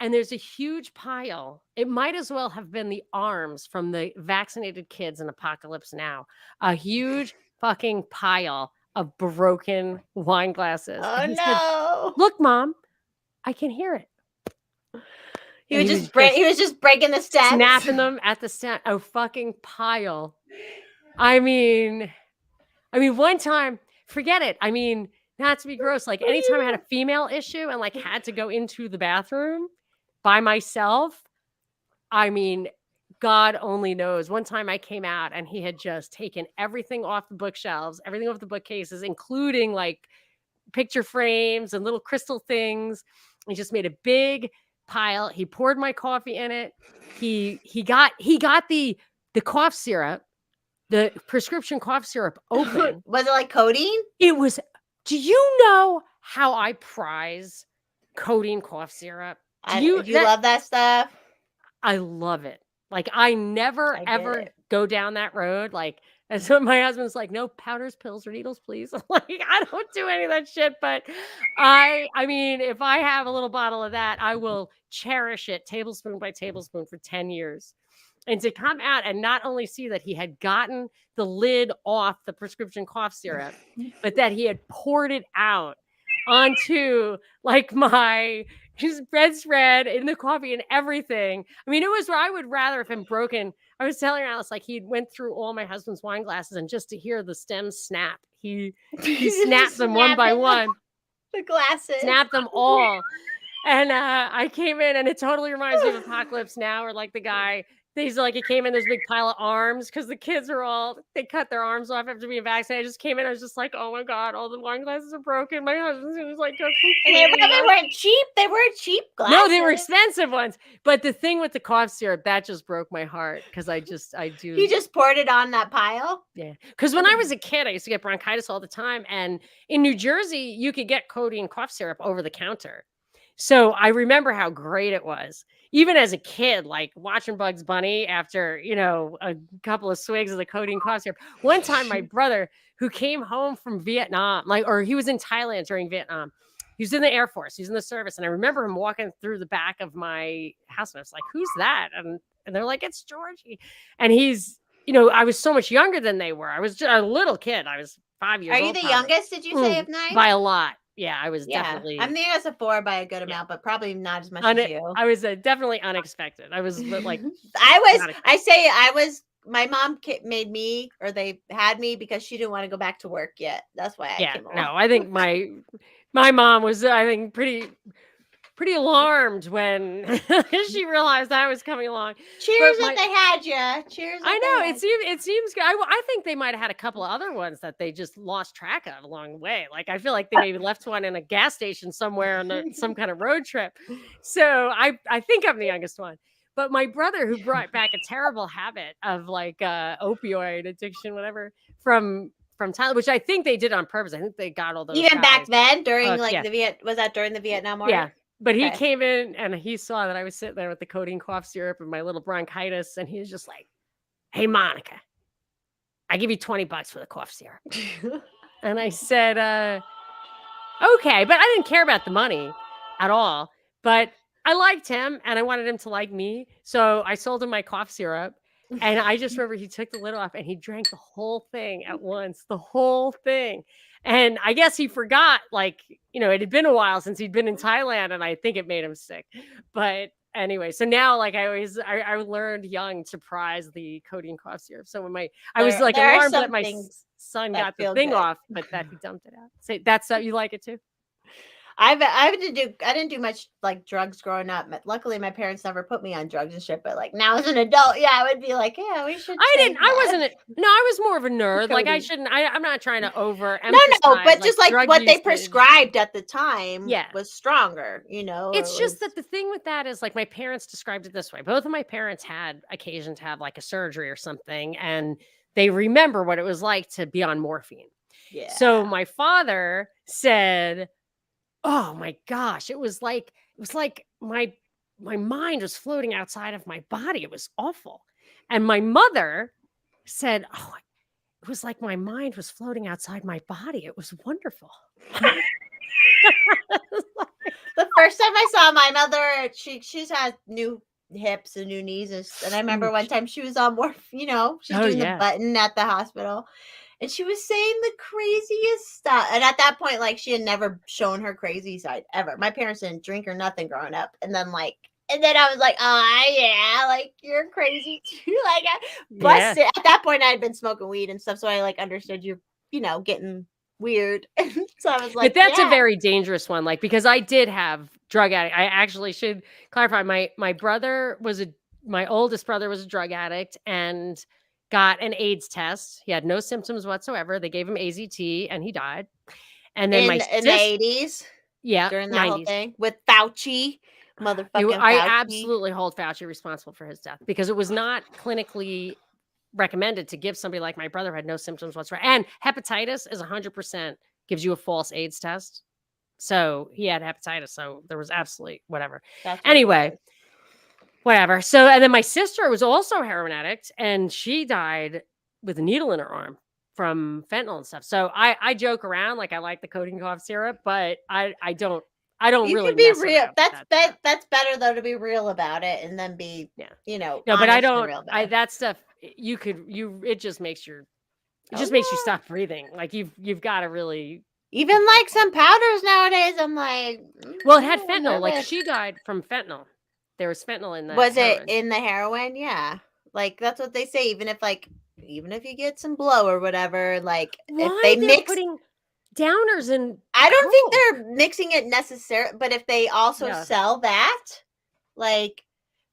and there's a huge pile. It might as well have been the arms from the vaccinated kids in Apocalypse Now. A huge fucking pile of broken wine glasses. Oh no. Said, look, Mom, I can hear it. He was just breaking the stems. Snapping them at the stem. A fucking pile. I mean, one time, forget it. I mean, not to be gross, like anytime I had a female issue and like had to go into the bathroom by myself, I mean, God only knows. One time I came out and he had just taken everything off the bookshelves, everything off the bookcases, including like picture frames and little crystal things. He just made a big pile. He poured my coffee in it. He got the cough syrup the prescription cough syrup open. Was it like codeine? It was. Do you know how I prize codeine cough syrup? Do you love that stuff? I love it. Like I never I get ever it. go down that road. Like, and so my husband's like, no powders, pills, or needles, please. I'm like, I don't do any of that shit. But I mean, if I have a little bottle of that, I will cherish it tablespoon by tablespoon for 10 years. And to come out and not only see that he had gotten the lid off the prescription cough syrup, but that he had poured it out onto like my his bread spread in the coffee and everything. I mean, it was where I would rather have him broken. I was telling Alice, like he went through all my husband's wine glasses and just to hear the stems snap, he snapped them one by one. The glasses. Snapped them all. And I came in and it totally reminds me of Apocalypse Now, or like the guy, he's like, he came in, there's a big pile of arms because the kids are all, they cut their arms off after being vaccinated. I just came in, I was just like, oh my God, all the wine glasses are broken. My husband's was like, and they weren't cheap. They weren't cheap glasses. No, they were expensive ones. But the thing with the cough syrup, that just broke my heart because I do. He just poured it on that pile? Yeah. Because when I was a kid, I used to get bronchitis all the time. And in New Jersey, you could get codeine cough syrup over the counter. So I remember how great it was. Even as a kid, like watching Bugs Bunny after, a couple of swigs of the codeine cough syrup. One time, my brother, who came home from Vietnam, or he was in Thailand during Vietnam, he was in the Air Force, he was in the service. And I remember him walking through the back of my house. And I was like, who's that? And they're like, it's Georgie. And he's, I was so much younger than they were. I was just a little kid. I was 5 years old. Are you the youngest, did you say, of 9? By a lot. Yeah, I was definitely. I'm the youngest of 4 by a good amount, but probably not as much as you. I was definitely unexpected. I was like, my mom made me, or they had me because she didn't want to go back to work yet. That's why I came along. No, I think my mom was, I think, pretty alarmed when she realized I was coming along. Cheers that they had you. Cheers. I know it seems good. I think they might have had a couple of other ones that they just lost track of along the way. Like I feel like they maybe left one in a gas station somewhere on some kind of road trip. So I think I'm the youngest one. But my brother, who brought back a terrible habit of like opioid addiction, whatever, from Thailand, which I think they did on purpose. I think they got all those even guys. back then during was that during the Vietnam War? Yeah. But he came in and he saw that I was sitting there with the codeine cough syrup and my little bronchitis. And he was just like, hey, Monica, I give you $20 for the cough syrup. And I said, okay. But I didn't care about the money at all. But I liked him and I wanted him to like me. So I sold him my cough syrup. And I just remember he took the lid off and he drank the whole thing at once, the whole thing. And I guess he forgot, like, it had been a while since he'd been in Thailand and I think it made him sick. But anyway, so now, like I learned young to prize the codeine cough syrup. So when I was like alarmed that my son got the thing off, but that he dumped it out. So that's you like it too? I didn't do much like drugs growing up. Luckily, my parents never put me on drugs and shit. But like now as an adult, I would be like, yeah, we should. I was more of a nerd. Like I shouldn't. I'm not trying to over. No, but just like what they prescribed at the time, was stronger. It's just that the thing with that is like my parents described it this way. Both of my parents had occasion to have like a surgery or something, and they remember what it was like to be on morphine. Yeah. So my father said, oh my gosh, it was like my mind was floating outside of my body. It was awful. And my mother said, oh, it was like my mind was floating outside my body. It was wonderful. The first time I saw my mother, she's had new hips and new knees. And I remember one time she was on morphine, she's doing the button at the hospital. And she was saying the craziest stuff. And at that point, like, she had never shown her crazy side ever. My parents didn't drink or nothing growing up. And then I was like, oh, yeah, like, you're crazy too. Like, I busted. Yeah. At that point, I had been smoking weed and stuff. So I, like, understood you're, getting weird. So I was like, but that's a very dangerous one. Like, because I did have drug addict. I actually should clarify. My oldest brother was a drug addict and got an AIDS test. He had no symptoms whatsoever. They gave him AZT and he died. And then in the 80s, during that 90s. Whole thing with Fauci, motherfucking Fauci. I absolutely hold Fauci responsible for his death because it was not clinically recommended to give somebody like my brother who had no symptoms whatsoever. And hepatitis is 100% gives you a false AIDS test. So he had hepatitis. So there was absolutely whatever. That's what it Anyway, was. whatever. So, and then my sister was also a heroin addict and she died with a needle in her arm from fentanyl and stuff. So I joke around like I like the codeine cough syrup, but I don't You really can be mess real. around with that stuff. That's better though to be real about it and then be No, but I honest and don't. real about it. That stuff it just makes you Oh, makes you stop breathing. Like you've got to really. Even like some powders nowadays, I'm like, Well, it had I'm fentanyl. Like nervous. she died from fentanyl. There was fentanyl in that. Was it heroin. in the heroin? Yeah, like that's what they say. Even if you get some blow or whatever, like Why if they they're mix, putting downers in? I don't think Coke? they're mixing it necessarily. But if they also Yeah. sell that, like,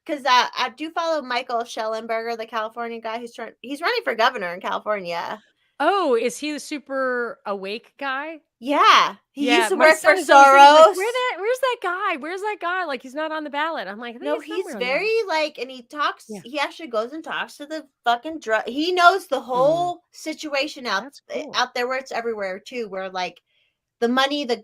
because I do follow Michael Schellenberger, the California guy he's running for governor in California. Oh, is he the super awake guy? Yeah, he used to my work for son is always thinking, Soros. like, where's that guy? Where's that guy? Like he's not on the ballot. I'm like, I think No, he's he's somewhere on there. very like, and he talks. Yeah. He actually goes and talks to the fucking drug. He knows the whole situation That's cool. out there, where it's everywhere too. Where like the money the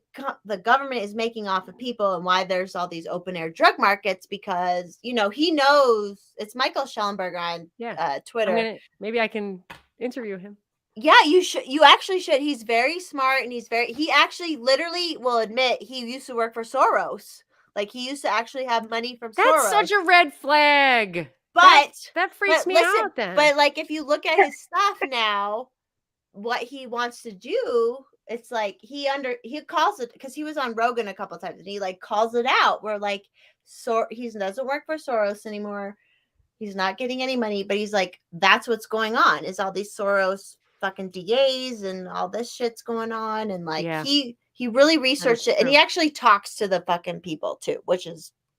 government is making off of people, and why there's all these open air drug markets, because he knows. It's Michael Schellenberger on Twitter. Maybe I can interview him. Yeah, you should. You actually should. He's very smart, and he actually literally will admit he used to work for Soros. Like he used to actually have money from Soros. That's such a red flag. But that freaks me out then. But like if you look at his stuff now, what he wants to do, it's like he calls it, because he was on Rogan a couple of times and he like calls it out, where like he doesn't work for Soros anymore. He's not getting any money, but he's like, that's what's going on, is all these Soros fucking DAs and all this shit's going on. And like he really researched it, and he actually talks to the fucking people too,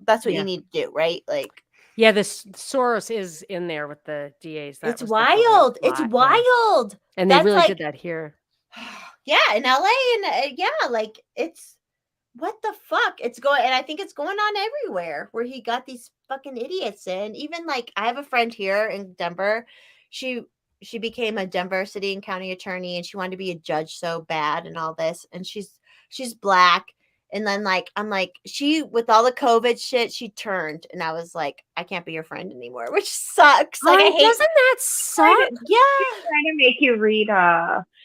that's what you need to do, right? Like, yeah, this Soros is in there with the DAs. It's wild. It's wild. And they really did that here. Yeah, in LA, and like it's what the fuck? It's going, and I think it's going on everywhere where he got these fucking idiots in. Even like I have a friend here in Denver. She became a Denver city and county attorney, and she wanted to be a judge so bad and all this. And she's black. And then like, I'm like, with all the COVID shit, she turned, and I was like, I can't be your friend anymore, which sucks. Like, doesn't that suck? Yeah. She's trying to make you read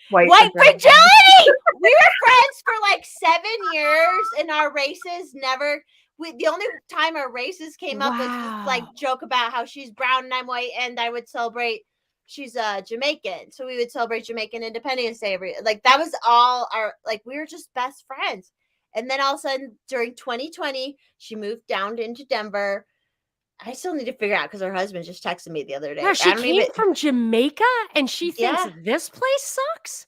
White Fragility. We were friends for like 7 years, and our races never. The only time our races came up was just like joke about how she's brown and I'm white, and I would celebrate. She's Jamaican, so we would celebrate Jamaican Independence Day like that was all our, like, we were just best friends. And then all of a sudden during 2020 she moved down into Denver. I still need to figure out, because her husband just texted me the other day. Yeah, she came from Jamaica and she thinks this place sucks.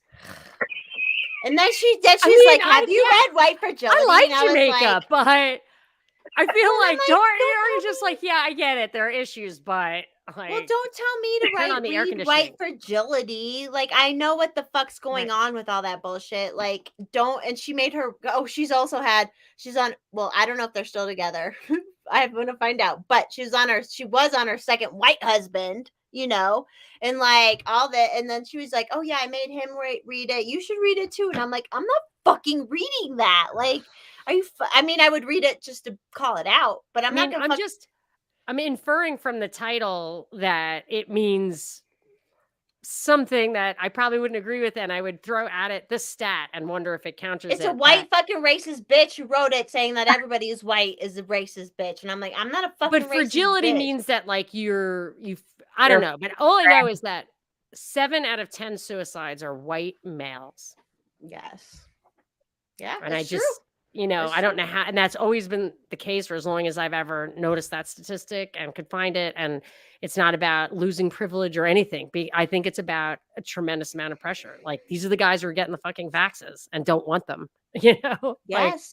And then she's like, have you read White Fragility? I like Jamaica, but I feel like you're just like, yeah, I get it. There are issues, but like, well, don't tell me to read White Fragility. Like, I know what the fuck's going on with all that bullshit. Like, don't. And she made her. Oh, she's on. Well, I don't know if they're still together. I'm gonna find out. But she was on her second white husband. And like all that. And then she was like, oh yeah, I made him read it. You should read it too. And I'm like, I'm not fucking reading that. Like, are you? I mean, I would read it just to call it out, but I'm inferring from the title that it means something that I probably wouldn't agree with, and I would throw at it this stat and wonder if it counters. It's a white fucking racist bitch who wrote it, saying that everybody who's white is a racist bitch, and I'm like, I'm not a fucking. But fragility means that like I don't know, but all I know is that 7 out of 10 suicides are white males. Yes. Yeah, and I just. I don't know how, and that's always been the case for as long as I've ever noticed that statistic and could find it. And it's not about losing privilege or anything. I think it's about a tremendous amount of pressure. Like, these are the guys who are getting the fucking vaxes and don't want them, Yes.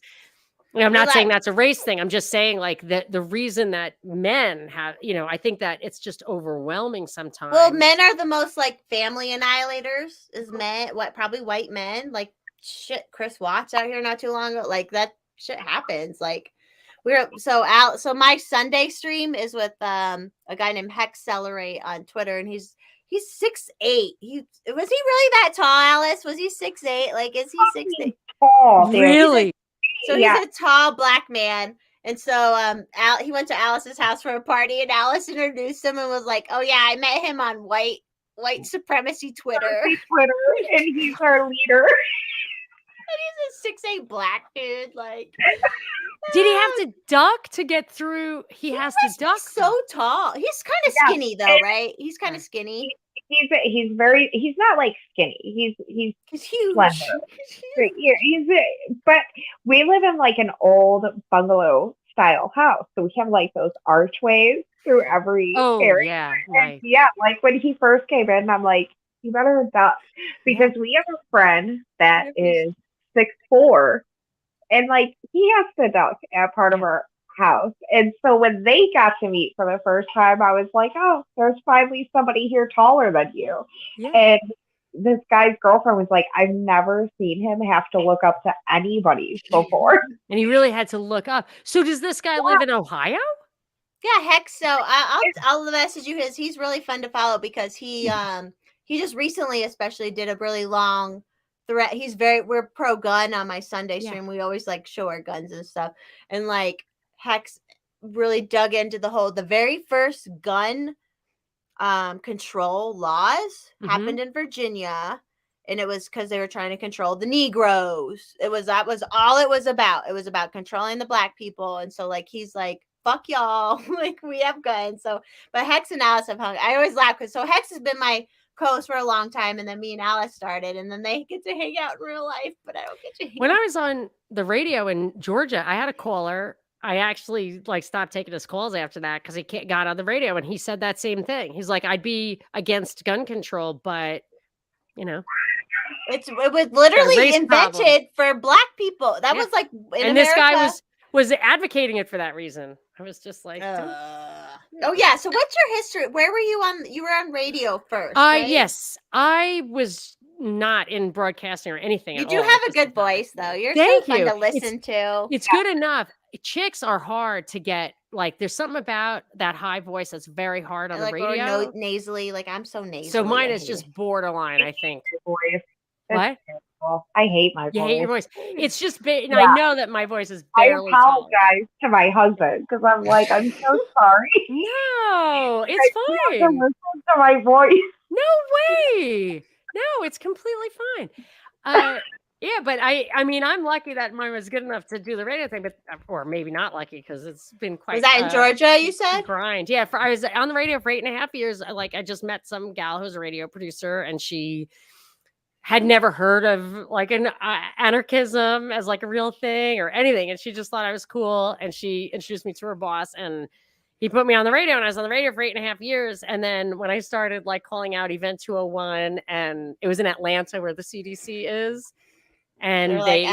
Like, I'm not saying that's a race thing. I'm just saying like the reason that men have, I think that it's just overwhelming sometimes. Well, men are the most like family annihilators is men, probably white men. Like, shit, Chris Watts out here not too long ago. Like, that shit happens. Like, So my Sunday stream is with a guy named Hex Celery on Twitter, and he's 6'8". Was he really that tall, Alice? Was he 6'8"? Like, is he 6'8"? Tall, dude. Really? So he's a tall black man. And so he went to Alice's house for a party, and Alice introduced him and was like, "Oh yeah, I met him on white supremacy Twitter. And he's our leader." And he's a 6'8" black dude. Like, Did he have to duck to get through? He has to duck. So tall. He's kind of skinny though, right? He's kind of skinny. He's not like skinny. He's huge. But we live in like an old bungalow style house, so we have like those archways through every area. Yeah, right. Yeah, like when he first came in, I'm like, you better duck, because we have a friend that is 6'4", and like he has to duck at part of our house. And so when they got to meet for the first time, I was like, oh, there's finally somebody here taller than you. Yeah. And this guy's girlfriend was like, I've never seen him have to look up to anybody before. And he really had to look up. So does this guy live in Ohio? Yeah, Hex. So I'll message you his. He's really fun to follow because he just recently especially did a really long thread. We're pro gun on my Sunday stream. We always like show our guns and stuff. And like Hex really dug into the very first gun control laws happened in Virginia, and it was because they were trying to control the Negroes. That was all it was about. It was about controlling the black people. And so like he's like, fuck y'all, like we have guns. So but Hex and Alice have hung. I always laugh because Hex has been my co-host for a long time, and then me and Alice started, and then they get to hang out in real life, but I don't get to hang When out. I was on the radio in Georgia, I had a caller. I actually like stopped taking his calls after that because he got on the radio and he said that same thing. He's like, I'd be against gun control, but you know, it was literally invented for black people. That was like in America. This guy was advocating it for that reason. I was just like, oh yeah. So what's your history? Where were you on? You were on radio first, right? Yes, I was not in broadcasting or anything. You do have a good voice, though. You're Thank so fun you. to listen to. It's good enough. Chicks are hard to get. Like, there's something about that high voice that's very hard on the radio. Or nasally. Like, I'm so nasally. So mine is just borderline, I think. Voice. What? I hate my voice. You hate your voice. It's just, and I know that my voice is barely I apologize to my husband because I'm like, I'm so sorry. No, it's fine. To listen to my voice. No way. No, it's completely fine. Yeah, but I mean, I'm lucky that mine was good enough to do the radio thing, but or maybe not lucky because it's been quite. Was that in Georgia? You said grind. Yeah, I was on the radio for 8.5 years. Like, I just met some gal who's a radio producer, and she had never heard of like an anarchism as like a real thing or anything, and she just thought I was cool, and she introduced me to her boss, and he put me on the radio, and I was on the radio for 8.5 years. And then when I started like calling out Event 201, and it was in Atlanta where the CDC is. And they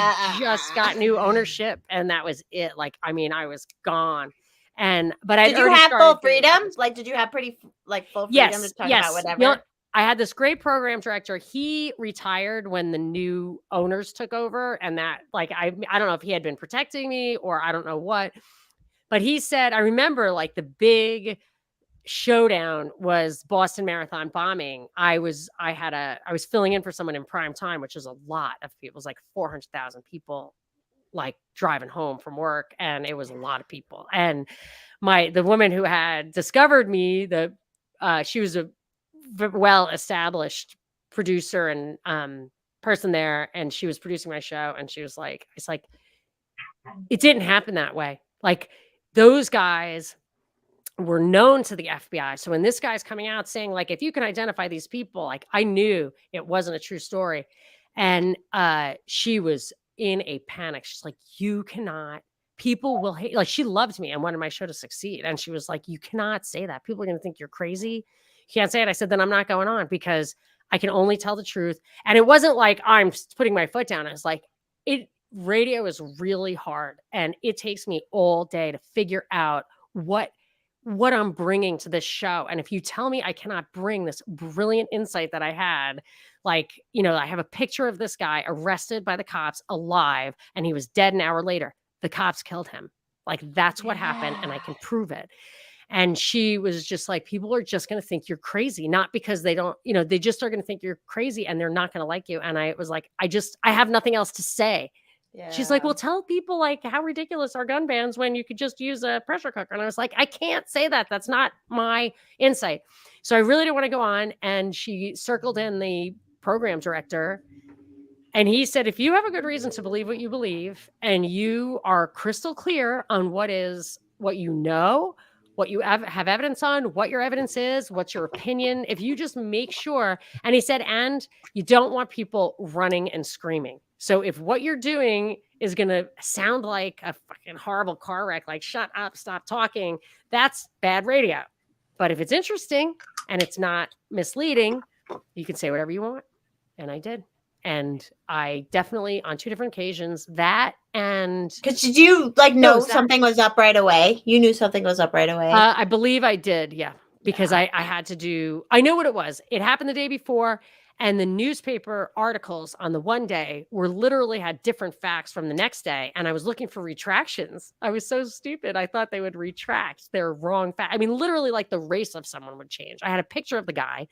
just got new ownership, and that was it. Like, I mean, I was gone. But did you have full freedom? Like, did you have pretty like full freedom to talk about whatever? You know, I had this great program director. He retired when the new owners took over, and that like I don't know if he had been protecting me or I don't know what, but he said I remember like the big showdown was Boston Marathon bombing. I was filling in for someone in prime time, which is a lot of people. It was like 400,000 people like driving home from work, and it was a lot of people. And the woman who had discovered me, she was a well-established producer and person there, and she was producing my show, and she was like, it's like it didn't happen that way. Like, those guys were known to the FBI. So when this guy's coming out saying like, if you can identify these people, like I knew it wasn't a true story. And she was in a panic. She's like, you cannot, people will hate, like she loved me and wanted my show to succeed. And she was like, you cannot say that. People are going to think you're crazy. You can't say it. I said, then I'm not going on because I can only tell the truth. And it wasn't like I'm putting my foot down. It's like radio is really hard. And it takes me all day to figure out what I'm bringing to this show. And if you tell me I cannot bring this brilliant insight that I had, like, you know, I have a picture of this guy arrested by the cops alive, and he was dead an hour later. The cops killed him. Like, that's what happened, and I can prove it. And she was just like, people are just going to think you're crazy, not because they don't, they just are going to think you're crazy and they're not going to like you. And I was like, I have nothing else to say. Yeah. She's like, well, tell people like how ridiculous are gun bans when you could just use a pressure cooker. And I was like, I can't say that. That's not my insight. So I really didn't want to go on. And she circled in the program director. And he said, if you have a good reason to believe what you believe, and you are crystal clear on what you know, what you have evidence on, what your evidence is, what's your opinion, if you just make sure. And he said, and you don't want people running and screaming. So if what you're doing is going to sound like a fucking horrible car wreck, like shut up, stop talking, that's bad radio. But if it's interesting and it's not misleading, you can say whatever you want. And I did. And I definitely, on 2 different occasions, that and... Because did you know something was up right away? You knew something was up right away? I believe I did, yeah. Because I had to do... I know what it was. It happened the day before, and the newspaper articles on the one day literally had different facts from the next day, and I was looking for retractions. I was so stupid. I thought they would retract their wrong fact. I mean, literally, like, the race of someone would change. I had a picture of the guy.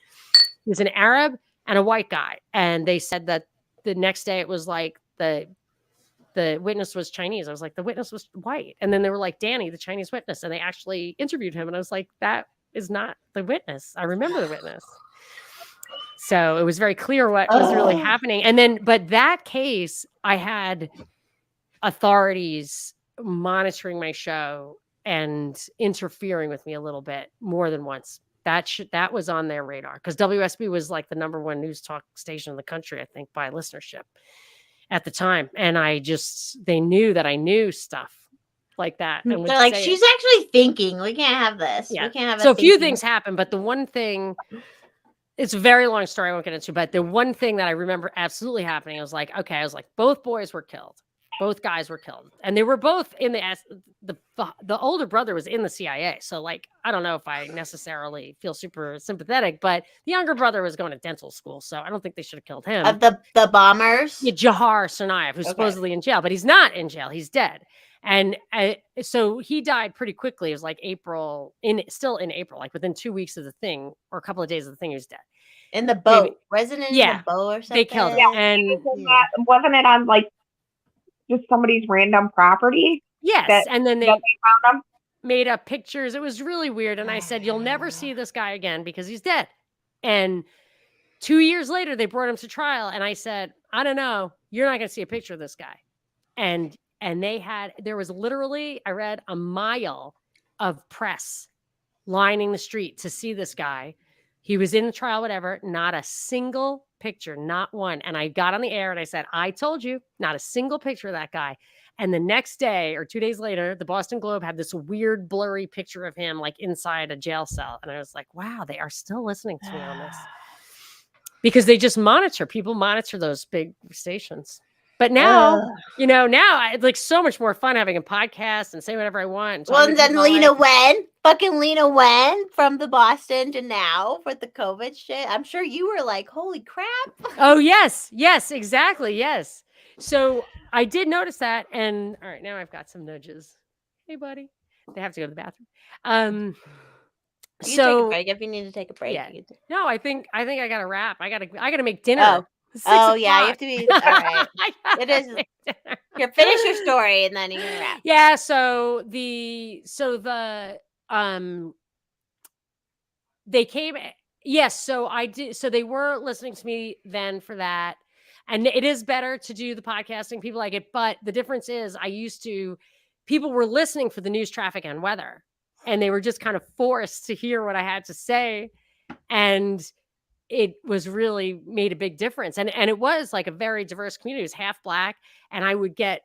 He was an Arab and a white guy. And they said that the next day it was like the witness was Chinese. I was like, the witness was white. And then they were like, Danny, the Chinese witness. And they actually interviewed him. And I was like, that is not the witness. I remember the witness. So it was very clear what was really happening. And then, but that case, I had authorities monitoring my show and interfering with me a little bit more than once. That was on their radar because WSB was like the #1 news talk station in the country, I think, by listenership at the time. And they knew that I knew stuff like that. And they're like, she's actually thinking. We can't have this. Yeah. We can't have so a few things happened, but the one thing, it's a very long story I won't get into, but the one thing that I remember absolutely happening, I was like, both boys were killed. Both guys were killed, and they were both in the older brother was in the CIA. So like, I don't know if I necessarily feel super sympathetic, but the younger brother was going to dental school. So I don't think they should have killed him. Of the bombers? Yeah, Jahar Tsarnaev, who's supposedly in jail, but he's not in jail. He's dead. And so he died pretty quickly. It was like still in April, like within 2 weeks of the thing or a couple of days of the thing, he was dead. In the boat. Maybe. Wasn't it in the boat or something? They killed him. Yeah. And wasn't it on like just somebody's random property? Yes. And then they found him? Made up pictures. It was really weird. And I said, you'll never see this guy again because he's dead. And 2 years later, they brought him to trial. And I said, I don't know. You're not going to see a picture of this guy. And there was literally, I read, a mile of press lining the street to see this guy. He was in the trial, whatever, not a single picture, not one. And I got on the air and I said, I told you, not a single picture of that guy. And the next day or 2 days later, the Boston Globe had this weird, blurry picture of him like inside a jail cell. And I was like, wow, they are still listening to me on this. Because they just people monitor those big stations. But now, it's like so much more fun having a podcast and say whatever I want. Well, and then fucking Lena Wen from the Boston to now for the COVID shit. I'm sure you were like, holy crap. Oh, yes, exactly. Yes. So I did notice that. And all right, now I've got some nudges. Hey, buddy. They have to go to the bathroom. You take a break if you need to take a break. Yeah. No, I think I got to wrap. I gotta make dinner. Oh yeah, you have to be all right. It is. Here, finish your story and then you can wrap. Yeah. So they came. Yes. So I did. So they were listening to me then for that, and it is better to do the podcasting. People like it, but the difference is people were listening for the news, traffic, and weather, and they were just kind of forced to hear what I had to say, and it was really made a big difference. And it was like a very diverse community. It was half Black. And I would get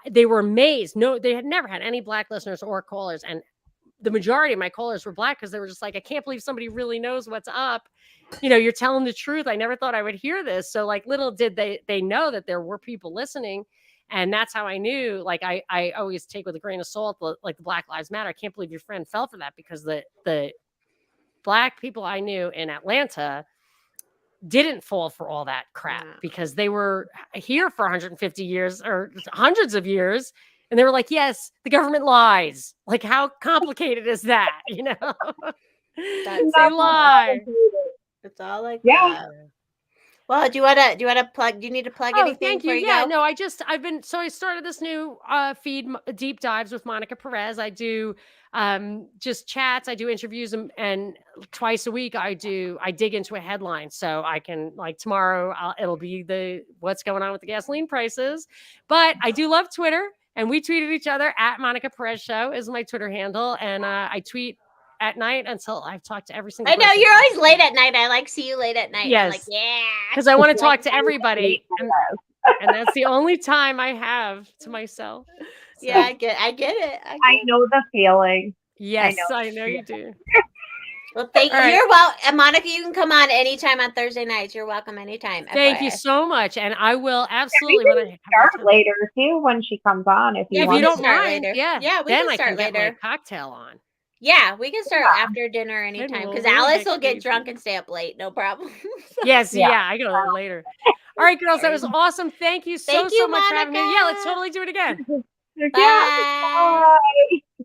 they were amazed. No, they had never had any Black listeners or callers. And the majority of my callers were Black because they were just like, I can't believe somebody really knows what's up. You're telling the truth. I never thought I would hear this. So like little did they know that there were people listening. And that's how I knew, like, I always take with a grain of salt, like the Black Lives Matter. I can't believe your friend fell for that because the Black people I knew in Atlanta didn't fall for all that crap because they were here for 150 years or hundreds of years And they were like, yes, the government lies. Like, how complicated is that? You know, That's they so lie. It's all like Yeah. that. Well, do you wanna plug? Do you need to plug Oh, anything thank you. before you Yeah, go? no, I started this new feed, Deep Dives with Monica Perez. I do just chats, I do interviews, and twice a week I dig into a headline. So I can, like, tomorrow it'll be the what's going on with the gasoline prices. But I do love Twitter, and we tweeted each other at Monica Perez Show is my Twitter handle. And I tweet at night until I've talked to every single I know person. you're always late at night. I like see you late at night. And I'm like, Yes. yeah. Because I want to Like, talk to everybody. And that's the only time I have to myself. So, Yeah, I get it. I know the feeling. yes, know. I know you do. Well, thank you. All right. You're welcome, Monica. You can come on anytime on Thursday nights. You're welcome anytime. Thank you FYI. so much. And I will We absolutely can when I have start time. later too when she comes on if you Yeah, If want. you can don't start mind, later. yeah, Yeah, we then can I start can get my later. cocktail on. Yeah, we can start Yeah. after dinner anytime we'll because really Alice get will get crazy. drunk and stay up late. No problem. Yes, Yeah. yeah, I go a little later. All right, girls, that was awesome. Thank you so Thank you, much for having me. Yeah, let's Monica. totally do it again. Yeah. Bye. Bye.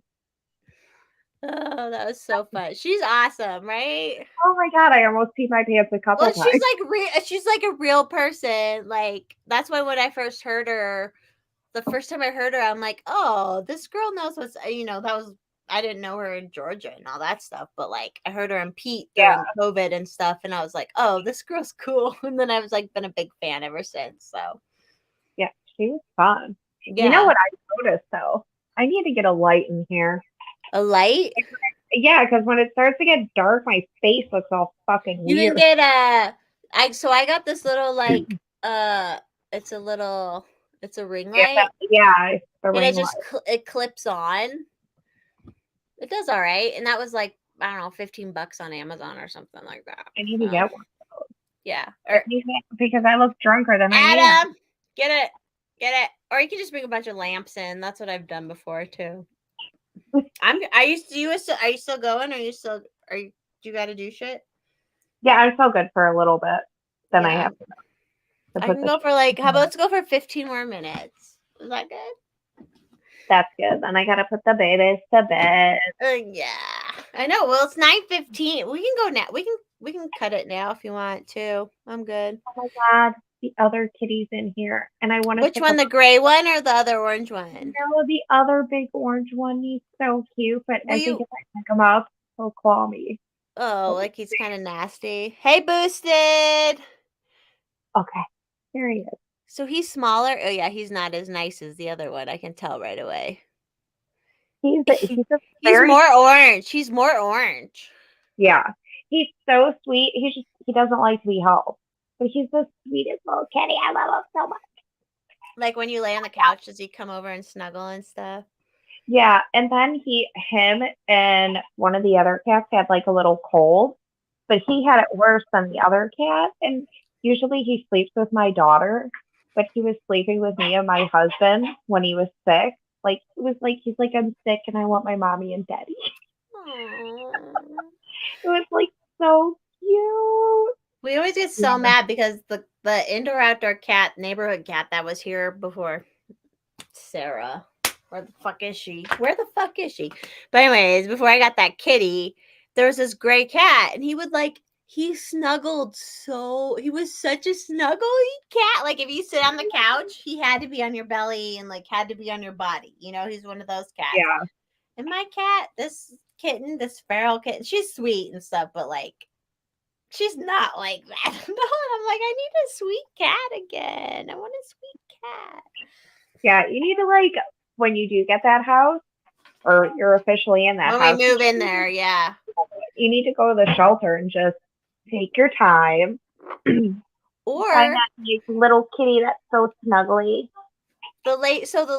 Oh, that was so fun. She's awesome, right? Oh my god, I almost peed my pants a couple Well, times. she's like a real person. Like that's why when I first heard her, the first time I heard her, I'm like, oh, this girl knows what's that was I didn't know her in Georgia and all that stuff, but like I heard her in Pete during COVID and stuff, and I was like, oh, this girl's cool. And then I was like been a big fan ever since. So Yeah, she was fun. yeah. You know what I noticed though? I need to get a light in here. A light? Yeah, because when it starts to get dark, my face looks all fucking You weird. can get I got this little like it's a ring light. Yeah, the And ring it just light. it clips on. It does all right, and that was like I don't know, $15 on Amazon or something like that. I need to get one. Yeah, Because I look drunker than I am. Adam, get it, or you can just bring a bunch of lamps in. That's what I've done before too. Are you still going? Do you got to do shit? Yeah, I'm so good for a little bit. Then I Yeah. have to I put can go for like let's go for 15 more minutes. Is that good? That's good. Then I gotta put the babies to bed. Yeah, I know. Well, it's 9:15. We can go now. We can cut it now if you want to. I'm good. Oh my god, the other kitty's in here, and I want to. Which one, the gray one or the other orange one? No, the other big orange one. He's so cute, but I think if I pick him up, he'll claw me. Oh, like he's kind of nasty. Hey, Boosted. Okay, here he is. So he's smaller. Oh yeah, he's not as nice as the other one. I can tell right away. He's more orange. He's more orange. Yeah, he's so sweet. He doesn't like to be held, but he's the sweetest little kitty. I love him so much. Like when you lay on the couch, does he come over and snuggle and stuff? Yeah, and then him and one of the other cats had like a little cold, but he had it worse than the other cat. And usually he sleeps with my daughter, but he was sleeping with me and my husband when he was sick. Like it was like he's like, I'm sick and I want my mommy and daddy. It was like so cute. We always get so mad because the indoor outdoor neighborhood cat that was here before Sarah. Where the fuck is she? But anyways, before I got that kitty, there was this gray cat, and he was such a snuggly cat. Like if you sit on the couch, he had to be on your belly and like had to be on your body. He's one of those cats. Yeah. And my cat, this feral kitten, she's sweet and stuff, but like she's not like that. No, and I'm like, I need a sweet cat again. I want a sweet cat. Yeah, you need to like when you do get that house, or you're officially in that house. When we move in there, yeah. You need to go to the shelter and just take your time. Or find that nice little kitty that's so snuggly. The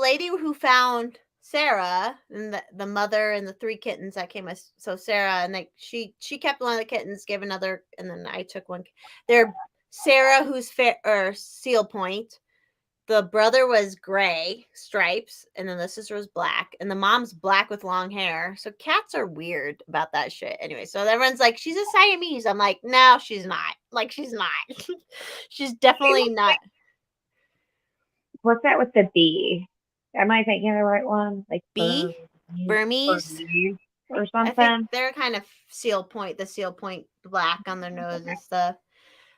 lady who found Sarah and the mother and the 3 kittens that came with Sarah, and she kept one of the kittens, gave another, and then I took one. They're Sarah, who's Seal Point. The brother was gray stripes, and then the sister was black, and the mom's black with long hair. So cats are weird about that shit. Anyway, so everyone's like, she's a Siamese. I'm like, no, she's not. Like, she's not. She's definitely not. What's that with the B? Am I thinking of the right one? Like B? Burmese? or I something? think they're kind of the seal point black on their nose and stuff.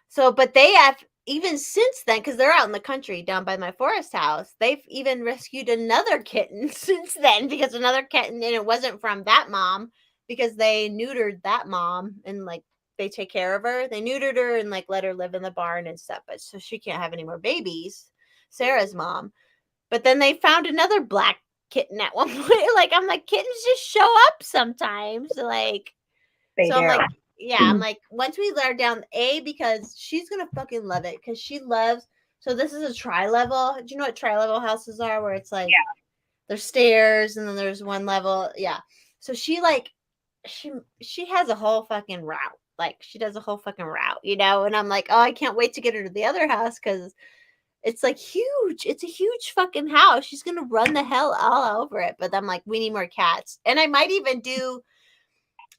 So, but they have, even since then, because they're out in the country down by my forest house, they've even rescued another kitten since then, because another kitten, and it wasn't from that mom, because they neutered that mom and like they take care of her. They neutered her and like let her live in the barn and stuff, but so she can't have any more babies, Sarah's mom. But then they found another black kitten at one point. Like, I'm like, kittens just show up sometimes. Like, They so do. I'm like, yeah, I'm like, once we let her down, because she's gonna fucking love it, because she loves. So this is a tri-level. Do you know what tri-level houses are? Where it's like, there's stairs and then there's one level. Yeah. So she like, she has a whole fucking route. Like, she does a whole fucking route, you know. And I'm like, oh, I can't wait to get her to the other house, because it's like huge. It's a huge fucking house. She's gonna run the hell all over it. But I'm like, we need more cats, and I might even do.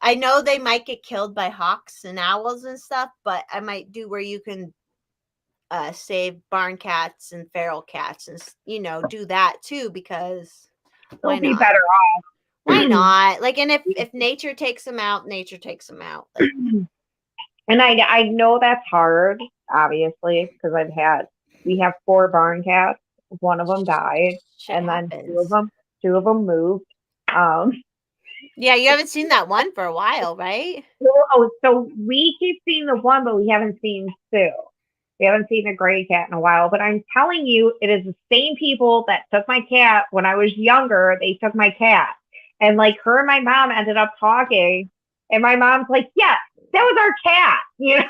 I know they might get killed by hawks and owls and stuff, but I might do where you can save barn cats and feral cats, and do that too, because They'll why be not? better off. Why not? Like, and if nature takes them out, nature takes them out. Like, And I know that's hard, obviously, because we have 4 barn cats. One of them died, shit and then happens. two of them moved. Yeah, you haven't seen that one for a while, right? So we keep seeing the one, but we haven't seen Sue. We haven't seen a gray cat in a while. But I'm telling you, it is the same people that took my cat when I was younger. They took my cat, and like her and my mom ended up talking, and my mom's like, "Yeah, that was our cat," you know.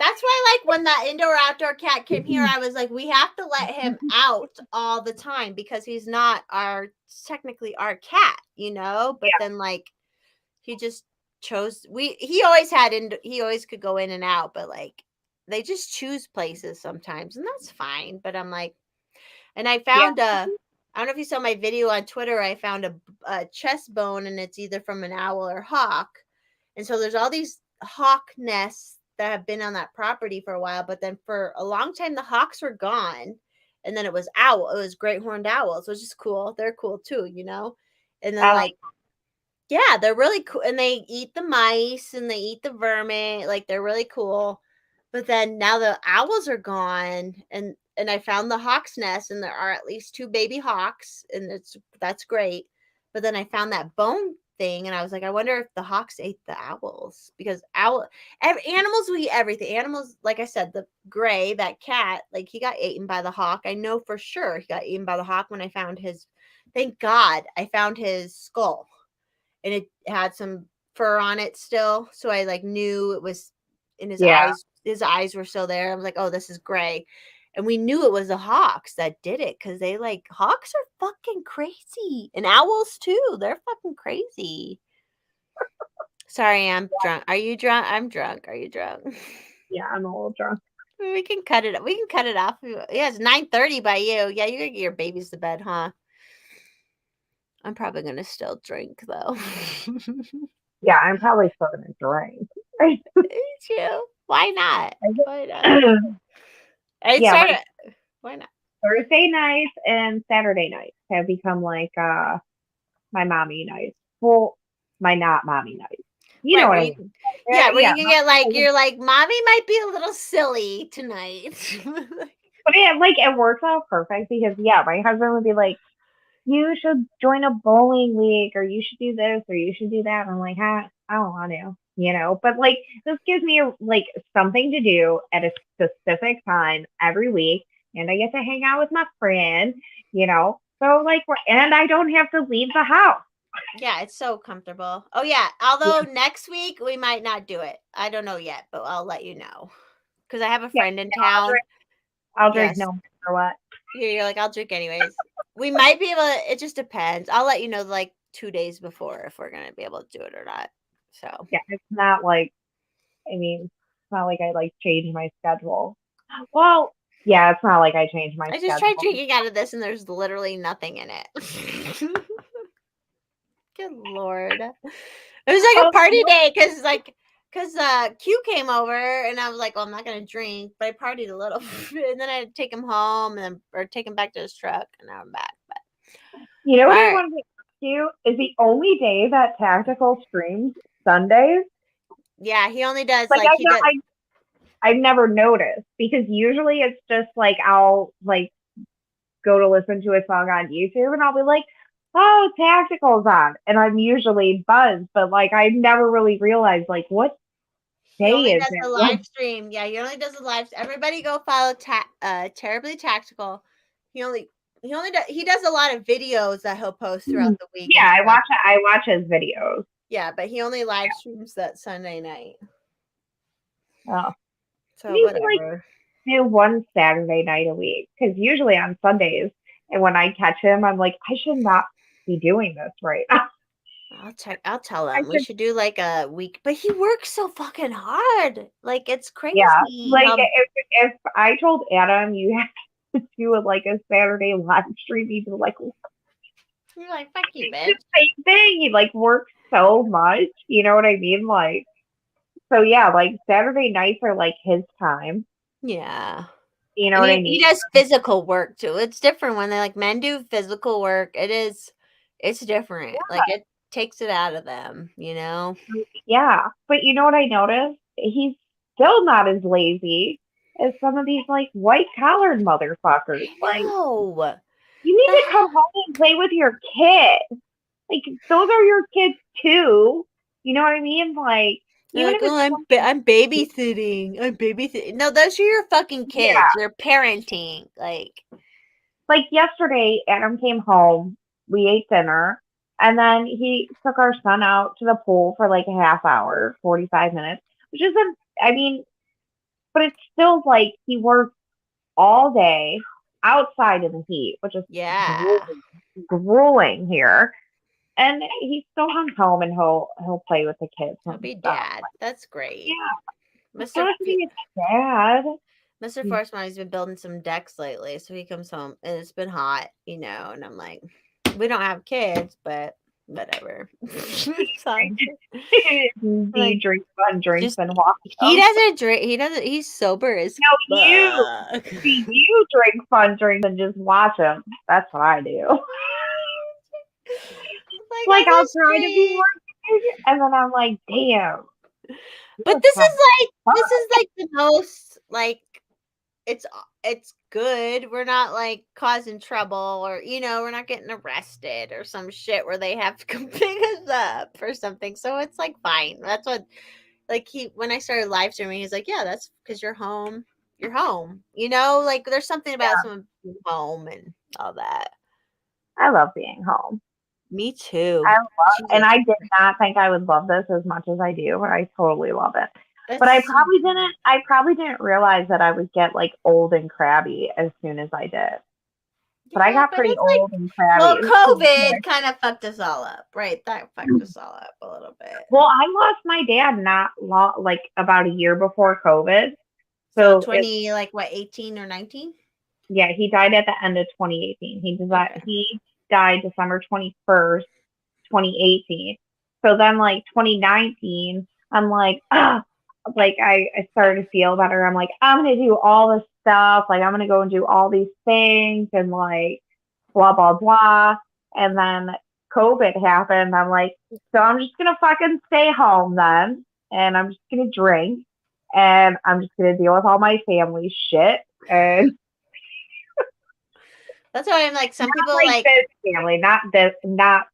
That's why, like, when that indoor outdoor cat came here, I was like, we have to let him out all the time, because he's not technically our cat, you know? But then, like, he just chose, he always he always could go in and out, but like, they just choose places sometimes, and that's fine. But I'm like, and I found I don't know if you saw my video on Twitter, I found a chest bone, and it's either from an owl or hawk. And so there's all these hawk nests that have been on that property for a while, but then for a long time the hawks were gone, and then it was great horned owls, which is cool. They're cool too, you know. And then like, yeah, they're really cool, and they eat the mice and they eat the vermin. Like, they're really cool. But then now the owls are gone, and I found the hawk's nest, and there are at least 2 baby hawks, and that's great. But then I found that bone thing, and I was like, I wonder if the hawks ate the owls, because animals will eat everything. Animals, like I said, the gray, that cat, like, he got eaten by the hawk. I know for sure he got eaten by the hawk when I found his. Thank God I found his skull, and it had some fur on it still, so I like knew it was in his eyes. His eyes were still there. I was like, oh, this is gray. And we knew it was the hawks that did it, because they like, hawks are fucking crazy, and owls too. They're fucking crazy. Sorry, I'm drunk. Are you drunk? I'm drunk. Are you drunk? Yeah, I'm a little drunk. We can cut it. We can cut it off. Yeah, it's 9:30 by you. Yeah, you gotta get your babies to bed, huh? I'm probably gonna still drink though. Yeah, I'm probably still gonna drink. It's you. Why not? Why not? I Yeah, started. Why not? Thursday nights and Saturday nights have become like my mommy nights. Well, my not mommy nights. You know what I mean? Yeah, where you can get like, you're like, mommy might be a little silly tonight. But it works out perfect, because my husband would be like, you should join a bowling league, or you should do this, or you should do that. And I'm like, I don't want to, you know. But like, this gives me like something to do at a specific time every week, and I get to hang out with my friend, you know. So like, and I don't have to leave the house. Yeah, it's so comfortable. Oh yeah, although next week we might not do it. I don't know yet, but I'll let you know, because I have a friend in town. I'll drink no matter what. You're like, I'll drink anyways. We might be able to, it just depends. I'll let you know like 2 days before if we're gonna be able to do it or not. So yeah, it's not like, I mean, it's not like I like change my schedule. Well, yeah, it's not like I changed my schedule. I just tried drinking out of this, and there's literally nothing in it. Good Lord. It was like a party day, because Q came over, and I was like, well, I'm not gonna drink, but I partied a little. And then I had to take him home, or take him back to his truck, and now I'm back. But You know what All I right. wanted to ask you is the only day that Tactical streams Sundays. Yeah, he only does Like like he does. I've never noticed because usually it's just like I'll like go to listen to a song on YouTube and I'll be like, oh, Tactical's on. And I'm usually buzzed, but like I never really realized like what He day only is does it? the live stream. Yeah, he only does the live. Everybody go follow Terribly Tactical. He only he does a lot of videos that he'll post throughout the week. Yeah, And I watch his videos. yeah, but he only live streams that Sunday night. Oh. So Maybe whatever. like do one Saturday night a week because usually on Sundays and when I catch him, I'm like, I should not be doing this right now. I'll tell I him we should do like a week, but he works so fucking hard. Like it's crazy. Yeah, like if I told Adam you have to do it like a Saturday live stream, he'd be like, you're like, fuck you, the bitch. same thing. He like works so much. You know what I mean? Like, so yeah, like Saturday nights are like his time. Yeah. You know what I mean? He does physical work too. It's different when they like men do physical work. It's different. Yeah. Like it takes it out of them, you know? Yeah. But you know what I noticed? He's still not as lazy as some of these like white collared motherfuckers. Like No. you need to come home and play with your kid. Like those are your kids too. You know what I mean? Like even Like, if it's I'm babysitting. I'm babysitting. No, those are your fucking kids. Yeah. You're parenting. like yesterday, Adam came home, we ate dinner, and then he took our son out to the pool for like a half hour, 45 minutes, which isn't, I mean, but it's still like he worked all day outside in the heat, which is yeah. grueling here. And he still comes home and he'll play with the kids. He'll And be stuff. dad. That's great. Yeah. Mr. Dad. Mr. Forstman has been building some decks lately, so he comes home and it's been hot, you know, and I'm like, we don't have kids, but whatever. He drinks fun drinks and walks. He doesn't drink. He doesn't. He's sober as no, you drink fun drinks and just watch them. That's what I do. Like I'll try to be more, and then I'm like, damn. But this is like the most like it's good. We're not like causing trouble or you know we're not getting arrested or some shit where they have to come pick us up or something. So it's like fine. That's what like when I started live streaming, he's like, yeah, that's because you're home. You're home. You know, like there's something about someone being home and all that. I love being home. Me too. And I did not think I would love this as much as I do, but I totally love it. That's but I probably didn't realize that I would get like old and crabby as soon as I did. But I got pretty old and crabby. Well, COVID kind of fucked us all up, right? That fucked us all up a little bit. Well, I lost my dad not long, like about a year before COVID. So 18 or 19? Yeah, he died at the end of 2018. He died December 21st, 2018. So then like 2019, I'm like, like I started to feel better. I'm like, I'm going to do all this stuff. Like I'm going to go and do all these things and like blah, blah, blah. And then COVID happened. I'm like, so I'm just going to fucking stay home then. And I'm just going to drink. And I'm just going to deal with all my family shit. And that's why I'm like, some people like this family, not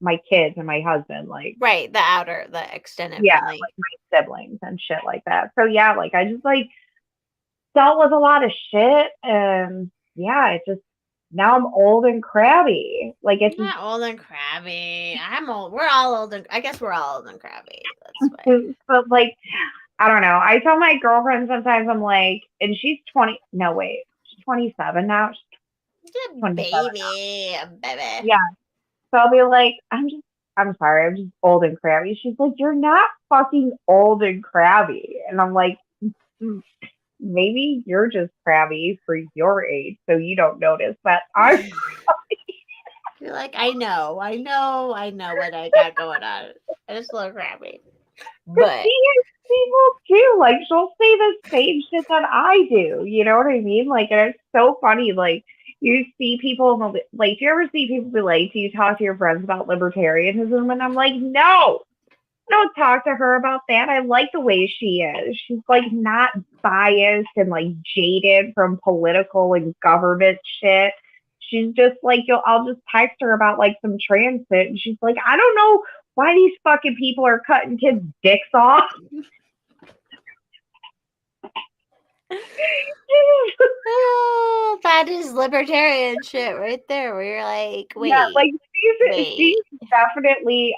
my kids and my husband, like right, the extended family, like my siblings and shit like that. So yeah, like I just like dealt with a lot of shit, and yeah, it just now I'm old and crabby. Like it's not old and crabby. I'm old. We're all old and I guess we're all old and crabby. That's fine. But like I don't know. I tell my girlfriend sometimes I'm like, and she's 20. No wait, she's 27 now. Baby. Yeah. So I'll be like, I'm sorry, I'm just old and crabby. She's like, you're not fucking old and crabby. And I'm like, maybe you're just crabby for your age, so you don't notice that I'm crabby. You're like, I know what I got going on. And it's a little crabby. But she is people too. Like she'll say the same shit that I do. You know what I mean? Like, and it's so funny. Like, you see people, like, do you ever see people be like, do you talk to your friends about libertarianism? And I'm like, no, don't talk to her about that. I like the way she is. She's like not biased and like jaded from political and government shit. She's just like, I'll just text her about like some transit, and she's like, I don't know why these fucking people are cutting kids' dicks off. Oh, that is libertarian shit right there. Where you're like, wait, yeah, like she's definitely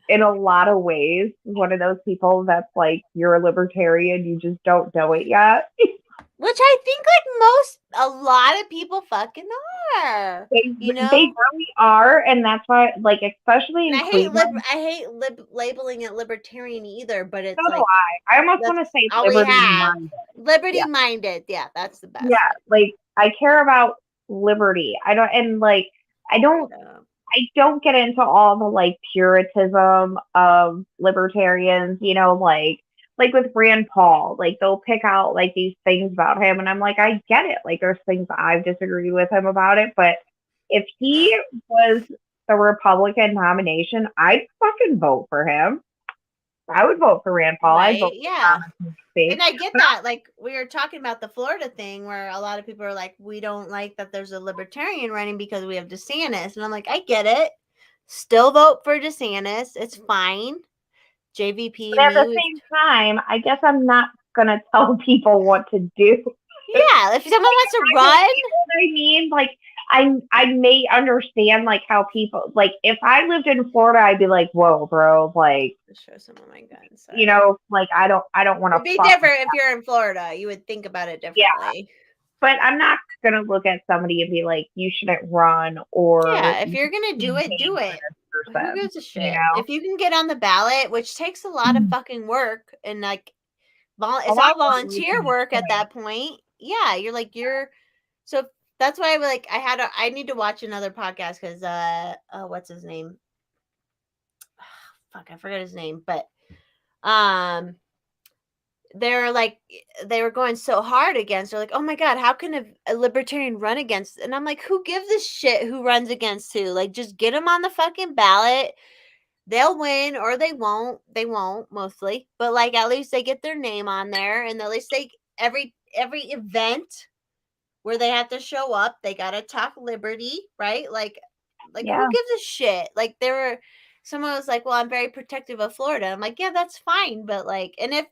in a lot of ways one of those people that's like, you're a libertarian, you just don't know it yet. Which I think like a lot of people fucking are. They You know, they really are, and that's why, like, especially in and Cleveland. I hate labeling it libertarian either, but it's So like do I almost want to say all we have. liberty-minded. Liberty minded, yeah, that's the best. Yeah, like I care about liberty. I don't get into all the like puritanism of libertarians, you know, like with Rand Paul, like they'll pick out like these things about him, and I'm like, I get it. Like there's things I've disagreed with him about it, but if he was the Republican nomination, I'd fucking vote for him. I would vote for Rand Paul. Right? I'd vote Yeah. for And I get that. Like we were talking about the Florida thing where a lot of people are like, we don't like that there's a libertarian running because we have DeSantis. And I'm like, I get it. Still vote for DeSantis. It's fine. JVP. But at the same time, I guess I'm not gonna tell people what to do. Yeah, if someone wants to run, you know what I mean, like I may understand like how people, like if I lived in Florida, I'd be like, whoa, bro, like show some of my guns. Sorry. You know, like I don't want to. It'd be different if you're in Florida. You would think about it differently. Yeah. But I'm not gonna look at somebody and be like, you shouldn't run, or if you're gonna do it, do it. Who gives a shit? You know? If you can get on the ballot, which takes a lot of fucking work, and like it's all volunteer work at that point. Yeah, so that's why I need to watch another podcast because what's his name? Fuck, I forgot his name, but they were going so hard against. They're like, oh my god, how can a libertarian run against? And I'm like, who gives a shit who runs against who? Like, just get them on the fucking ballot. They'll win or they won't. They won't mostly, but like at least they get their name on there, and at least every event where they have to show up, they gotta talk liberty, right? Like who gives a shit? Like someone was like, well, I'm very protective of Florida. I'm like, yeah, that's fine, but like, and if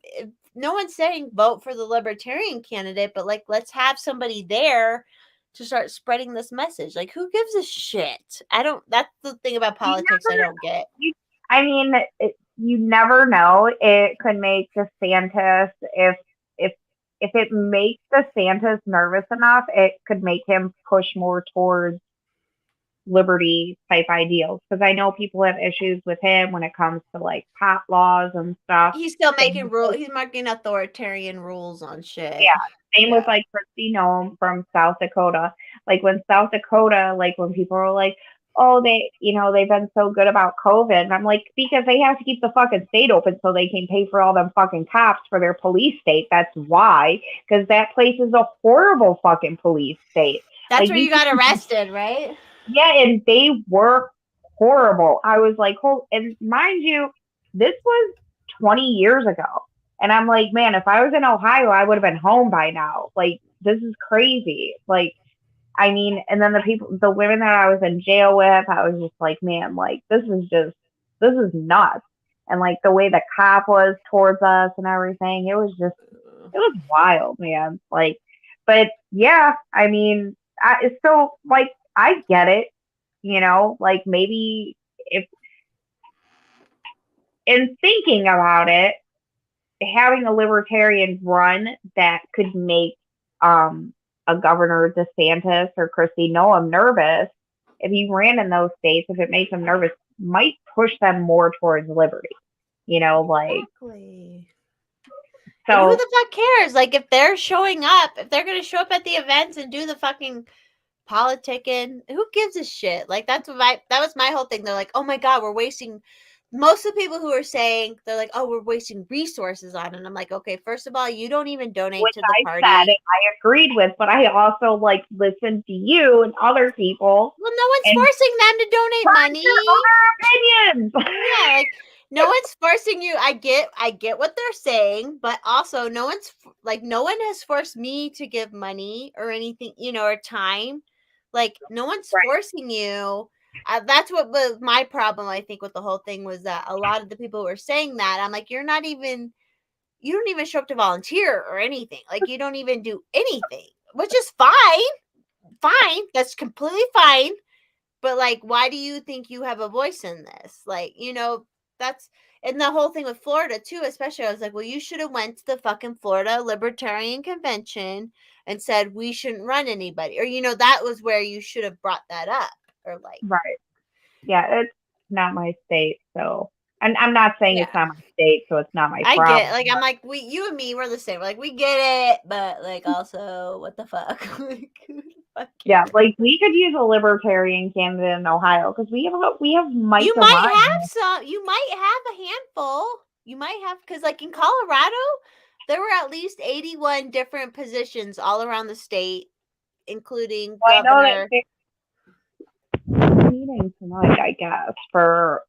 no one's saying vote for the libertarian candidate, but like, let's have somebody there to start spreading this message. Like, who gives a shit? That's the thing about politics I don't get. I mean, you never know. It could make DeSantis, if it makes DeSantis nervous enough, it could make him push more towards liberty type ideals. Because I know people have issues with him when it comes to like pot laws and stuff. He's still making rules. He's making authoritarian rules on shit. Yeah. Same with like Kristi Noem from South Dakota. Like when South Dakota, like when people are like, oh, they've been so good about COVID. And I'm like, because they have to keep the fucking state open so they can pay for all them fucking cops for their police state. That's why. Because that place is a horrible fucking police state. That's like, where you got arrested, right? Yeah, and they were horrible. I was like, and mind you, this was 20 years ago. And I'm like, man, if I was in Ohio, I would have been home by now. Like, this is crazy. Like, I mean, and then the women that I was in jail with, I was just like, man, like, this is nuts. And like the way the cop was towards us and everything, it was wild, man. Like, but yeah, I mean, I get it, you know, like maybe if in thinking about it, having a libertarian run that could make a Governor DeSantis or Kristi Noem nervous, if he ran in those states, if it makes them nervous, might push them more towards liberty. You know, like. Exactly. So and who the fuck cares? Like, if they're showing up, if they're going to show up at the events and do the fucking politicking, who gives a shit? Like, that was my whole thing. They're like, oh my god, we're wasting most of the people who are saying, they're like, oh, we're wasting resources on it. And I'm like, okay, first of all, you don't even donate Which to the I party. said and I agreed with, but I also like listened to you and other people. Well, no one's and forcing them to donate money. Their other opinions. Yeah, like no one's forcing you. I get what they're saying, but also no one has forced me to give money or anything, or time. Like no one's Right. forcing you. That's what was my problem, I think, with the whole thing, was that a lot of the people were saying that. I'm like, you don't even show up to volunteer or anything. Like you don't even do anything, which is fine. That's completely fine. But like, why do you think you have a voice in this? Like, that's, and the whole thing with Florida too, especially, I was like, well, you should have went to the fucking Florida Libertarian Convention and said we shouldn't run anybody, or that was where you should have brought that up, or like, Right. Yeah, it's not my state, so, and I'm not saying it's not my state, so it's not my I problem. get, like, I'm like, you and me, we're the same. We're like, we get it, but like, also, what the fuck? Yeah, like we could use a libertarian candidate in Ohio because we have Mike. You might have some. You might have a handful. You might have, because like in Colorado, there were at least 81 different positions all around the state, including governor. I know that they're meeting tonight, I guess, for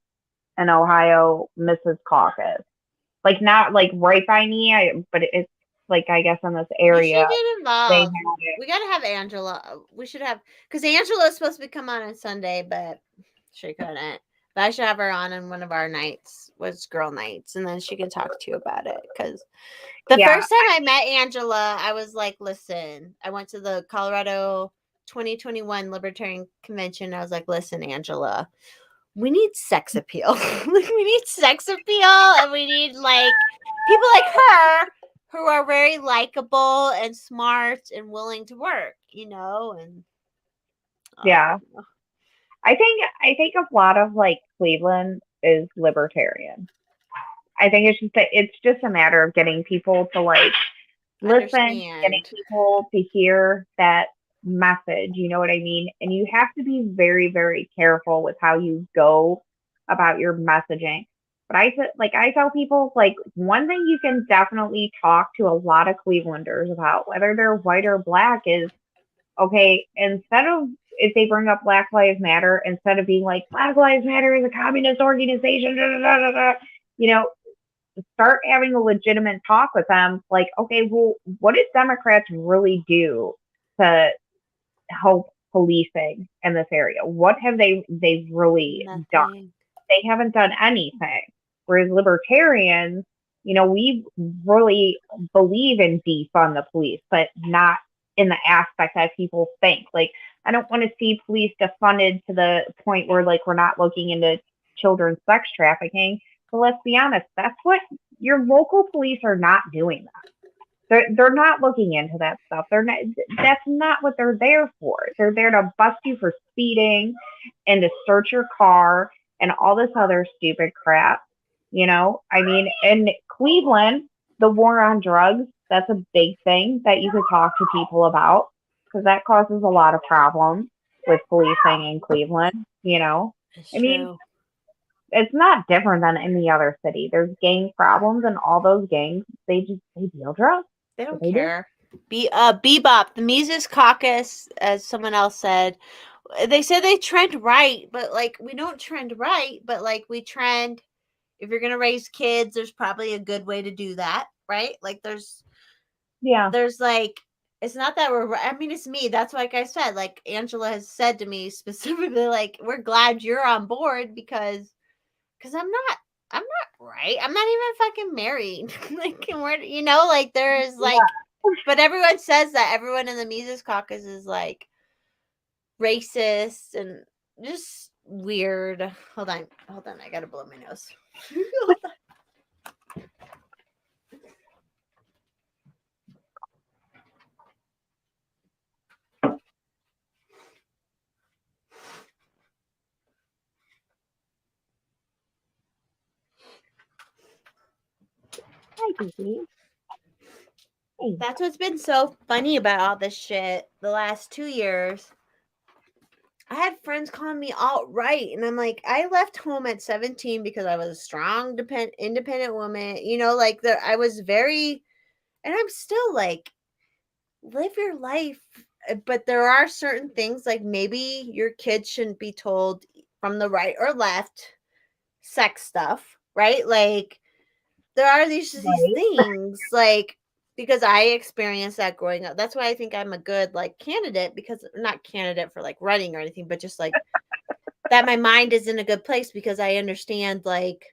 an Ohio Mrs. Caucus. Like not like right by me, but it's like I guess in this area. We should get involved. We gotta have Angela. We should have, because Angela's supposed to be coming on Sunday, but she couldn't. But I should have her on one of our nights, was girl nights, and then she can talk to you about it. Because the first time I met Angela, I was like, listen, I went to the Colorado 2021 Libertarian Convention. I was like, listen, Angela, we need sex appeal. We need sex appeal, and we need like people like her who are very likable and smart and willing to work, and yeah. I think a lot of like Cleveland is libertarian. I think it's just a matter of getting people to like listen, getting people to hear that message, you know what I mean? And you have to be very, very careful with how you go about your messaging. But I tell people, like, one thing you can definitely talk to a lot of Clevelanders about, whether they're white or black, is okay, instead of, if they bring up Black Lives Matter, instead of being like, Black Lives Matter is a communist organization, start having a legitimate talk with them. Like, okay, well, what did Democrats really do to help policing in this area? What have they really done? They haven't done anything. Whereas libertarians, we really believe in defund the police, but not in the aspect that people think. Like, I don't want to see police defunded to the point where like we're not looking into children's sex trafficking. But let's be honest, that's what your local police are not doing. They're not looking into that stuff. That's not what they're there for. They're there to bust you for speeding and to search your car and all this other stupid crap. I mean, in Cleveland, the war on drugs, that's a big thing that you could talk to people about, because that causes a lot of problems with policing in Cleveland. I mean, it's not different than any other city. There's gang problems, and all those gangs, they deal drugs. They don't care. Bebop, the Mises Caucus, as someone else said, they said they trend right, but like we don't trend right, but like we trend. If you're gonna raise kids, there's probably a good way to do that, right? Like there's like, it's not that it's me. That's like I said, like Angela has said to me specifically, like, we're glad you're on board because I'm not right. I'm not even fucking married. Like, and we're, like there is like, but everyone says that everyone in the Mises Caucus is like racist and just weird. Hold on. I gotta blow my nose. Hold on. Hi, Gigi. Hey. That's what's been so funny about all this shit the last 2 years. I had friends calling me alt-right, and I'm like, I left home at 17 because I was a strong, independent woman. You know, like I was very, and I'm still like, live your life. But there are certain things like maybe your kids shouldn't be told from the right or left sex stuff, right? Like there are these Right. things like because I experienced that growing up. That's why I think I'm a good like candidate because not candidate for like running or anything, but just like that my mind is in a good place because I understand like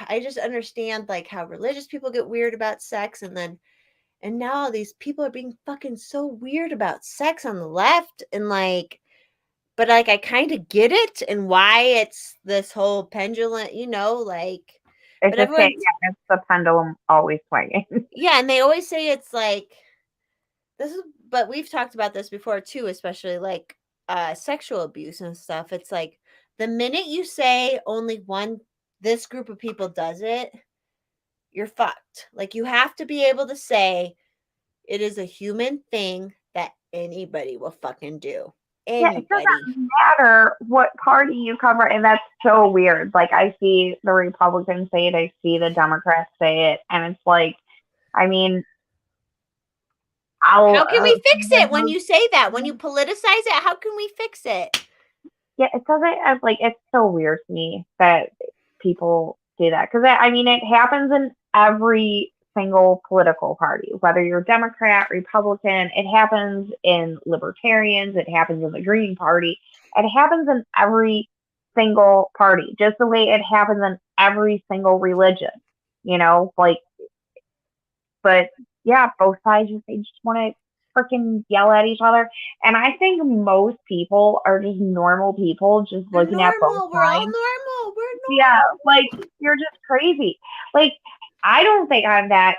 I just understand like how religious people get weird about sex and now all these people are being fucking so weird about sex on the left and like but like I kind of get it and why it's this whole pendulum, you know, like It's but just that, everyone's yeah, it's the pendulum always swinging. yeah, and they always say it's like this is but we've talked about this before too, especially like sexual abuse and stuff. It's like the minute you say only one this group of people does it, you're fucked. Like you have to be able to say it is a human thing that anybody will fucking do. Yeah, it Anybody. doesn't matter what party you cover, and that's so weird. Like, I see the Republicans say it, I see the Democrats say it, and it's like, I mean, I'll, How can we fix it when you say that? When you politicize it, how can we fix it? yeah, it doesn't, like, it's so weird to me that people do that. Because, I mean, it happens in every single political party, whether you're Democrat, Republican, it happens in libertarians, it happens in the Green Party, it happens in every single party, just the way it happens in every single religion, you know, like, but yeah, both sides they just want to freaking yell at each other. And I think most people are just normal people, just We're looking at both normal. We're all sides. normal. We're Yeah, like you're just crazy. Like I don't think I'm that.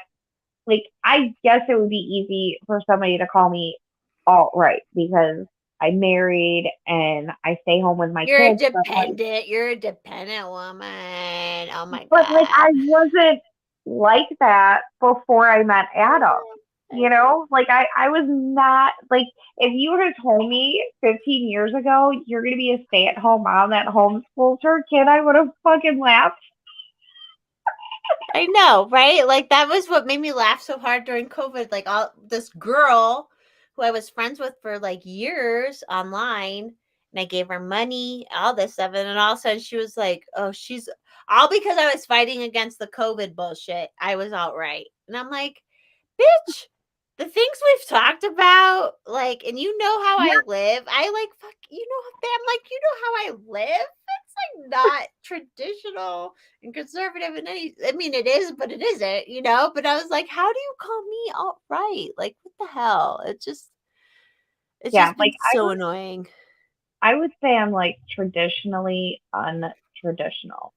Like I guess it would be easy for somebody to call me alt right because I'm married and I stay home with my You're a kids. dependent. You're a dependent woman. Oh my But like god. I wasn't like that before I met Adam. You know, like I was not like if you would have told me 15 years ago you're gonna be a stay-at-home mom that homeschools her kid, I would have fucking laughed. I know, right? Like that was what made me laugh so hard during COVID. Like all this girl who I was friends with for like years online, and I gave her money, all this stuff, and then all of a sudden she was like, "Oh, she's all because I was fighting against the COVID bullshit. I was outright," and I'm like, "Bitch." The things we've talked about, like, and you know how Yeah, I live. I like fuck. You know, I'm like, you know how I live. It's like not traditional and conservative in any. I mean, it is, but it isn't. You know. But I was like, how do you call me alt-right? Like, what the hell? It's yeah, just like been so annoying. I would say I'm like traditionally untraditional.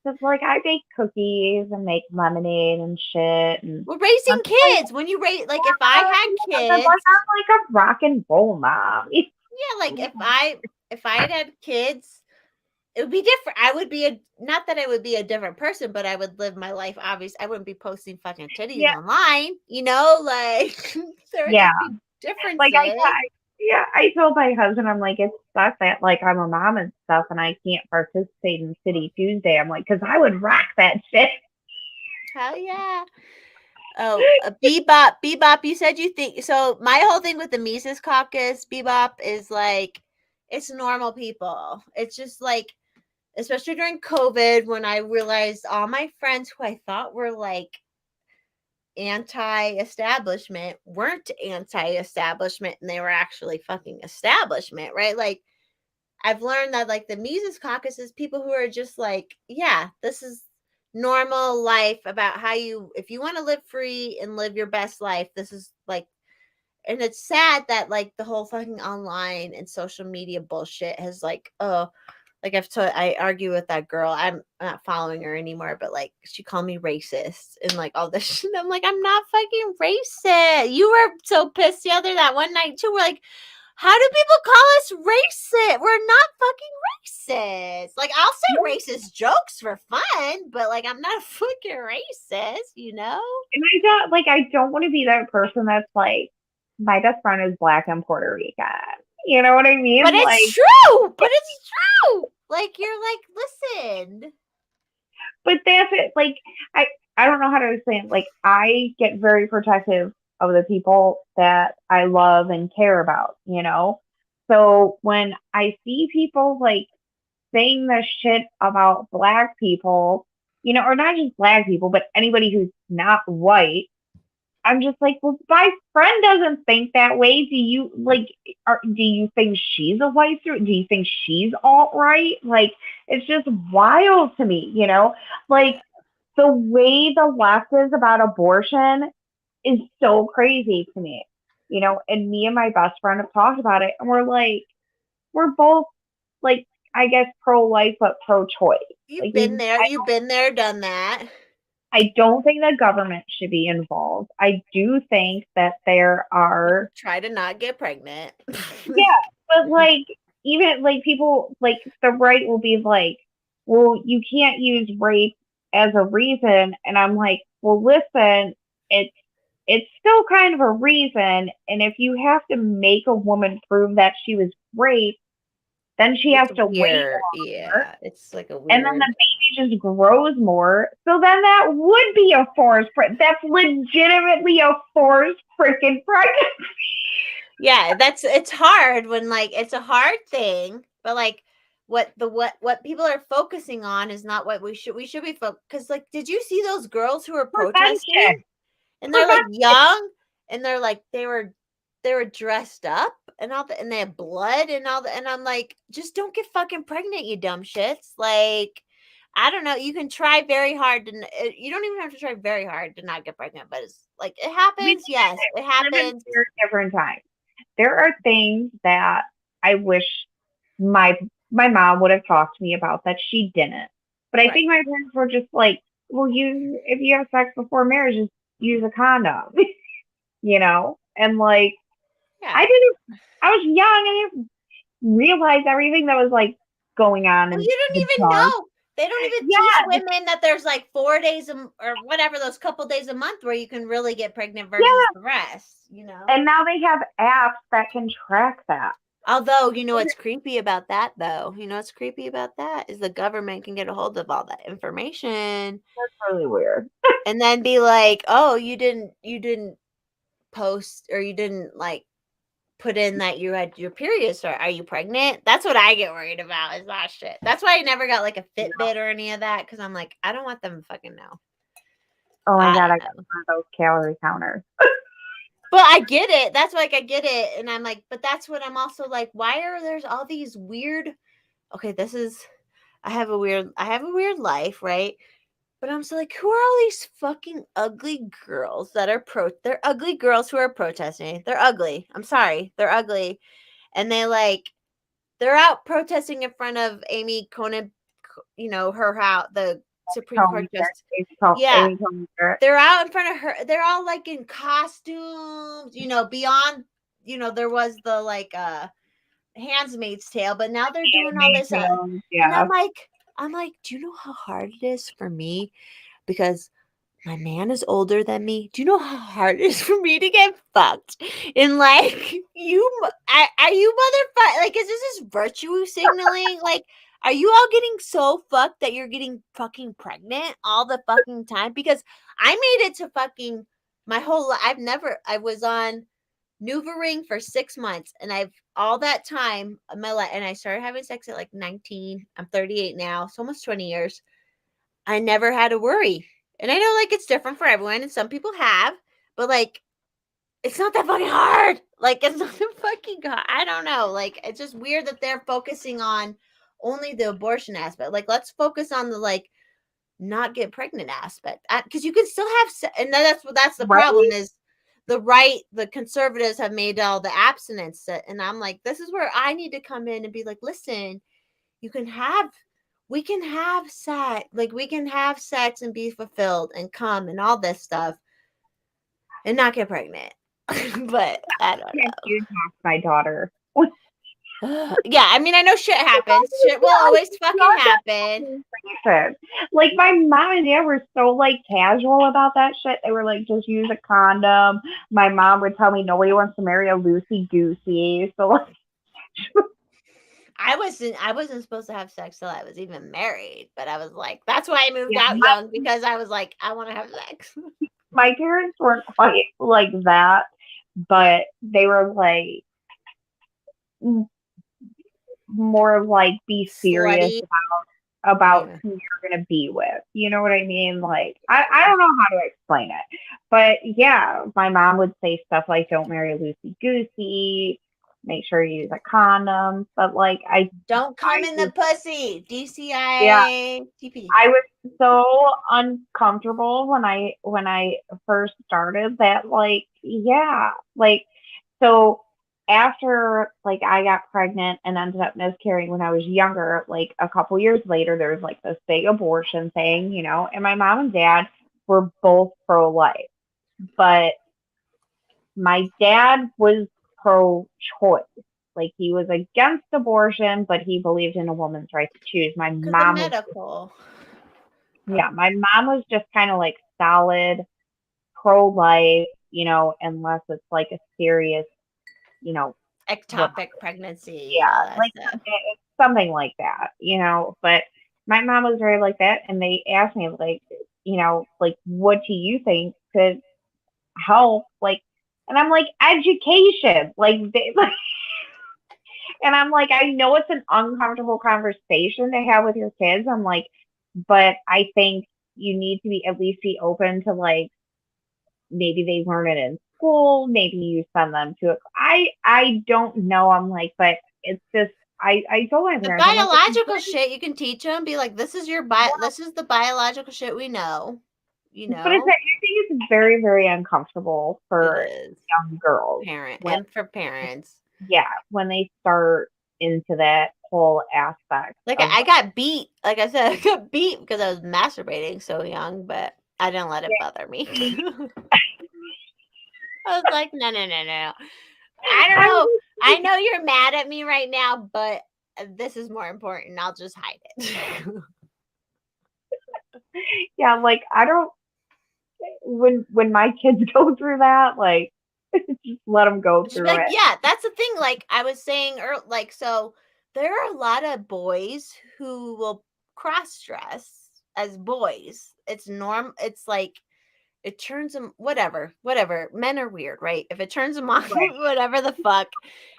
Cause like I bake cookies and make lemonade and shit and We're raising I'm kids. When you raise, like, if I had like kids, I'm like a rock and roll mom. yeah, like if I had kids, it would be different. I would be a not that I would be a different person, but I would live my life. Obviously, I wouldn't be posting fucking titties Yeah, online. You know, like there would yeah. just be Like differences. yeah, I told my husband, I'm like, it's stuff that like I'm a mom and stuff, and I can't participate in City Tuesday. I'm like, because I would rock that shit. Hell yeah. Oh, Bebop, Bebop. You said you think so. My whole thing with the Mises Caucus, Bebop, is like it's normal people. It's just like, especially during COVID, when I realized all my friends who I thought were like anti-establishment weren't anti-establishment and they were actually fucking establishment, right? Like I've learned that like the Mises Caucus is people who are just like, yeah, this is normal life about how you if you want to live free and live your best life, this is like and it's sad that like the whole fucking online and social media bullshit has like like I argue with that girl. I'm not following her anymore, but like she called me racist and like all this shit. I'm like, I'm not fucking racist. You were so pissed the other that one night too. We're like, how do people call us racist? We're not fucking racist. Like I'll say racist jokes for fun, but like I'm not fucking racist, you know? And I don't want to be that person that's like, my best friend is Black and Puerto Rican. You know what I mean? But Like, it's true. But it's true. Like you're like, listen. but that's it. Like, I don't know how to explain it. Like, I get very protective of the people that I love and care about, you know? So when I see people like saying this shit about black people, you know, or not just black people, but anybody who's not white, I'm just like, well, my friend doesn't think that way. Do you like? Do you think she's a white suit? Do you think she's alt right? Like, it's just wild to me, you know. Like the way the left is about abortion is so crazy to me, you know. And me and my best friend have talked about it, and we're like, we're both like, I guess pro life but pro choice. You've Like, been there. You've been there, done that. I don't think the government should be involved. I do think that there are Try to not get pregnant. yeah, but like even like people like the right will be like, well, you can't use rape as a reason, and I'm like, well, listen, it's still kind of a reason, and if you have to make a woman prove that she was raped, then she has to wait weird. longer, Yeah, it's like a weird. and then the baby just grows more. So then that would be a forced. That's legitimately a forced freaking pregnancy. Yeah, it's hard when like it's a hard thing, but like what people are focusing on is not what we should be because like did you see those girls who were protesting and they're like young and they're like they were dressed up and all and they have blood and all and I'm like just don't get fucking pregnant, you dumb shits. Like I don't know, you can try very hard to you don't even have to try very hard to not get pregnant, but it's like it happens. Yes, it happens. Different times. There are things that I wish my mom would have talked to me about that she didn't. But I think my parents were just like, well, if you have sex before marriage, just use a condom, you know? And like, yeah. I was young. I didn't realize everything that was like going on. Well, you don't even know. They don't even teach women that there's like 4 days or whatever, those couple days a month where you can really get pregnant versus the rest, you know? And now they have apps that can track that. Although, you know what's creepy about that, though? You know what's creepy about that is the government can get a hold of all that information. That's really weird. And then be like, oh, you didn't post or you didn't like put in that you had your period. So are you pregnant? That's what I get worried about is that shit. That's why I never got like a Fitbit or any of that because I'm like, I don't want them to fucking know. Oh my God, I got one of those calorie counters. But I get it. That's like I get it. And I'm like, but that's what I'm also like, why are there's all these weird okay, I have a weird life, right? But I'm still like, who are all these fucking ugly girls that are they're ugly girls who are protesting. They're ugly. I'm sorry. They're ugly. And they're out protesting in front of Amy Coney, you know, her house, the Supreme Court justice. Yeah. They're out in front of her. They're all like in costumes, you know, beyond, you know, there was the like Handmaid's Tale, but now they're doing all this. And I'm like, do you know how hard it is for me? Because my man is older than me. Do you know how hard it is for me to get fucked? And like, are you motherfucker? Like, is this virtue signaling? Like, are you all getting so fucked that you're getting fucking pregnant all the fucking time? Because I made it to fucking my whole life. I was on NuvaRing for 6 months, and I've all that time in my life, and I started having sex at like 19. I'm 38 now, so almost 20 years. I never had to worry. And I know like it's different for everyone, and some people have, but like it's not that fucking hard. Like it's not that fucking hard. I don't know. Like it's just weird that they're focusing on only the abortion aspect. Like let's focus on the like not get pregnant aspect, because you can still have and that's the problem is the conservatives have made all the abstinence, and I'm like, this is where I need to come in and be like, listen, we can have sex, like we can have sex and be fulfilled and come and all this stuff and not get pregnant. But I don't know. You talk my daughter. Yeah, I mean, I know shit happens. Shit will always fucking happen. Like my mom and dad were so like casual about that shit. They were like, just use a condom. My mom would tell me nobody wants to marry a loosey goosey. So like, I wasn't supposed to have sex till I was even married, but I was like, that's why I moved Yeah, out young, because I was like, I want to have sex. my parents weren't quite like that, but they were like more like be serious Slutty. about Yeah. who you're gonna be with. You know what I mean? Like I don't know how to explain it. But yeah, my mom would say stuff like don't marry loosey goosey, make sure you use a condom. But like Don't come I in the pussy. yeah, DCI TP. I was so uncomfortable when I first started that like yeah, like so after like I got pregnant and ended up miscarrying when I was younger, like a couple years later there was like this big abortion thing, you know, and my mom and dad were both pro life. But my dad was pro choice. Like he was against abortion, but he believed in a woman's right to choose. My Because the mom was medical. yeah, my mom was just kind of like solid pro life, you know, unless it's like a serious, you know, Ectopic pregnancy, yeah, all that like stuff. something like that, you know. But my mom was very like that, and they asked me like, you know, like what do you think could help, like, and I'm like education, like they like, and I'm like I know it's an uncomfortable conversation to have with your kids. I'm like, but I think you need to be at least be open to like maybe they learn it in school, maybe you send them to it. I don't know. I'm like, but it's just I told my The parents, I'm like, biological shit you can teach them. Be like, this is this is the biological shit we know. You but it's know, I think it's very very uncomfortable it for is young girls when for parents. yeah when they start into that whole aspect Like of I got beat. Like I said, I got beat because I was masturbating so young, but I didn't let it bother me. I was like, no, no, no, no. I don't know. I know you're mad at me right now, but this is more important. I'll just hide it. yeah, like I don't when my kids go through that, like just let them go Just be through like, it. yeah, that's the thing. Like I was saying, like, so there are a lot of boys who will cross dress as boys. It's norm. It's like it turns them whatever. Men are weird, right? If it turns them on, Right. whatever the fuck,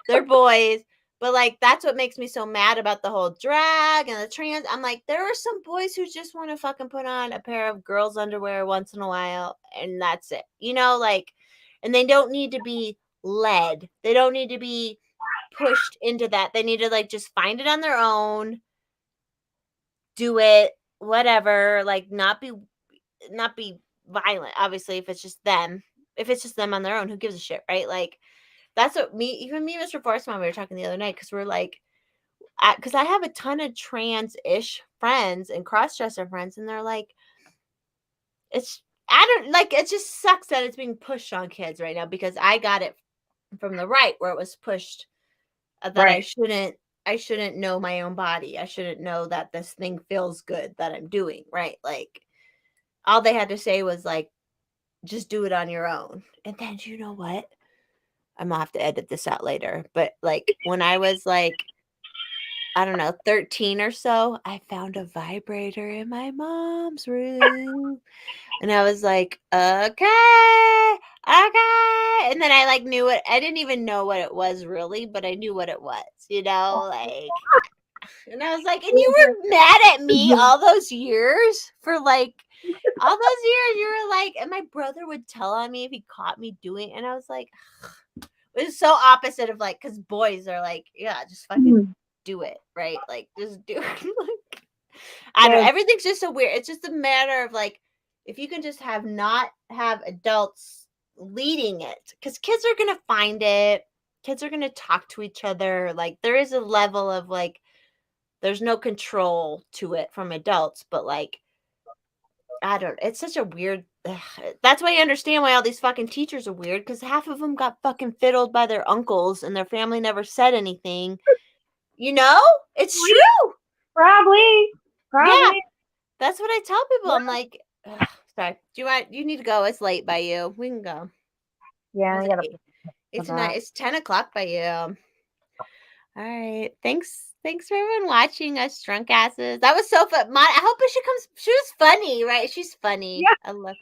they're boys. But like that's what makes me so mad about the whole drag and the trans. I'm like, there are some boys who just want to fucking put on a pair of girls' underwear once in a while, and that's it. You know, like, and they don't need to be led. They don't need to be pushed into that. They need to like just find it on their own, do it, whatever, like not be violent. Obviously, if it's just them. If it's just them on their own, who gives a shit, right? Like that's what me, Mr. Forstman, we were talking the other night because we're like, because I have a ton of trans-ish friends and cross-dresser friends, and they're like, it's I don't like it. Just sucks that it's being pushed on kids right now because I got it from the right where it was pushed that Right. I shouldn't know my own body. I shouldn't know that this thing feels good that I'm doing, right? Like all they had to say was like, just do it on your own. And then you know what? I'm gonna have to edit this out later. But like when I was like, I don't know, 13 or so, I found a vibrator in my mom's room. And I was like, okay, okay. And then I like knew it. I didn't even know what it was really, but I knew what it was, you know, like, and I was like, and you were mad at me all those years for like, all those years you were like, and my brother would tell on me if he caught me doing, and I was like, it was so opposite of like, because boys are like, yeah, just fucking do it, right? Like, just do it. Like, I don't know. Yes. Everything's just so weird. It's just a matter of like, if you can just not have adults leading it, because kids are gonna find it. Kids are gonna talk to each other. Like, there is a level of like, there's no control to it from adults, but like, I don't. It's such a weird. That's why I understand why all these fucking teachers are weird, because half of them got fucking fiddled by their uncles and their family never said anything. You know, it's true. Probably. Yeah, Probably. that's what I tell people. I'm like, ugh, sorry. Do you want? You need to go. It's late by you. We can go. Yeah, I It's gotta eight. put It's that. It's 10 o'clock by you. All right. Thanks for everyone watching us drunk asses. That was so fun. I hope she comes. She was funny, right? She's funny. Yeah. I love.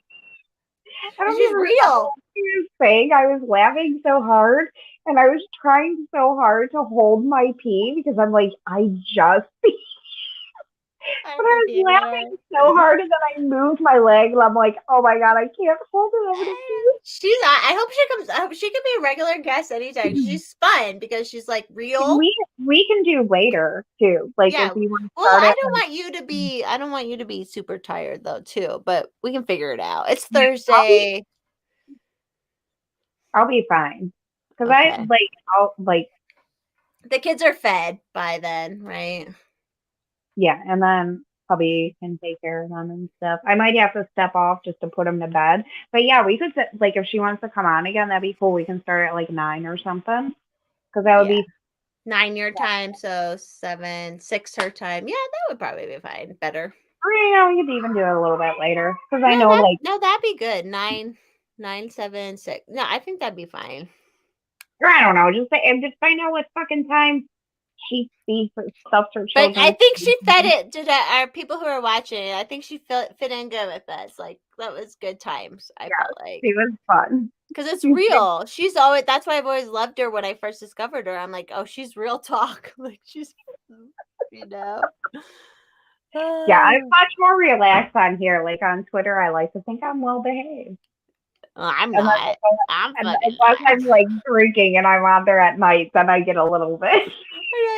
I don't She's even remember real. what she was saying. I was laughing so hard, and I was trying so hard to hold my pee because I'm like, I just but I was laughing so hard, and then I moved my leg, and I'm like, oh my god, I can't hold it. I'm gonna pee. I hope she comes. I hope she could be a regular guest anytime. She's fun because she's like real. We can do later too. Like Yeah. if you want to Well, start I it. don't want you to be super tired though too. But we can figure it out. It's Thursday. I'll be fine because Okay. I'll like. The kids are fed by then, right? Yeah, and then hubby can take care of them and stuff. I might have to step off just to put them to bed. But yeah, we could like if she wants to come on again, that'd be cool. We can start at like 9 or something because that would be 9 your time, so 7, 6 her time. Yeah, that would probably be fine. Better. Or, you know, we could even do it a little bit later because I know that'd be good. 9, 7, 6. No, I think that'd be fine. or I don't know, just find out what fucking time she feeds her stuff her children. But I think she fed it to our people who are watching. I think she fit in good with us. Like that was good times. I felt like it was fun because it's real. She's always. That's why I've always loved her. When I first discovered her, I'm like, oh, she's real talk. Like she's, you know. Yeah, I'm much more relaxed on here. Like on Twitter, I like to think I'm well behaved. I'm not. Unless I'm like drinking and I'm on there at night, then I get a little bit.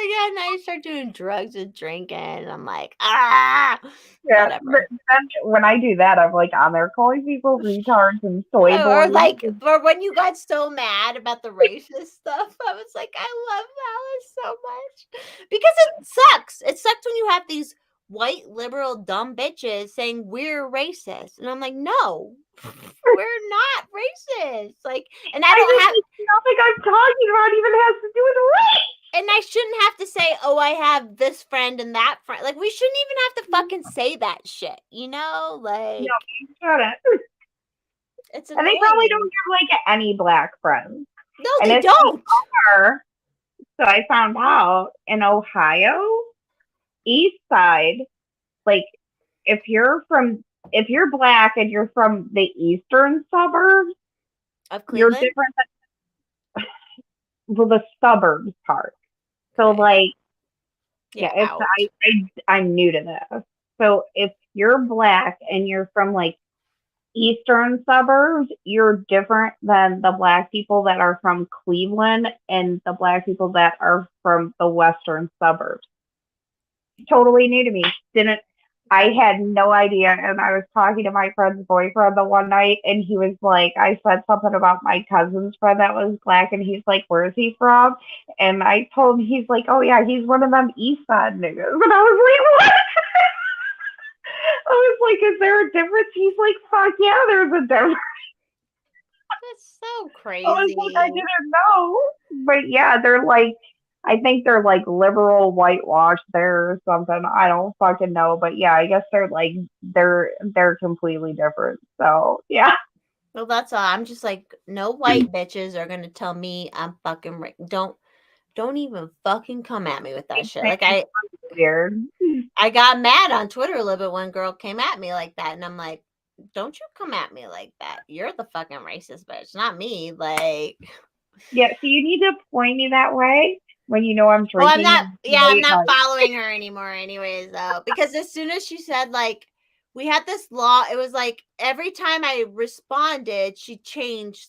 Yeah, now you start doing drugs and drinking, and I'm like, yeah. Whatever. But then when I do that, I'm like on there calling people retards and soy boys. Or when you got so mad about the racist stuff, I was like, I love Alice so much because it sucks. It sucks when you have these white liberal dumb bitches saying we're racist, and I'm like, no, we're not racist. Like, and I don't have nothing I'm talking about even has to do with race. And I shouldn't have to say, oh, I have this friend and that friend. Like, we shouldn't even have to fucking say that shit, you know? Like, no, you shouldn't. It's and they probably don't have like any black friends. No, and they don't. So I found out in Ohio, East Side, like if you're black and you're from the eastern suburbs of Cleveland, you're different than the suburbs part. So like, I'm new to this. So if you're black and you're from like eastern suburbs, you're different than the black people that are from Cleveland and the black people that are from the western suburbs. Totally new to me. I had no idea, and I was talking to my friend's boyfriend the one night, and he was like, I said something about my cousin's friend that was black, and he's like, where is he from? And I told him, he's like, oh yeah, he's one of them East Side niggas. And I was like, what? I was like, is there a difference? He's like, fuck yeah, there's a difference. That's so crazy. I was like, I didn't know. But yeah, they're like, I think they're like liberal whitewashed there or something. I don't fucking know. But yeah, I guess they're like, they're completely different. So yeah. Well, that's all. I'm just like, no white bitches are going to tell me I'm fucking don't even fucking come at me with that shit. Like weird. I got mad on Twitter a little bit when a girl came at me like that. And I'm like, don't you come at me like that. You're the fucking racist bitch, not me. Like, yeah. So you need to point me that way. When you know I'm drinking. Well, I'm not following her anymore anyways, though. Because as soon as she said, like, we had this law, it was like every time I responded, it changed,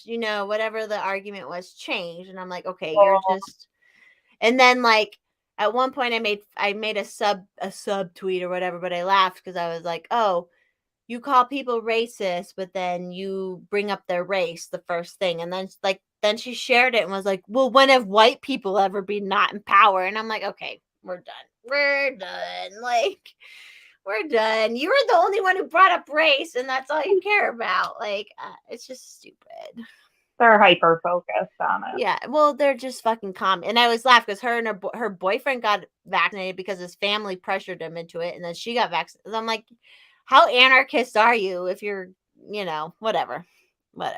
you know, whatever the argument was changed. And I'm like, okay, you're just, and then like at one point I made a sub tweet or whatever, but I laughed because I was like, oh, you call people racist, but then you bring up their race the first thing. And then she shared it and was like, well, when have white people ever been not in power? And I'm like, okay, we're done. Like, we're done. You were the only one who brought up race and that's all you care about. Like, it's just stupid. They're hyper focused on it. Yeah, well, they're just fucking calm. And I was laughing because her and her boyfriend got vaccinated because his family pressured him into it. And then she got vaccinated. I'm like, how anarchist are you if you're, you know, whatever. All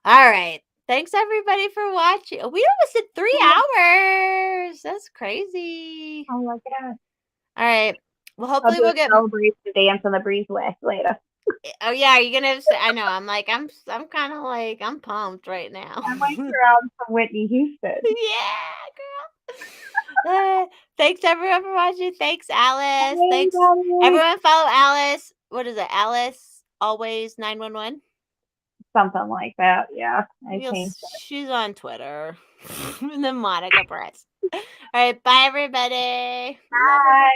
right. Thanks everybody for watching. We almost did 3 hours. That's crazy. Oh my god. All right. Well, I'll hopefully do we'll a get. celebration dance on the breezeway later. Oh yeah, are you gonna? I know. I'm like, I'm kind of like, I'm pumped right now. I might around some Whitney Houston. Yeah, girl. Thanks everyone for watching. Thanks, Alice. Hey, Thanks buddy. everyone. Follow Alice. What is it? Alice always 911. Something like that. Yeah. I changed it. She's on Twitter. And then Monica Press. All right, bye everybody. Love you. Bye.